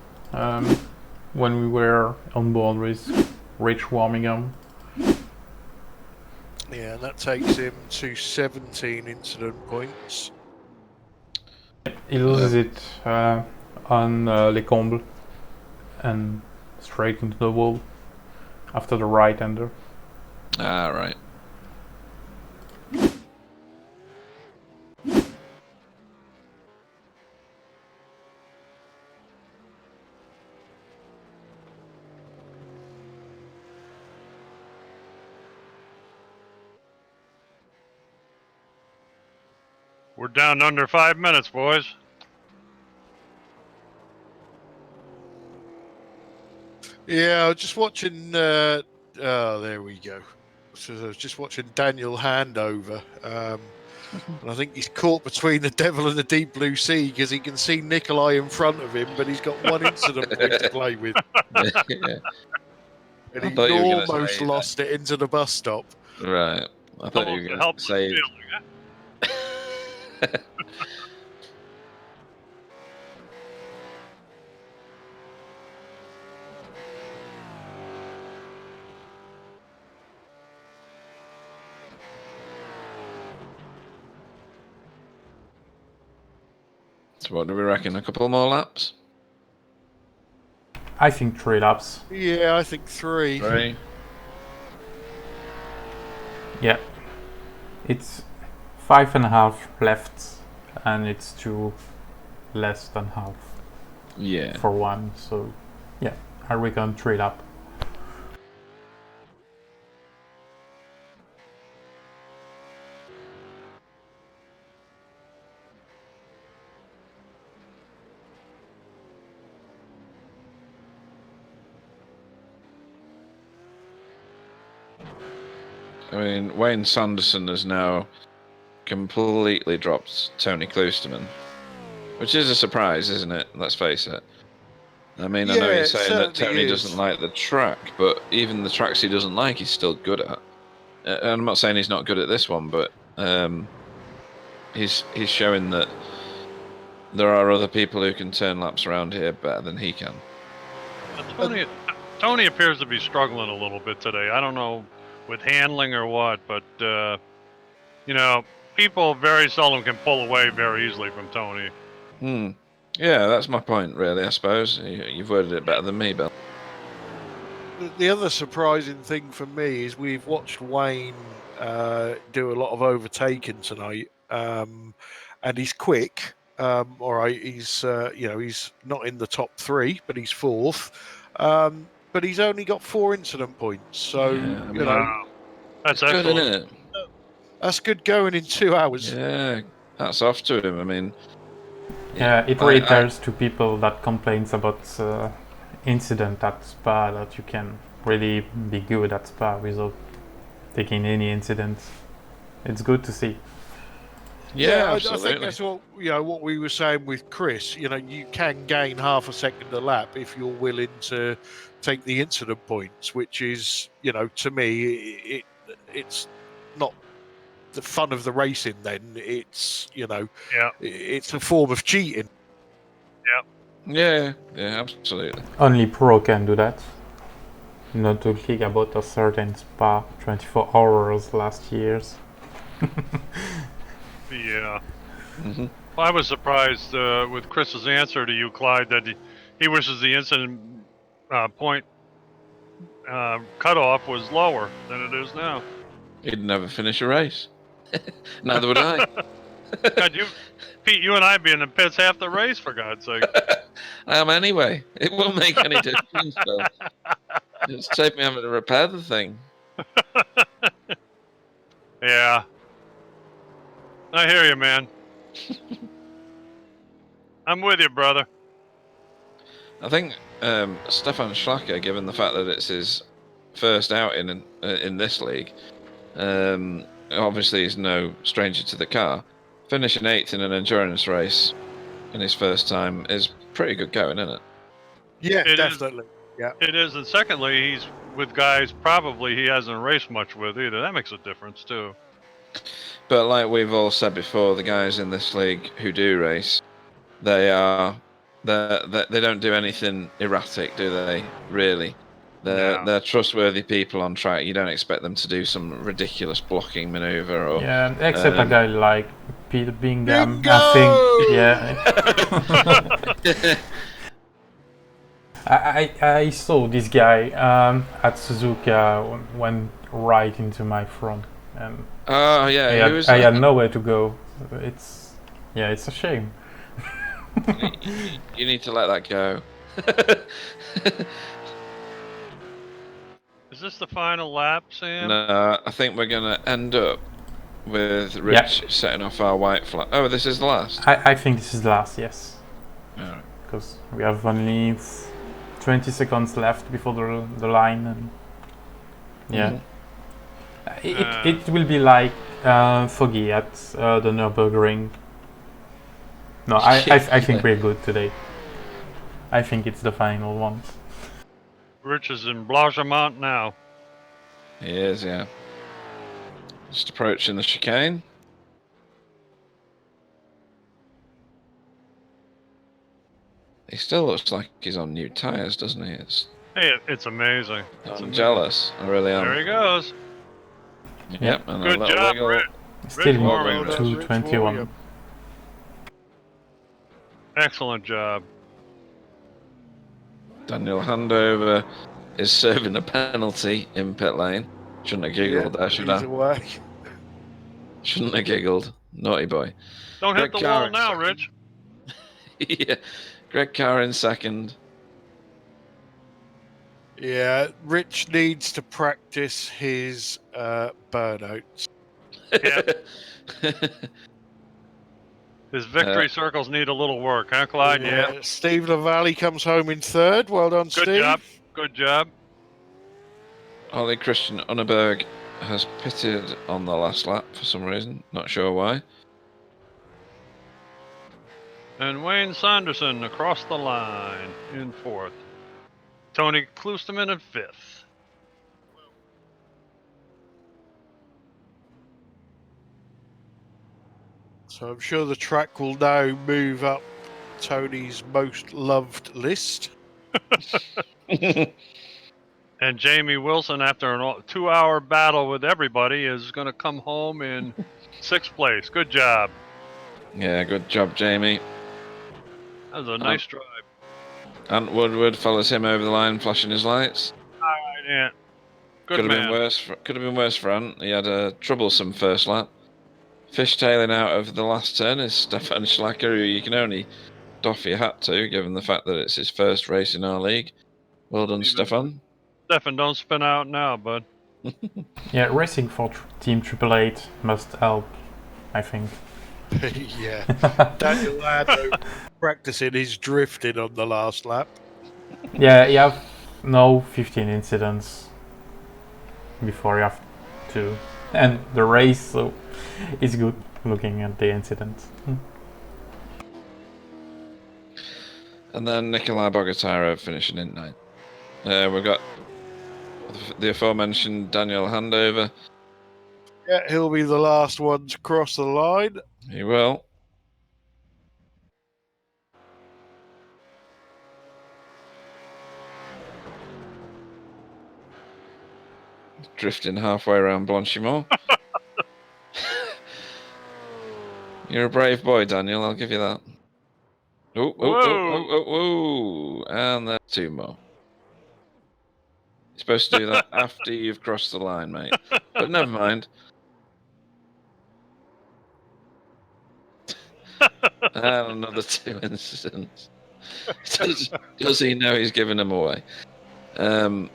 when we were on board with Rich Warmingham. Yeah, and that takes him to 17 incident points. He loses it on Les Combles and straight into the wall after the right-hander. Ah, right. We're down under 5 minutes, boys. Yeah, I was just watching. Oh, there we go. So I was just watching Daniel Handover, and I think he's caught between the devil and the deep blue sea because he can see Nikolai in front of him, but he's got one incident point to play with. Yeah. And I he thought you were gonna almost say lost it into the bus stop. Right. I thought you Almost were a going to helpless say. feeling, huh? So what do we reckon? A couple more laps? I think 3 laps. Yeah, I think 3. 3. Yeah. It's 5.5 left, and it's 2 less than half Yeah. for 1. So, yeah, I reckon 3 lap. I mean, Wayne Sanderson has now completely dropped Tony Kloosterman, which is a surprise, isn't it? Let's face it. I mean, I know Yeah, you're it saying that certainly Tony is. doesn't like the track, but even the tracks he doesn't like, he's still good at. And I'm not saying he's not good at this one, but he's showing that there are other people who can turn laps around here better than he can. Tony appears to be struggling a little bit today. I don't know with handling or what, but you know, people very seldom can pull away very easily from Tony. Yeah, that's my point, really. I suppose you've worded it better than me, Bill. The other surprising thing for me is we've watched Wayne do a lot of overtaking tonight, and he's quick. All right, he's he's not in the top 3, but he's 4th. But he's only got 4 incident points, so Yeah, I you know That's it's good, excellent. isn't it? that's good going in 2 hours. Yeah, hats off to him. I mean, Yeah, it reiterates to people that complains about incident at Spa that you can really be good at Spa without taking any incidents. It's good to see. yeah, I absolutely. think that's what we were saying with Chris. You know, you can gain half a second a lap if you're willing to take the incident points, which is, to me, it's not the fun of the racing. Then it's it's a form of cheating. Yeah, absolutely. Only pro can do that. Not talking about a certain Spa 24 hours last year's. Yeah. Well, I was surprised with Chris's answer to you, Clyde, that he wishes the incident point cutoff was lower than it is now. He'd never finish a race. Neither would I. God, Pete, you and I be in the pits half the race, for God's sake. I am anyway. It won't make any difference, though. It's saved me having to repair the thing. Yeah. I hear you, man. I'm with you, brother. I think Stefan Schlacker, given the fact that it's his first outing in this league, obviously he's no stranger to the car. Finishing 8th in an endurance race in his first time is pretty good going, isn't it? Yeah, It definitely. Yeah, it is, and secondly, he's with guys probably he hasn't raced much with either. That makes a difference too. But like we've all said before, the guys in this league who do race, they don't do anything erratic, do they? Really, they're trustworthy people on track. You don't expect them to do some ridiculous blocking maneuver or Yeah, except a guy like Peter Bingham. Bingo! I think, yeah. I saw this guy at Suzuka went right into my front, and oh yeah, I had nowhere to go. It's a shame. You need to let that go. Is this the final lap, Sam? No, I think we're gonna end up with Rich setting off our white flag. Oh, this is the last. I think this is the last, yes. Alright. Because we have only 20 seconds left before the line, and yeah, it will be like Foggy at the Nürburgring. No, I think we're good today. I think it's the final one. Rich is in Blanchimont now. He is, yeah. Just approaching the chicane. He still looks like he's on new tyres, doesn't he? Hey, it's amazing. It's I'm amazing. jealous. I really am. There he goes. Yep, and Good a little job, wiggle. Rich. Still in Warming, Rich. 221. Excellent job. Daniel Handover is serving a penalty in pit lane. Shouldn't have giggled there, should he's I? away. Shouldn't have giggled. Naughty boy. Don't hit Greg the wall Carr in now, second. Rich. Yeah. Greg Carr in second. Yeah, Rich needs to practice his burnouts. His victory circles need a little work, huh, Clyde? Yeah. Steve LaValle comes home in third. Well done, Good Steve. job. Good job. Ollie Christian Unneberg has pitted on the last lap for some reason. Not sure why. And Wayne Sanderson across the line in fourth. Tony Klusterman in fifth. So I'm sure the track will now move up Tony's most loved list. And Jamie Wilson, after a 2-hour battle with everybody, is going to come home in sixth place. Good job. Yeah, good job, Jamie. That was a nice drive. Ant Woodward follows him over the line, flashing his lights. All right, Ant. Good Could have man. been worse. Could have been worse for Ant. He had a troublesome first lap. Fishtailing out of the last turn is Stefan Schlacker, who you can only doff your hat to, given the fact that it's his first race in our league. Well done, Stefan. Stefan, don't spin out now, bud. Yeah, racing for Team 888 must help, I think. Yeah. Daniel Lando practicing his drifting on the last lap. Yeah, you have no 15 incidents before you have to end the race, so it's good looking at the incidents. And then Nikolai Bogataro finishing in ninth. We've got the aforementioned Daniel Handover. Yeah, he'll be the last one to cross the line. He will. Drifting halfway around Blanchimont. You're a brave boy, Daniel, I'll give you that. Oh, and there's two more. You're supposed to do that after you've crossed the line, mate. But never mind. And another two incidents. Does he know he's giving them away? Well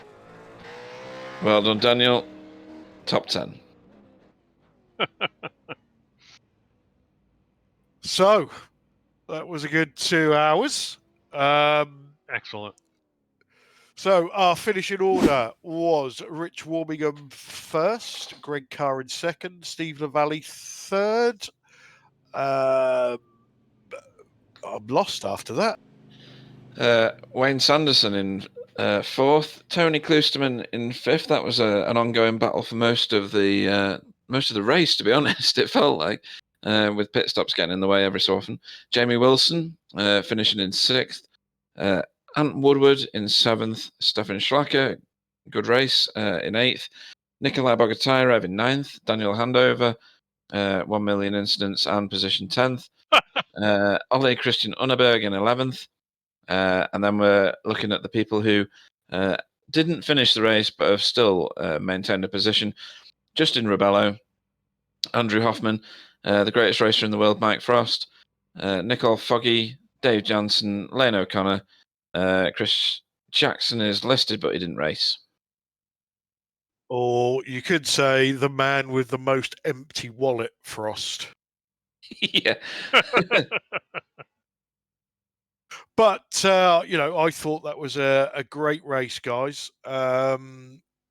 done, Daniel. Top 10. So, that was a good 2 hours. Excellent. So, our finishing order was Rich Warmingham first, Greg Carr in second, Steve LaValle third. I'm lost after that. Wayne Sanderson in fourth, Tony Klusterman in fifth. That was an ongoing battle for most of the race, to be honest. It felt like, with pit stops getting in the way every so often. Jamie Wilson finishing in sixth, Ant Woodward in seventh, Stefan Schlacker, good race, in eighth, Nikolai Bogataro in ninth, Daniel Handover, 1 million incidents and position 10th, Ollie Christian Unneberg in 11th. And then we're looking at the people who didn't finish the race but have still maintained a position. Justin Rebello, Andrew Hoffman, the greatest racer in the world, Mike Frost, Nicole Foggy, Dave Jansen, Lane O'Connor, Chris Jackson is listed but he didn't race. Or you could say the man with the most empty wallet, Frost. Yeah. But, I thought that was a great race, guys.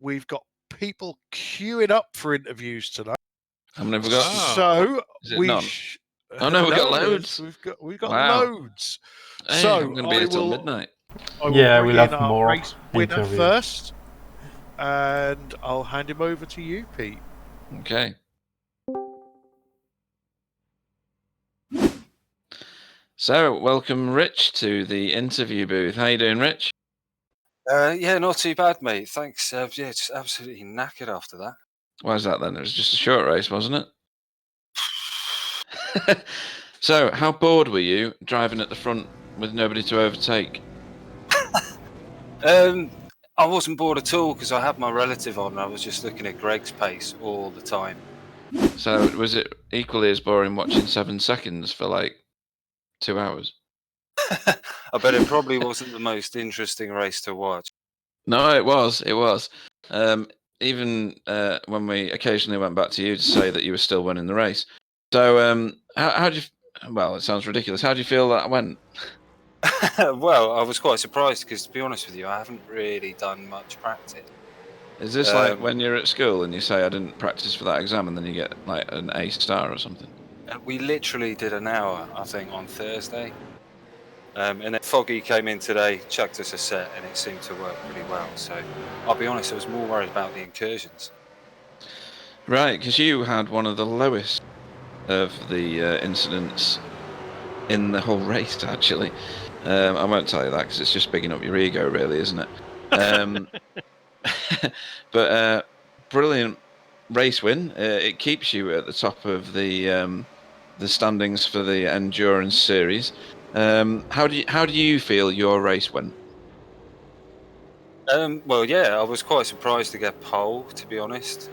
We've got people queuing up for interviews tonight. How many have we got? So we none? Oh no, we've got loads. We've got Wow. loads. Hey, so I'm going to be here till midnight. I will Yeah, bring we'll in have our more race winner interviews. first, and I'll hand him over to you, Pete. Okay. So, welcome, Rich, to the interview booth. How you doing, Rich? Yeah, not too bad, mate. Thanks. Yeah, just absolutely knackered after that. Why is that then? It was just a short race, wasn't it? So, how bored were you driving at the front with nobody to overtake? I wasn't bored at all because I had my relative on and I was just looking at Greg's pace all the time. So, was it equally as boring watching 7 seconds for like 2 hours? I bet it probably wasn't the most interesting race to watch. No, it was. It was. Even when we occasionally went back to you to say that you were still winning the race. So, how do you? Well, it sounds ridiculous. How do you feel that went? Well, I was quite surprised because, to be honest with you, I haven't really done much practice. Is this like when you're at school and you say I didn't practice for that exam, and then you get like an A star or something? We literally did an hour, I think, on Thursday. And then Foggy came in today, chucked us a set, and it seemed to work pretty well. So I'll be honest, I was more worried about the incursions. Right, because you had one of the lowest of the incidents in the whole race, actually. I won't tell you that because it's just bigging up your ego, really, isn't it? But brilliant race win. It keeps you at the top of the standings for the endurance series. How do you feel your race went? Well, yeah, I was quite surprised to get pole, to be honest.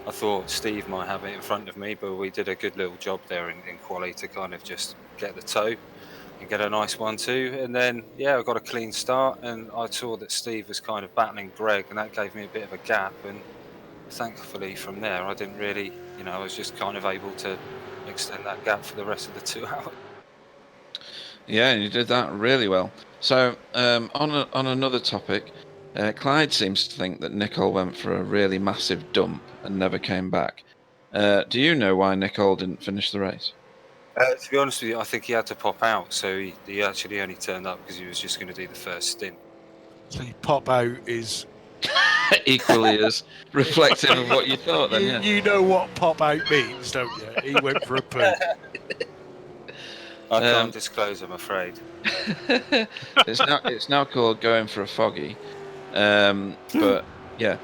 I thought Steve might have it in front of me, but we did a good little job there in quali to kind of just get the toe and get a nice 1-2. And then, yeah, I got a clean start, and I saw that Steve was kind of battling Greg, and that gave me a bit of a gap. And thankfully, from there, I didn't really, I was just kind of able to extend that gap for the rest of the 2 hours. Yeah, you did that really well. So, on another topic, Clyde seems to think that Nicole went for a really massive dump and never came back. Do you know why Nicole didn't finish the race? To be honest with you, I think he had to pop out, so he actually only turned up because he was just going to do the first stint. So pop out is Equally as reflective of what you thought, then, yeah. You know what pop out means, don't you? He went for a poo. I can't disclose, I'm afraid. It's now called going for a foggy. But yeah,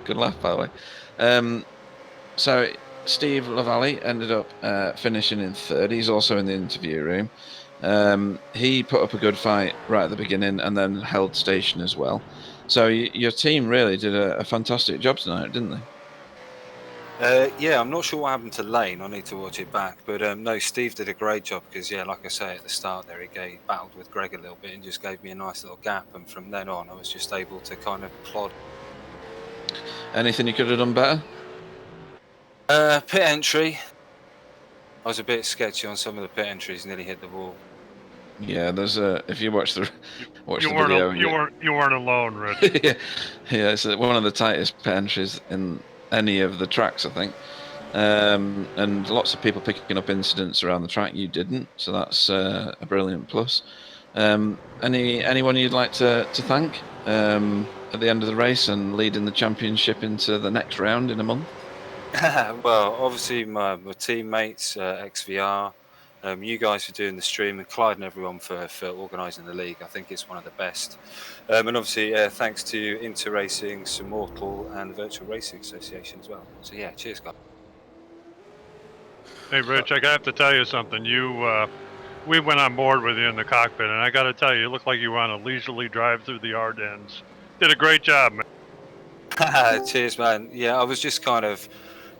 good laugh, by the way. So Steve Lavallee ended up finishing in third. He's also in the interview room. He put up a good fight right at the beginning and then held station as well. So your team really did a fantastic job tonight, didn't they? Yeah, I'm not sure what happened to Lane. I need to watch it back. But no, Steve did a great job because, yeah, like I say at the start there, he battled with Greg a little bit and just gave me a nice little gap. And from then on, I was just able to kind of plod. Anything you could have done better? Pit entry. I was a bit sketchy on some of the pit entries, nearly hit the wall. Yeah, there's if you watch the video, you weren't alone, Rich. yeah, it's one of the tightest pit entries in any of the tracks, I think. And lots of people picking up incidents around the track. You didn't, so that's a brilliant plus. Anyone you'd like to thank at the end of the race and leading the championship into the next round in a month? Well, obviously my teammates, XVR, you guys for doing the stream, and Clyde and everyone for organising the league. I think it's one of the best. And obviously, thanks to Interracing, Immortal, and the Virtual Racing Association as well. So yeah, cheers, guys. Hey, Rich, I have to tell you something. We went on board with you in the cockpit, and I got to tell you, it looked like you were on a leisurely drive through the Ardennes. Did a great job, man. Cheers, man. Yeah, I was just kind of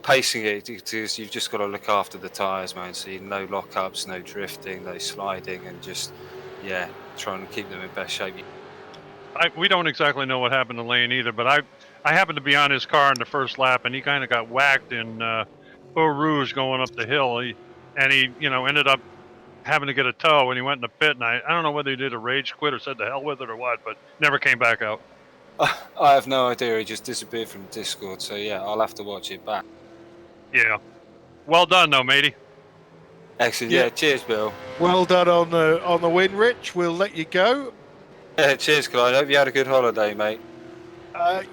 pacing it because you've just got to look after the tyres, man. So no lockups, no drifting, no sliding, and just, yeah, trying to keep them in best shape. We don't exactly know what happened to Lane either, but I happened to be on his car in the first lap, and he kind of got whacked in Eau Rouge going up the hill. He ended up having to get a tow, and he went in the pit, and I don't know whether he did a rage quit or said the hell with it or what, but never came back out. I have no idea. He just disappeared from Discord, so yeah, I'll have to watch it back. Yeah. Well done, though, matey. Excellent. Yeah. Yeah. Cheers, Bill. Well done on the win, Rich. We'll let you go. Yeah, cheers, Clyde. Hope you had a good holiday, mate.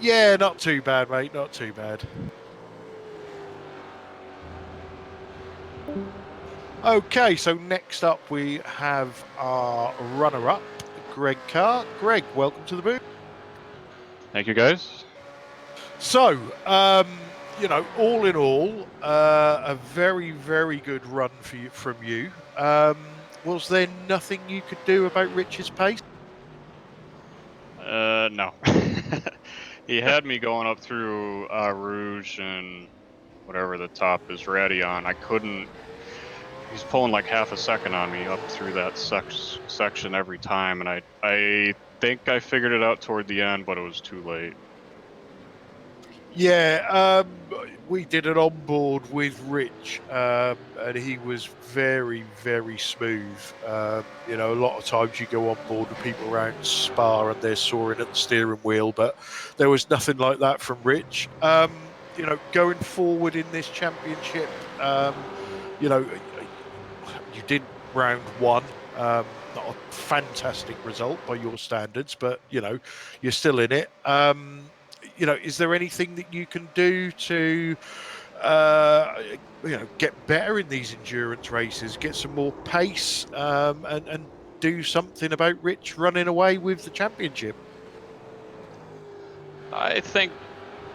Yeah, not too bad, mate. Not too bad. Okay, so next up we have our runner-up, Greg Carr. Greg, welcome to the booth. Thank you, guys. So, all in all, a very, very good run from you. Was there nothing you could do about Rich's pace? No. He had me going up through Rouge and whatever the top is ready on. I couldn't. He's pulling like half a second on me up through that section every time, and I think I figured it out toward the end, but it was too late. Yeah, we did an onboard with Rich, and he was very, very smooth. A lot of times you go on board with people around Spa and they're soaring at the steering wheel, but there was nothing like that from Rich. Going forward in this championship, you did round one. Not a fantastic result by your standards, but you're still in it. Is there anything that you can do to get better in these endurance races, get some more pace, and do something about Rich running away with the championship? I think,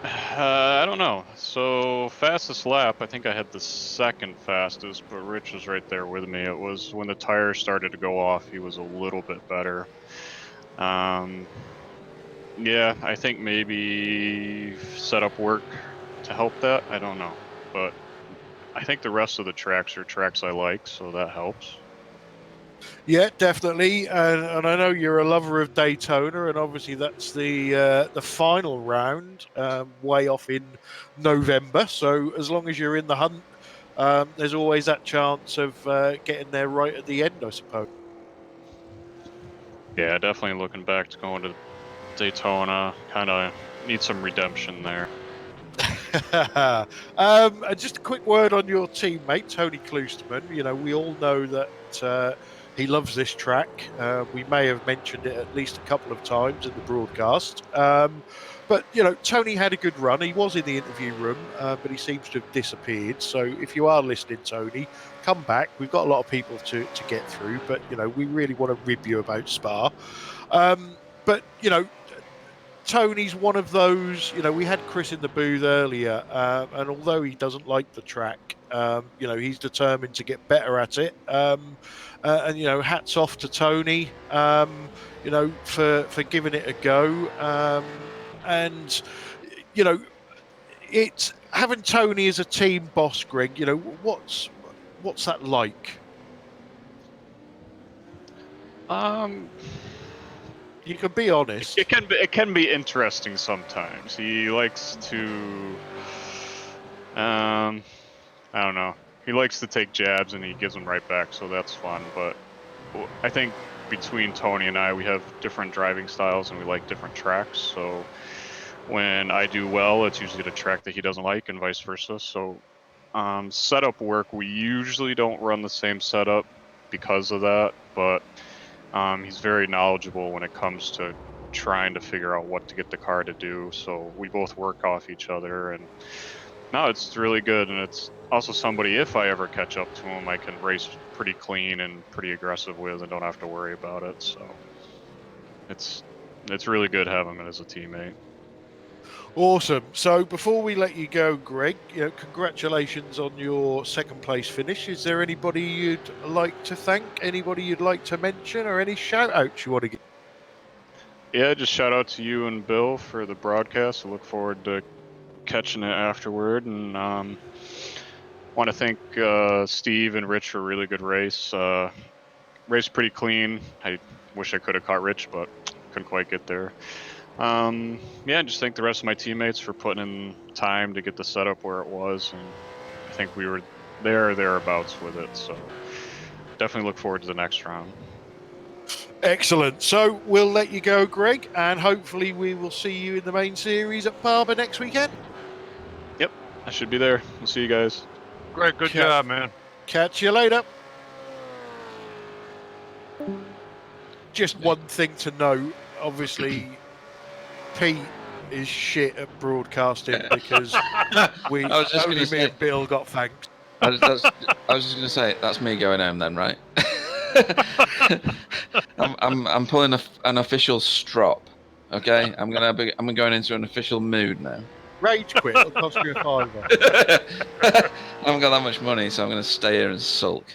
I don't know. So fastest lap, I think I had the second fastest, but Rich was right there with me. It was when the tires started to go off, he was a little bit better. Yeah, I think maybe setup work to help that. I don't know, but I think the rest of the tracks are tracks I like, so that helps. Yeah, definitely, and I know you're a lover of Daytona, and obviously that's the final round, way off in November. So as long as you're in the hunt, there's always that chance of getting there right at the end, I suppose. Yeah, definitely looking back to going to Daytona. Kind of need some redemption there. And just a quick word on your teammate, Tony Kloosterman. We all know that he loves this track. We may have mentioned it at least a couple of times in the broadcast. But, Tony had a good run. He was in the interview room, but he seems to have disappeared. So if you are listening, Tony, come back. We've got a lot of people to get through, but, we really want to rib you about Spa. But, Tony's one of those, we had Chris in the booth earlier, and although he doesn't like the track, he's determined to get better at it. And, hats off to Tony, for giving it a go. And, it's having Tony as a team boss, Greg, what's that like? You can be honest. It can be interesting sometimes. He likes to, I don't know. He likes to take jabs and he gives them right back, so that's fun. But I think between Tony and I, we have different driving styles and we like different tracks. So when I do well, it's usually at a track that he doesn't like, and vice versa. So setup work, we usually don't run the same setup because of that, but he's very knowledgeable when it comes to trying to figure out what to get the car to do. So we both work off each other, and no, it's really good. And it's also somebody, if I ever catch up to him, I can race pretty clean and pretty aggressive with and don't have to worry about it. So it's really good having him as a teammate. Awesome. So before we let you go, Greg, congratulations on your second place finish. Is there anybody you'd like to thank, anybody you'd like to mention, or any shout outs you want to give? Yeah, just shout out to you and Bill for the broadcast. I look forward to catching it afterward, and want to thank Steve and Rich for a really good race. Race pretty clean. I wish I could have caught Rich, but couldn't quite get there. Yeah, just thank the rest of my teammates for putting in time to get the setup where it was, and I think we were there or thereabouts with it, so definitely look forward to the next round. Excellent. So we'll let you go, Greg, and hopefully we will see you in the main series at Barber next weekend. Yep, I should be there. We'll see you guys. Great, good job, man. Catch you later. Just one thing to note, obviously, Pete is shit at broadcasting because I was just only going to me say. and Bill got thanks. I was just going to say that's me going home then, right? I'm pulling an official strop. Okay, I'm going into an official mood now. Rage quit. It'll cost you a fiver. I haven't got that much money, so I'm going to stay here and sulk.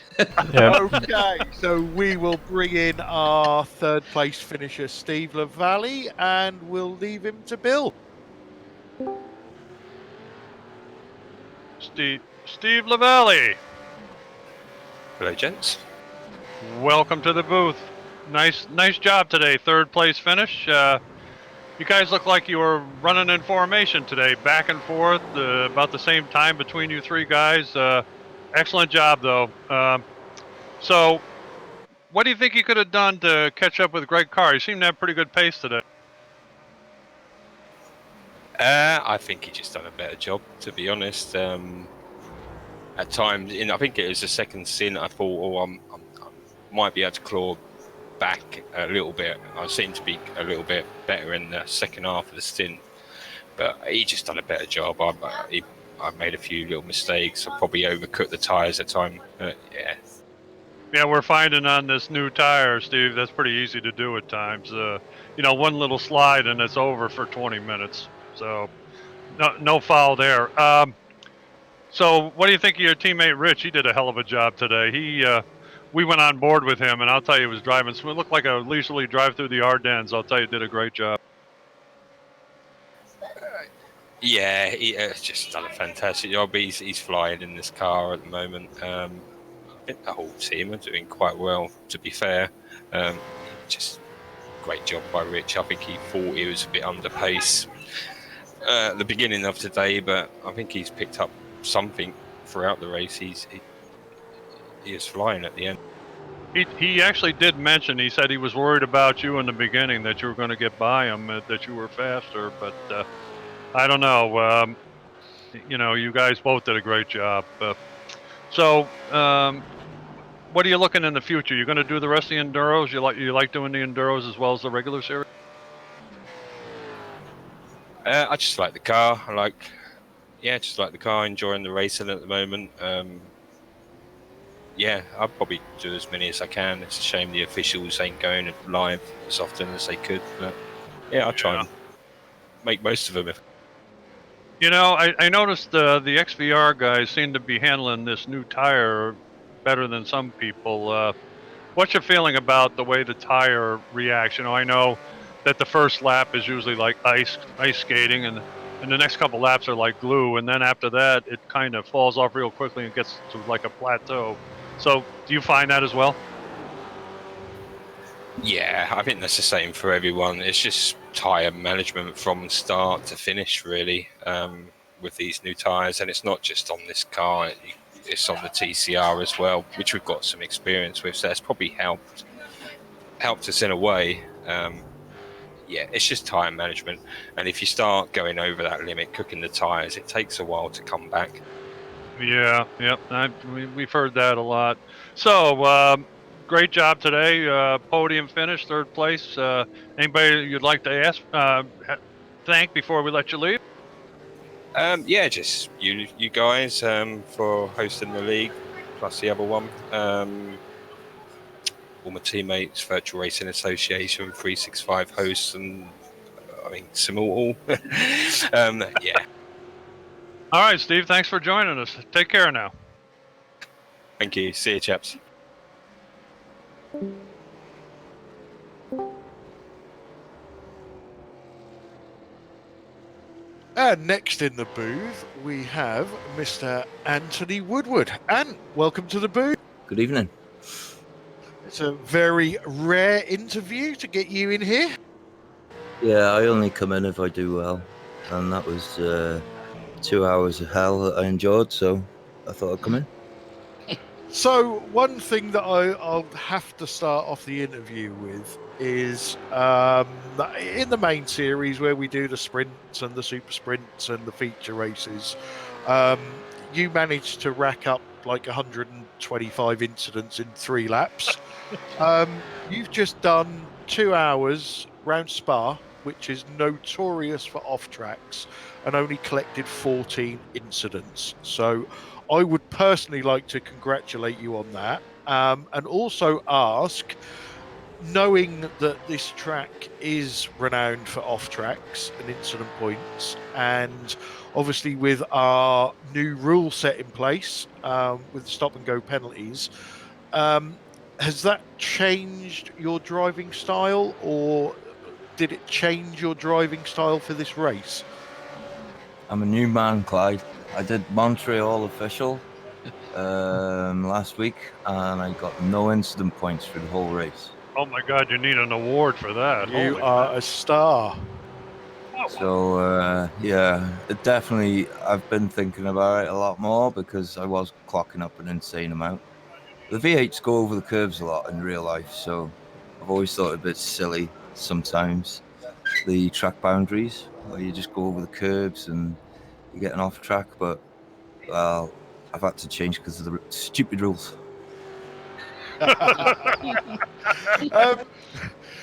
Yeah. Okay, so we will bring in our third place finisher, Steve LaValle, and we'll leave him to Bill. Steve LaValle, Hello, gents. welcome to the booth. Nice job today. Third place finish. You guys look like you were running in formation today, back and forth, about the same time between you three guys. Excellent job, though. So, what do you think you could have done to catch up with Greg Carr? He seemed to have pretty good pace today. I think he just done a better job, to be honest. At times, I think it was the second stint, I thought, I might be able to claw back a little bit. I seemed to be a little bit better in the second half of the stint, but he just done a better job. I made a few little mistakes. I probably overcooked the tyres at time. Yeah. Yeah, we're finding on this new tire, Steve, that's pretty easy to do at times. One little slide and it's over for 20 minutes. So, no foul there. So, what do you think of your teammate Rich? He did a hell of a job today. We went on board with him, and I'll tell you, he was driving. It looked like a leisurely drive through the Ardennes. I'll tell you, did a great job. Yeah, he just done a fantastic job. He's flying in this car at the moment. I think the whole team are doing quite well, to be fair. Just great job by Rich. I think he thought he was a bit under pace at the beginning of today, but I think he's picked up something throughout the race. He is flying at the end. He actually did mention, he said he was worried about you in the beginning, that you were going to get by him, that you were faster, but I don't know. You guys both did a great job. So, what are you looking in the future? You're going to do the rest of the enduros? You like doing the enduros as well as the regular series? I just like the car. Just like the car. Enjoying the racing at the moment. I'll probably do as many as I can. It's a shame the officials ain't going live as often as they could. But I'll try and make most of them. I noticed the XVR guys seem to be handling this new tire better than some people. What's your feeling about the way the tire reacts? I know that the first lap is usually like ice skating, and the next couple laps are like glue, and then after that it kind of falls off real quickly and gets to like a plateau. So do you find that as well? Yeah, I think that's the same for everyone. It's just tyre management from start to finish, really, with these new tyres. And it's not just on this car, it's on the TCR as well, which we've got some experience with. So that's probably helped us in a way. It's just tyre management. And if you start going over that limit, cooking the tyres, it takes a while to come back. Yeah, yep. We've heard that a lot. So, great job today. Podium finish, third place. Anybody you'd like to thank before we let you leave? Just you guys for hosting the league, plus the other one. All my teammates, Virtual Racing Association, 365 hosts, and Simultal. All right, Steve. Thanks for joining us. Take care now. Thank you. See you, chaps. And next in the booth, we have Mr. Anthony Woodward. And welcome to the booth. Good evening. It's a very rare interview to get you in here. Yeah, I only come in if I do well. And that was 2 hours of hell that I enjoyed, so I thought I'd come in. So one thing that I'll have to start off the interview with is in the main series where we do the sprints and the super sprints and the feature races, you managed to rack up like 125 incidents in 3 laps. You've just done 2 hours round Spa, which is notorious for off tracks, and only collected 14 incidents. So I would personally like to congratulate you on that, and also ask, knowing that this track is renowned for off tracks and incident points, and obviously with our new rule set in place, with stop and go penalties, has that changed your driving style, or did it change your driving style for this race? I'm a new man, Clyde. I did Montreal official last week, and I got no incident points for the whole race. Oh my God, you need an award for that. You Holy are crap. a star. So yeah, it definitely. I've been thinking about it a lot more because I was clocking up an insane amount. The V8s go over the curves a lot in real life, so I've always thought it a bit silly sometimes. The track boundaries, where you just go over the curbs and you're getting off track, but well, I've had to change because of the stupid rules.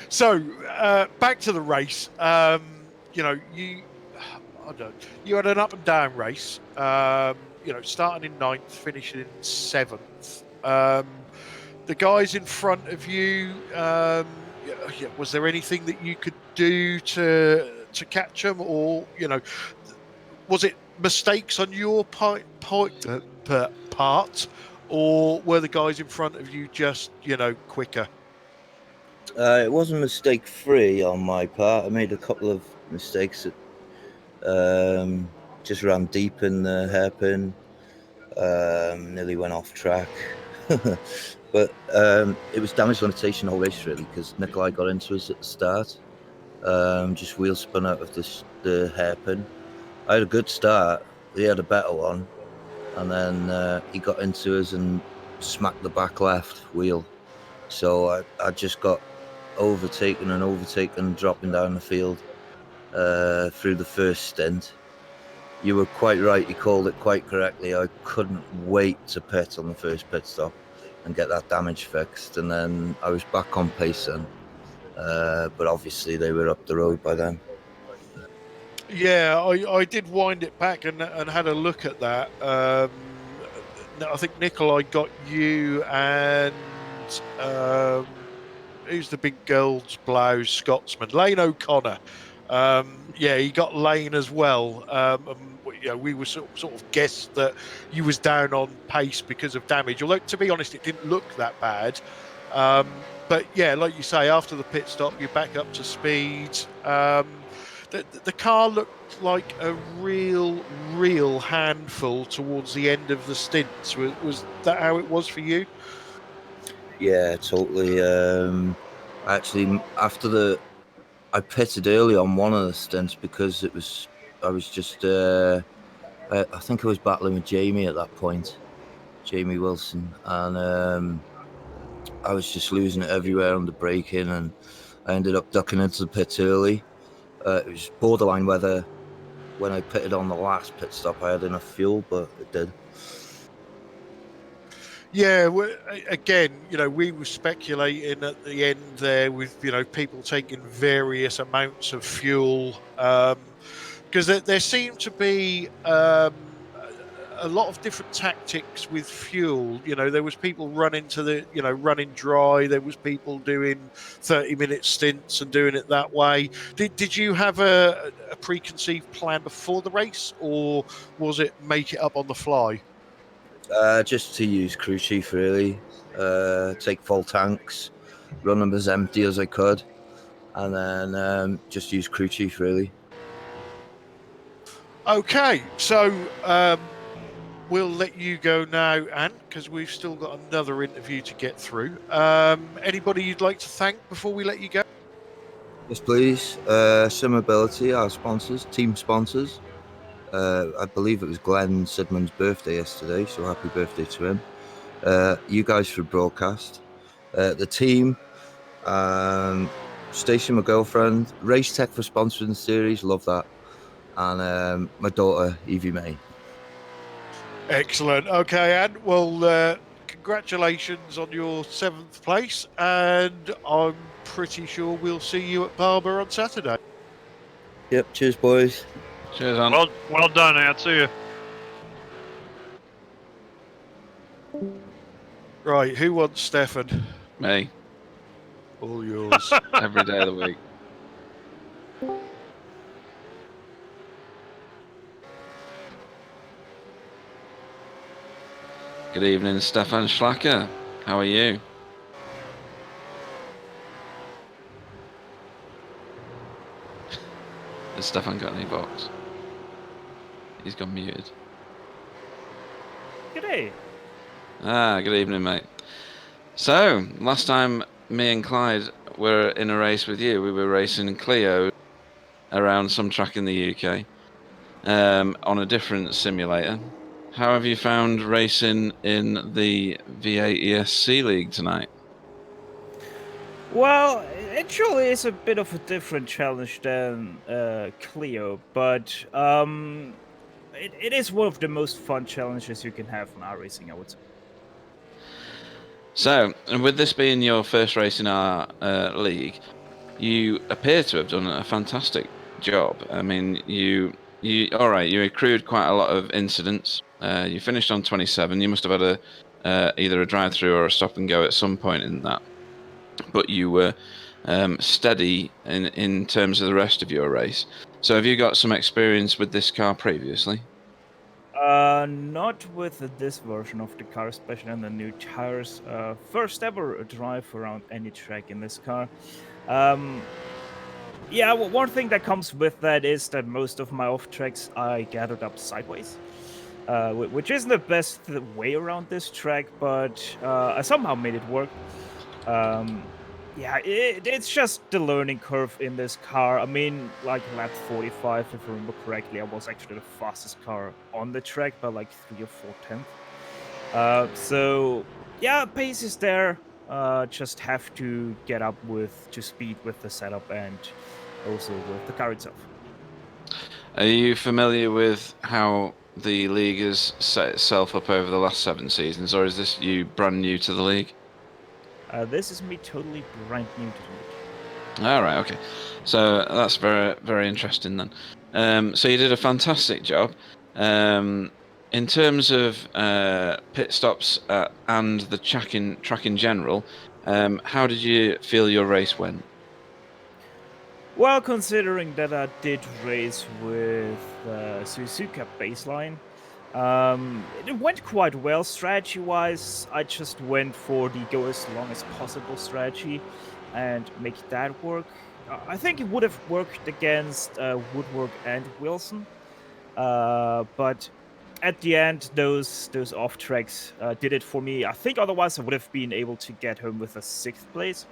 So back to the race. You know, you had an up and down race. You know, starting in 9th, finishing in 7th. The guys in front of you, was there anything that you could do to catch them, or was it mistakes on your part, or were the guys in front of you just quicker? It wasn't mistake-free on my part. I made a couple of mistakes that just ran deep in the hairpin, nearly went off track. But it was damage limitation the whole race, really, because Nikolai got into us at the start. Just wheel spun out of the hairpin. I had a good start. He had a better one. And then he got into us and smacked the back left wheel. So I just got overtaken, dropping down the field through the first stint. You were quite right. You called it quite correctly. I couldn't wait to pit on the first pit stop and get that damage fixed. And then I was back on pace then. But obviously they were up the road by then. Yeah, I did wind it back and had a look at that. I think Nikolai got you and who's the big girl's blouse Scotsman? Lane O'Connor. Yeah, he got Lane as well. We were sort of guessed that you was down on pace because of damage. Although, to be honest, it didn't look that bad. But yeah, like you say, after the pit stop, you're back up to speed. The car looked like a real handful towards the end of the stints. Was that how it was for you? Yeah, totally. Actually, I pitted early on one of the stints because I was just, I think I was battling with Jamie at that point, Jamie Wilson, and I was just losing it everywhere on the braking, and I ended up ducking into the pit early. It was borderline whether when I pitted on the last pit stop I had enough fuel, but it did. Yeah, again, we were speculating at the end there with, people taking various amounts of fuel, because there seemed to be a lot of different tactics with fuel. There was people running running dry. There was people doing 30-minute stints and doing it that way. Did you have a preconceived plan before the race, or was it make it up on the fly? Just to use crew chief, really. Take full tanks, run them as empty as I could, and then just use crew chief, really. Okay, so we'll let you go now, Ant, because we've still got another interview to get through. Anybody you'd like to thank before we let you go? Yes, please. Sim Mobility, our sponsors, team sponsors. I believe it was Glenn Sidman's birthday yesterday, so happy birthday to him. You guys for broadcast. The team, Stacey, my girlfriend, Racetech for sponsoring the series, love that. And my daughter, Evie May. Excellent. Okay, Anne. Well, congratulations on your 7th place, and I'm pretty sure we'll see you at Barber on Saturday. Yep. Cheers, boys. Cheers, on. Well done, Ant. See you. Right, who wants Stefan? Me. All yours. Every day of the week. Good evening, Stefan Schlacker. How are you? Has Stefan got any box? He's gone muted. G'day. Good evening, mate. So, last time me and Clyde were in a race with you, we were racing Clio around some track in the UK on a different simulator. How have you found racing in the V8 ESC League tonight? Well, it surely is a bit of a different challenge than Clio, but it is one of the most fun challenges you can have in iRacing, I would say. So, and with this being your first race in our league, you appear to have done a fantastic job. I mean, you accrued quite a lot of incidents. You finished on 27. You must have had either a drive-through or a stop and go at some point in that. But you were steady in terms of the rest of your race. So, have you got some experience with this car previously? Not with this version of the car, especially on the new tires. First ever drive around any track in this car. Yeah, one thing that comes with that is that most of my off tracks I gathered up sideways, which isn't the best way around this track, but I somehow made it work. Yeah, it's just the learning curve in this car. I mean, like lap 45, if I remember correctly, I was actually the fastest car on the track by like 3 or 4 tenths. So, yeah, pace is there. Just have to get up to speed with the setup and also with the car itself. Are you familiar with how the league has set itself up over the last 7 seasons, or is this you brand new to the league? This is me totally brand new to the league. All right, okay. So that's very, very interesting then. So you did a fantastic job. In terms of pit stops and the track in general, how did you feel your race went? Well, considering that I did race with Suzuka baseline, it went quite well strategy-wise. I just went for the go as long as possible strategy and make that work. I think it would have worked against Woodward and Wilson, but at the end, those off tracks did it for me. I think otherwise I would have been able to get home with a 6th place.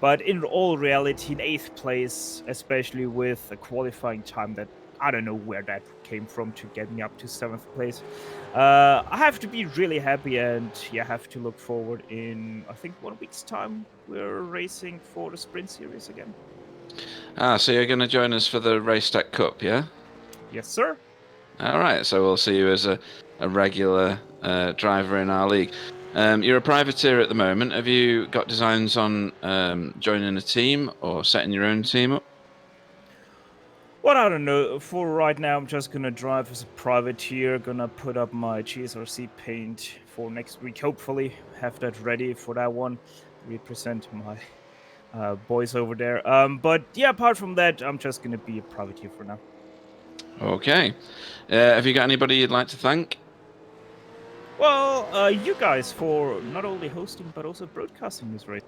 But in all reality, in 8th place, especially with a qualifying time that I don't know where that came from to get me up to 7th place, I have to be really happy, and yeah, have to look forward in, I think, 1 week's time. We're racing for the Sprint Series again. So you're going to join us for the Racetech Cup, yeah? Yes, sir. All right, so we'll see you as a regular driver in our league. You're a privateer at the moment. Have you got designs on joining a team or setting your own team up? Well, I don't know. For right now, I'm just gonna drive as a privateer. Gonna put up my GSRC paint for next week. Hopefully, have that ready for that one. Represent my boys over there. But yeah, apart from that, I'm just gonna be a privateer for now. Okay. Have you got anybody you'd like to thank? Well, you guys for not only hosting but also broadcasting this race.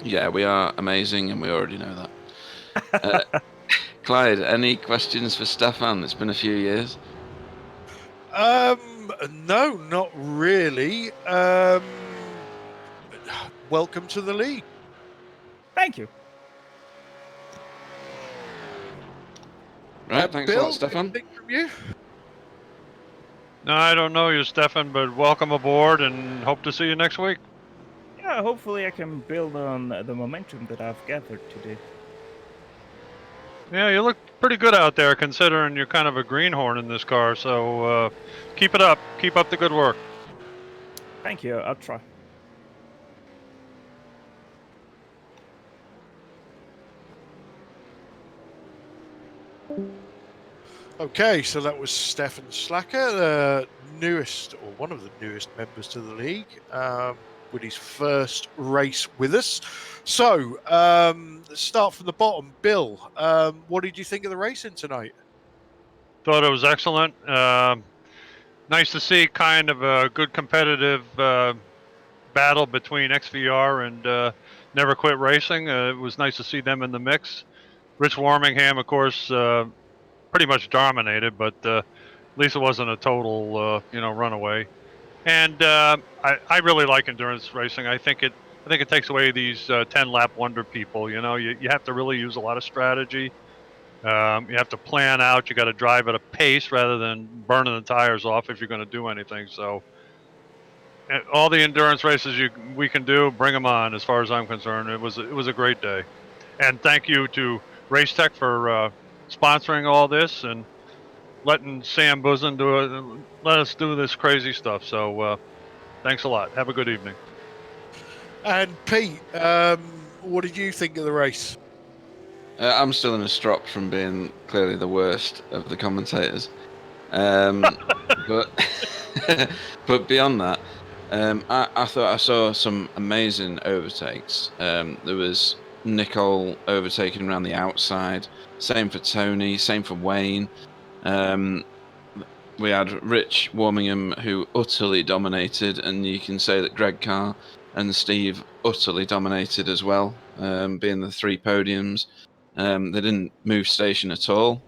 Yeah, we are amazing, and we already know that. Clyde, any questions for Stefan? It's been a few years. No, not really. Welcome to the league. Thank you. Right, thanks Bill, a lot, Stefan. anything from you? No, I don't know you, Stefan, but welcome aboard and hope to see you next week. Yeah, hopefully I can build on the momentum that I've gathered today. Yeah, you look pretty good out there considering you're kind of a greenhorn in this car. So keep it up. Keep up the good work. Thank you. I'll try. Okay, so that was Stefan Slacker, the newest, or one of the newest members to the league, with his first race with us. So, let's start from the bottom. Bill, what did you think of the racing tonight? Thought it was excellent. Nice to see kind of a good competitive battle between XVR and Never Quit Racing. It was nice to see them in the mix. Rich Warmingham, of course, pretty much dominated, but at least it wasn't a total, runaway. And I really like endurance racing. I think it takes away these 10-lap wonder people. You know, you have to really use a lot of strategy. You have to plan out. You got to drive at a pace rather than burning the tires off if you're going to do anything. So all the endurance races we can do, bring them on. As far as I'm concerned, it was a great day. And thank you to Racetech for sponsoring all this and letting Sam Buzen let us do this crazy stuff. So thanks a lot. Have a good evening. And Pete, what did you think of the race? I'm still in a strop from being clearly the worst of the commentators. But but beyond that, I thought I saw some amazing overtakes. There was Nicole overtaking around the outside. Same for Tony. Same for Wayne. We had Rich Warmingham, who utterly dominated, and you can say that Greg Carr and Steve utterly dominated as well, being the 3 podiums. They didn't move station at all.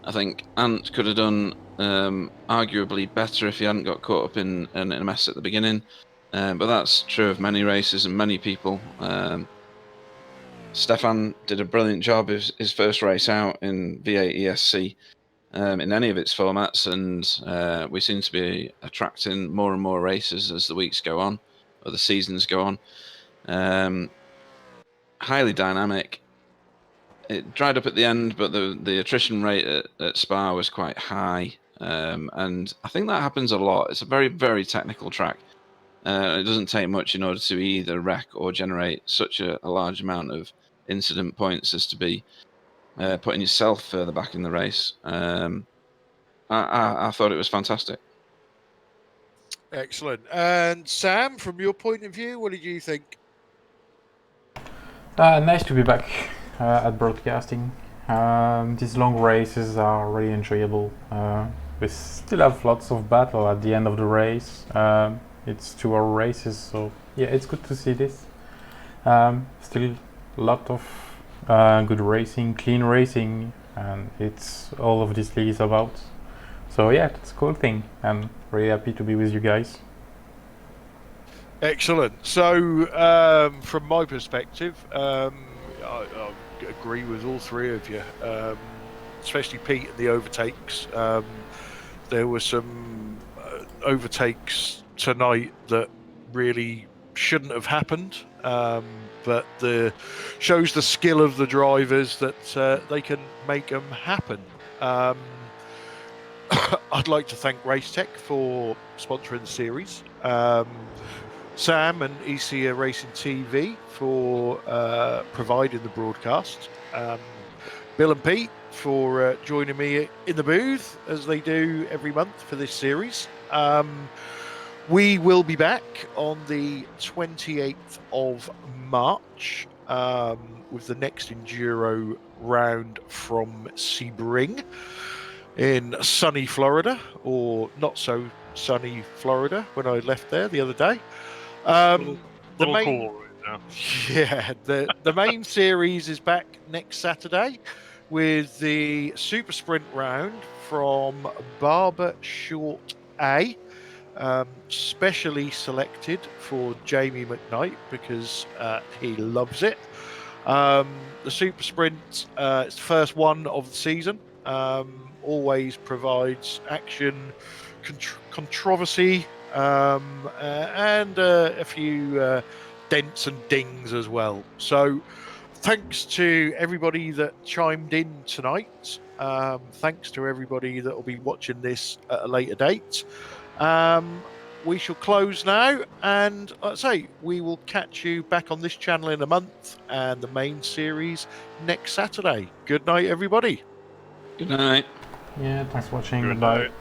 I think Ant could have done arguably better if he hadn't got caught up in a mess at the beginning. But that's true of many races and many people. Stefan did a brilliant job. His first race out in V8 ESC in any of its formats, and we seem to be attracting more and more races as the weeks go on, or the seasons go on. Highly dynamic. It dried up at the end, but the attrition rate at Spa was quite high, and I think that happens a lot. It's a very, very technical track. It doesn't take much in order to either wreck or generate such a large amount of incident points as to be putting yourself further back in the race. I thought it was fantastic. Excellent. And Sam, from your point of view, what did you think? Nice to be back at broadcasting. These long races are really enjoyable. We still have lots of battle at the end of the race. It's 2-hour races, so yeah, it's good to see this. Still a lot of good racing, clean racing, and it's all of this league is about. So yeah, that's a cool thing. I'm really happy to be with you guys. Excellent. So, from my perspective, I agree with all 3 of you, especially Pete and the overtakes. There were some overtakes tonight that really shouldn't have happened, but shows the skill of the drivers that they can make them happen. I'd like to thank Racetech for sponsoring the series. Sam and Esia Racing TV for providing the broadcast. Bill and Pete for joining me in the booth as they do every month for this series. We will be back on the 28th of March with the next Enduro round from Sebring in sunny Florida, or not so sunny Florida when I left there the other day. Little cool right now. Yeah, the main series is back next Saturday with the Super Sprint round from Barber Short A, specially selected for Jamie McKnight because he loves it. The Super Sprint, it's the first one of the season. Always provides action, controversy, and a few dents and dings as well. So Thanks to everybody that chimed in tonight. Thanks to everybody that will be watching this at a later date. We shall close now, and like I say, we will catch you back on this channel in a month and the main series next Saturday. Good night, everybody. Good night. Yeah, thanks for watching. Good Goodbye. night.